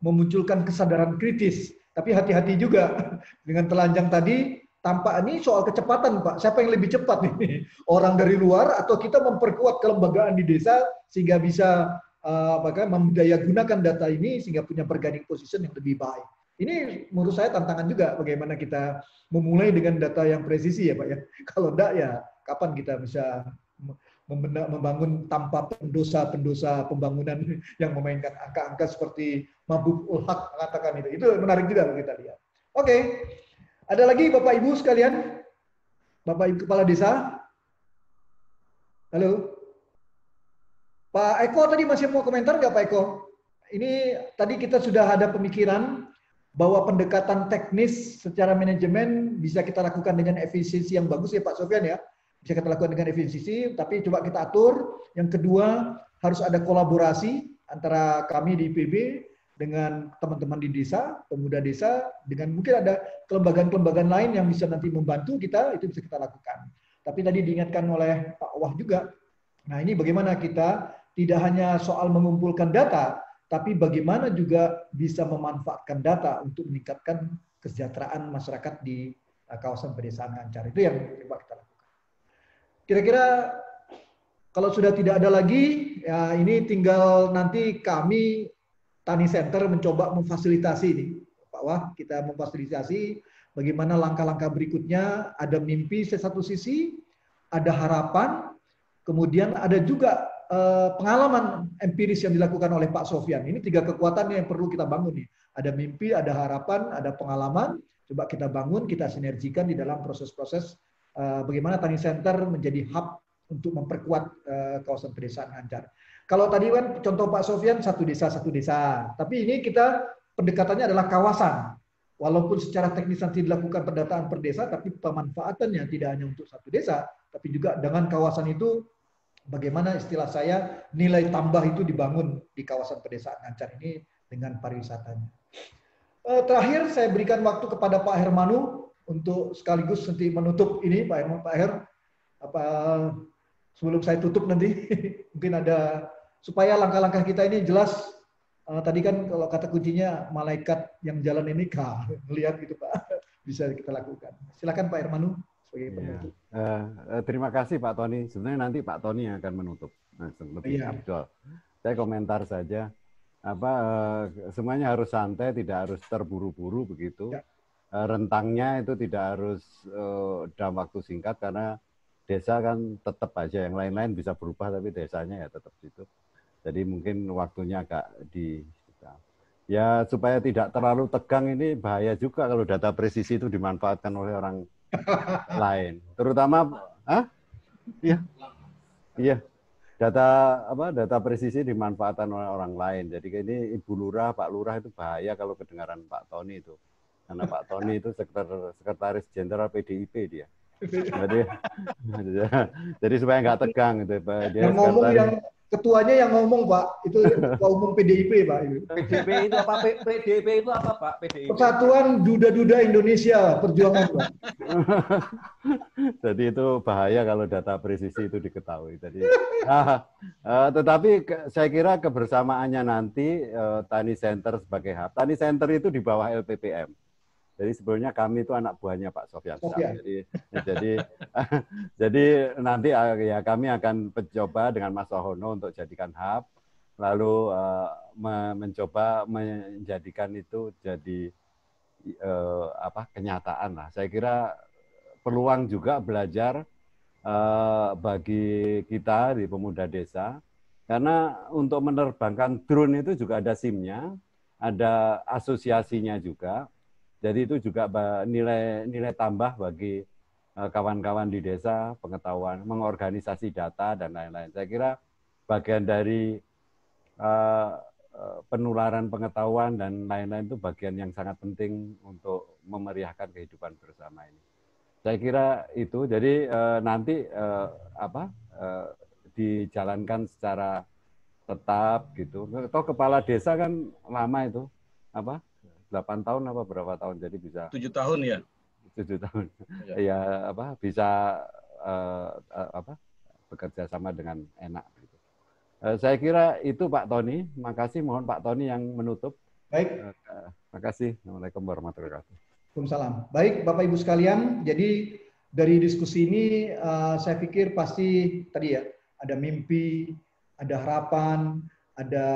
memunculkan kesadaran kritis. Tapi hati-hati juga dengan telanjang tadi. Tampak ini soal kecepatan, Pak. Siapa yang lebih cepat ini? Orang dari luar atau kita memperkuat kelembagaan di desa sehingga bisa memdaya gunakan data ini sehingga punya bargaining position yang lebih baik. Ini menurut saya tantangan juga bagaimana kita memulai dengan data yang presisi ya, Pak ya. Kalau enggak ya kapan kita bisa membangun tanpa pendosa-pendosa pembangunan yang memainkan angka-angka seperti Mabul Haq mengatakan itu. Itu menarik juga kalau kita lihat. Oke. Ada lagi Bapak Ibu sekalian? Bapak Ibu Kepala Desa? Halo? Pak Eko tadi masih mau komentar nggak Pak Eko? Ini tadi kita sudah ada pemikiran bahwa pendekatan teknis secara manajemen bisa kita lakukan dengan efisiensi yang bagus ya Pak Sofyan ya. Bisa kita lakukan dengan efisiensi, tapi coba kita atur. Yang kedua, harus ada kolaborasi antara kami di IPB dengan teman-teman di desa, pemuda desa, dengan mungkin ada kelembagaan-kelembagaan lain yang bisa nanti membantu kita, itu bisa kita lakukan. Tapi tadi diingatkan oleh Pak Wah juga, nah ini bagaimana kita tidak hanya soal mengumpulkan data, tapi bagaimana juga bisa memanfaatkan data untuk meningkatkan kesejahteraan masyarakat di kawasan pedesaan Ngancar. Itu yang coba kita lakukan. Kira-kira kalau sudah tidak ada lagi, ya ini tinggal nanti kami Tani Center mencoba memfasilitasi ini, Pak Wah, kita memfasilitasi bagaimana langkah-langkah berikutnya. Ada mimpi satu sisi, ada harapan, kemudian ada juga pengalaman empiris yang dilakukan oleh Pak Sofyan. Ini 3 kekuatan yang perlu kita bangun nih. Ada mimpi, ada harapan, ada pengalaman. Coba kita bangun, kita sinergikan di dalam proses-proses bagaimana Tani Center menjadi hub untuk memperkuat kawasan pedesaan Ngancar. Kalau tadi kan contoh Pak Sofyan satu desa, tapi ini kita pendekatannya adalah kawasan. Walaupun secara teknis nanti dilakukan pendataan per desa, tapi pemanfaatannya tidak hanya untuk satu desa, tapi juga dengan kawasan itu bagaimana istilah saya nilai tambah itu dibangun di kawasan pedesaan Ngancar ini dengan pariwisatanya. Terakhir saya berikan waktu kepada Pak Hermanu untuk sekaligus nanti menutup ini Pak Her. Sebelum saya tutup nanti mungkin ada supaya langkah-langkah kita ini jelas. Tadi kan kalau kata kuncinya malaikat yang jalan ini melihat gitu Pak, bisa kita lakukan. Silakan Pak Hermanu sebagai penutup. Terima kasih Pak Tony. Sebenarnya nanti Pak Tony yang akan menutup. Lebih afdol. Saya komentar saja. Semuanya harus santai, tidak harus terburu-buru begitu. Ya. Rentangnya itu tidak harus dalam waktu singkat karena desa kan tetap aja, yang lain-lain bisa berubah tapi desanya ya tetap situ. Jadi mungkin waktunya agak ya supaya tidak terlalu tegang. Ini bahaya juga kalau data presisi itu dimanfaatkan oleh orang lain, terutama data presisi dimanfaatkan oleh orang lain. Jadi ini Ibu Lurah, Pak Lurah itu bahaya kalau kedengaran Pak Tony itu, karena Pak Tony itu sekretaris jenderal PDIP dia. Jadi supaya nggak tegang gitu. Dia yang ngomong yang ketuanya yang ngomong Pak, itu Ketua Umum PDIP Pak. PDIP itu apa? PDIP itu apa Pak? PDIP. Persatuan Duda-Duda Indonesia Perjuangan Pak. Jadi itu bahaya kalau data presisi itu diketahui. Jadi, tetapi saya kira kebersamaannya nanti Tani Center sebagai hub. Tani Center itu di bawah LPPM. Jadi sebetulnya kami itu anak buahnya Pak Sofyan. Jadi nanti ya kami akan mencoba dengan Mas Wahono untuk jadikan hub, lalu mencoba menjadikan itu jadi kenyataan lah. Saya kira peluang juga belajar bagi kita di pemuda desa, karena untuk menerbangkan drone itu juga ada SIM-nya, ada asosiasinya juga. Jadi itu juga nilai tambah bagi kawan-kawan di desa, pengetahuan, mengorganisasi data, dan lain-lain. Saya kira bagian dari penularan pengetahuan dan lain-lain itu bagian yang sangat penting untuk memeriahkan kehidupan bersama ini. Saya kira itu. Jadi nanti dijalankan secara tetap gitu. Toh kepala desa kan lama itu 8 tahun apa berapa tahun, jadi bisa 7 tahun ya. 7 tahun. Ya bisa bekerja sama dengan enak gitu. Saya kira itu Pak Tony. Makasih, mohon Pak Tony yang menutup. Baik. Makasih. Assalamualaikum warahmatullahi wabarakatuh. Waalaikumsalam. Baik Bapak Ibu sekalian, jadi dari diskusi ini saya pikir pasti tadi ya ada mimpi, ada harapan, ada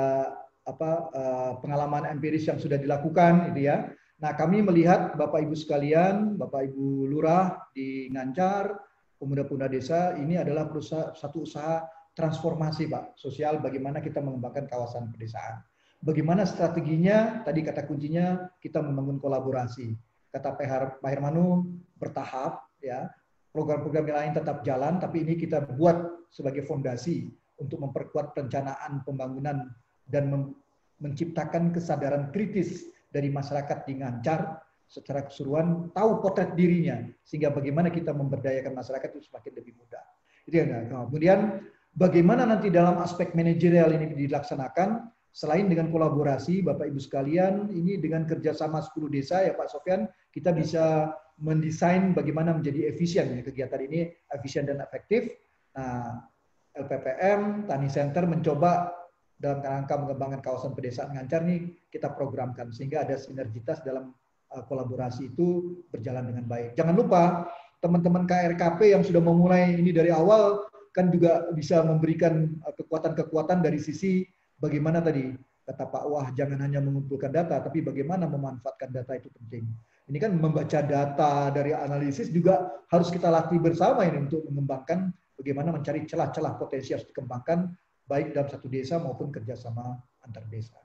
pengalaman empiris yang sudah dilakukan, gitu ya. Nah, kami melihat Bapak Ibu sekalian, Bapak Ibu Lurah di Ngancar, pemuda-pemuda desa, ini adalah satu usaha transformasi Pak, sosial, bagaimana kita mengembangkan kawasan pedesaan. Bagaimana strateginya, tadi kata kuncinya kita membangun kolaborasi. Kata Pak Hermanu, bertahap, ya. Program-program lain tetap jalan, tapi ini kita buat sebagai fondasi untuk memperkuat perencanaan pembangunan dan menciptakan kesadaran kritis dari masyarakat di Ngancar secara keseluruhan, tahu potret dirinya, sehingga bagaimana kita memberdayakan masyarakat itu semakin lebih mudah. Itu ya. Kemudian bagaimana nanti dalam aspek manajerial ini dilaksanakan, selain dengan kolaborasi Bapak Ibu sekalian, ini dengan kerjasama 10 desa ya Pak Sofyan, kita bisa mendesain bagaimana menjadi efisien ya, kegiatan ini efisien dan efektif. Nah, LPPM, Tani Center mencoba dalam rangka mengembangkan kawasan pedesaan Ngancar nih kita programkan sehingga ada sinergitas dalam kolaborasi itu berjalan dengan baik. Jangan lupa teman-teman KRKP yang sudah memulai ini dari awal kan juga bisa memberikan kekuatan-kekuatan dari sisi bagaimana tadi kata Pak Wah, jangan hanya mengumpulkan data tapi bagaimana memanfaatkan data itu penting. Ini kan membaca data dari analisis juga harus kita latih bersama ini untuk mengembangkan bagaimana mencari celah-celah potensi harus dikembangkan baik dalam satu desa maupun kerjasama antar desa.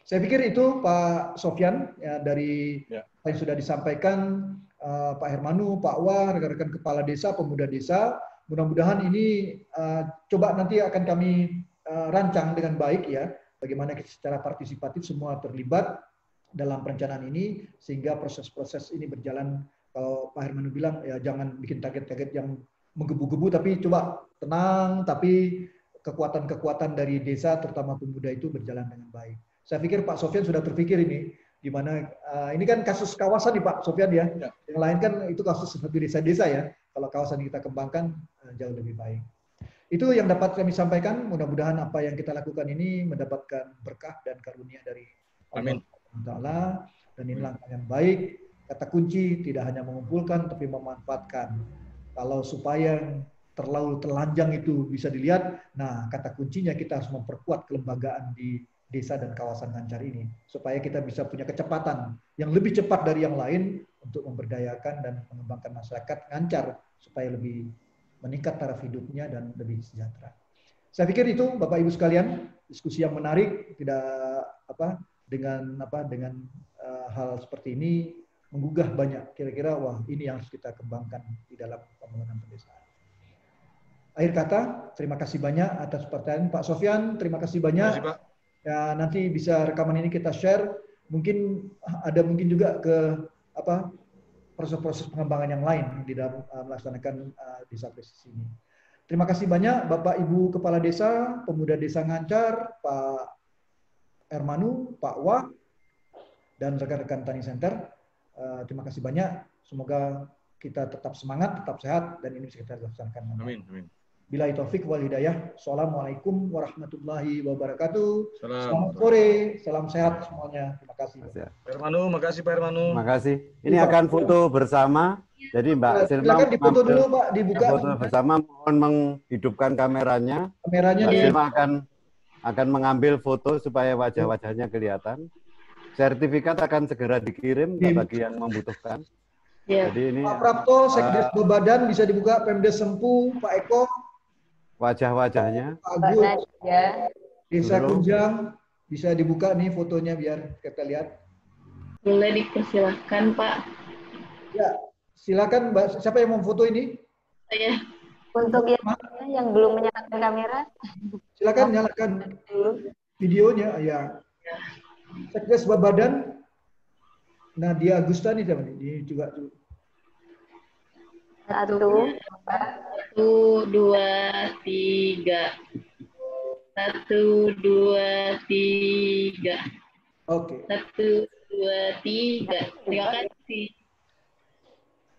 Saya pikir itu Pak Sofyan ya, dari yang sudah disampaikan Pak Hermanu, Pak Wah, rekan-rekan kepala desa, pemuda desa. Mudah-mudahan ini coba nanti akan kami rancang dengan baik ya, bagaimana secara partisipatif semua terlibat dalam perencanaan ini sehingga proses-proses ini berjalan. Kalau Pak Hermanu bilang ya jangan bikin target-target yang menggebu-gebu, tapi coba tenang, tapi kekuatan-kekuatan dari desa terutama pemuda itu berjalan dengan baik. Saya pikir Pak Sofyan sudah terpikir ini, di mana ini kan kasus kawasan nih Pak Sofyan ya. Yang lain kan itu kasus seperti desa-desa ya. Kalau kawasan kita kembangkan jauh lebih baik. Itu yang dapat kami sampaikan. Mudah-mudahan apa yang kita lakukan ini mendapatkan berkah dan karunia dari Allah Taala, dan ini langkah yang baik. Kata kunci tidak hanya mengumpulkan tapi memanfaatkan. Kalau supaya terlalu telanjang itu bisa dilihat, nah kata kuncinya kita harus memperkuat kelembagaan di desa dan kawasan Ngancar ini supaya kita bisa punya kecepatan yang lebih cepat dari yang lain untuk memberdayakan dan mengembangkan masyarakat Ngancar supaya lebih meningkat taraf hidupnya dan lebih sejahtera. Saya pikir itu Bapak Ibu sekalian, diskusi yang menarik, tidak dengan hal seperti ini menggugah banyak, kira-kira wah ini yang harus kita kembangkan di dalam pembangunan pedesaan. Akhir kata, terima kasih banyak atas pertanyaan Pak Sofyan, terima kasih banyak. Terima kasih, Pak. Ya, nanti bisa rekaman ini kita share. Mungkin juga ke proses-proses pengembangan yang lain di dalam melaksanakan desa presisi ini. Terima kasih banyak Bapak Ibu Kepala Desa, Pemuda Desa Ngancar, Pak Hermanu, Pak Wah, dan rekan-rekan Tani Center. Terima kasih banyak. Semoga kita tetap semangat, tetap sehat, dan ini bisa kita laksanakan. Amin. Amin. Billahi taufik wal hidayah. Assalamualaikum warahmatullahi wabarakatuh. Selamat sore, salam sehat semuanya. Terima kasih. Pak Hermanu, makasih Pak Hermanu. Terima kasih. Ini akan foto bersama. Jadi Mbak Silma, silakan difoto dulu Pak, dibuka. Foto bersama, mohon menghidupkan kameranya. Kameranya Mbak Silma akan mengambil foto supaya wajah-wajahnya kelihatan. Sertifikat akan segera dikirim bagi yang membutuhkan. Jadi ini Pak Prapto, Sekdes Badan bisa dibuka, Pemdes Sempu, Pak Eko. Wajah-wajahnya. Pak Agus, Desa Kunjang, bisa dibuka nih fotonya biar kita lihat. Boleh dipersilahkan Pak. Ya, silakan Mbak. Siapa yang mau foto ini? Saya. Untuk yang belum menyalakan kamera. Silakan nyalakan videonya. Ya. Sekdes Badan, Nadia Agustani siapa nih? Ini juga. 1, 2, 3. 1, 2, 3. Oke. 1, 2, 3. Terima kasih.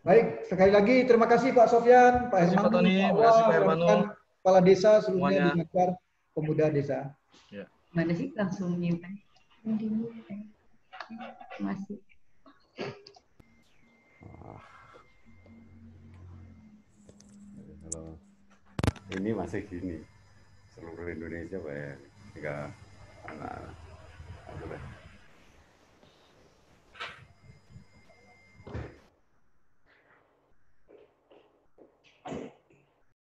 Baik, sekali lagi terima kasih Pak Sofyan, Pak Hermanu, Pak Hermanu, Kepala Desa seluruhnya di Ngancar, Pemuda Desa. Ya. Mana sih langsung nyimpen? Masih. Kalau ini masih gini, seluruh Indonesia Pak ya, 3 anak.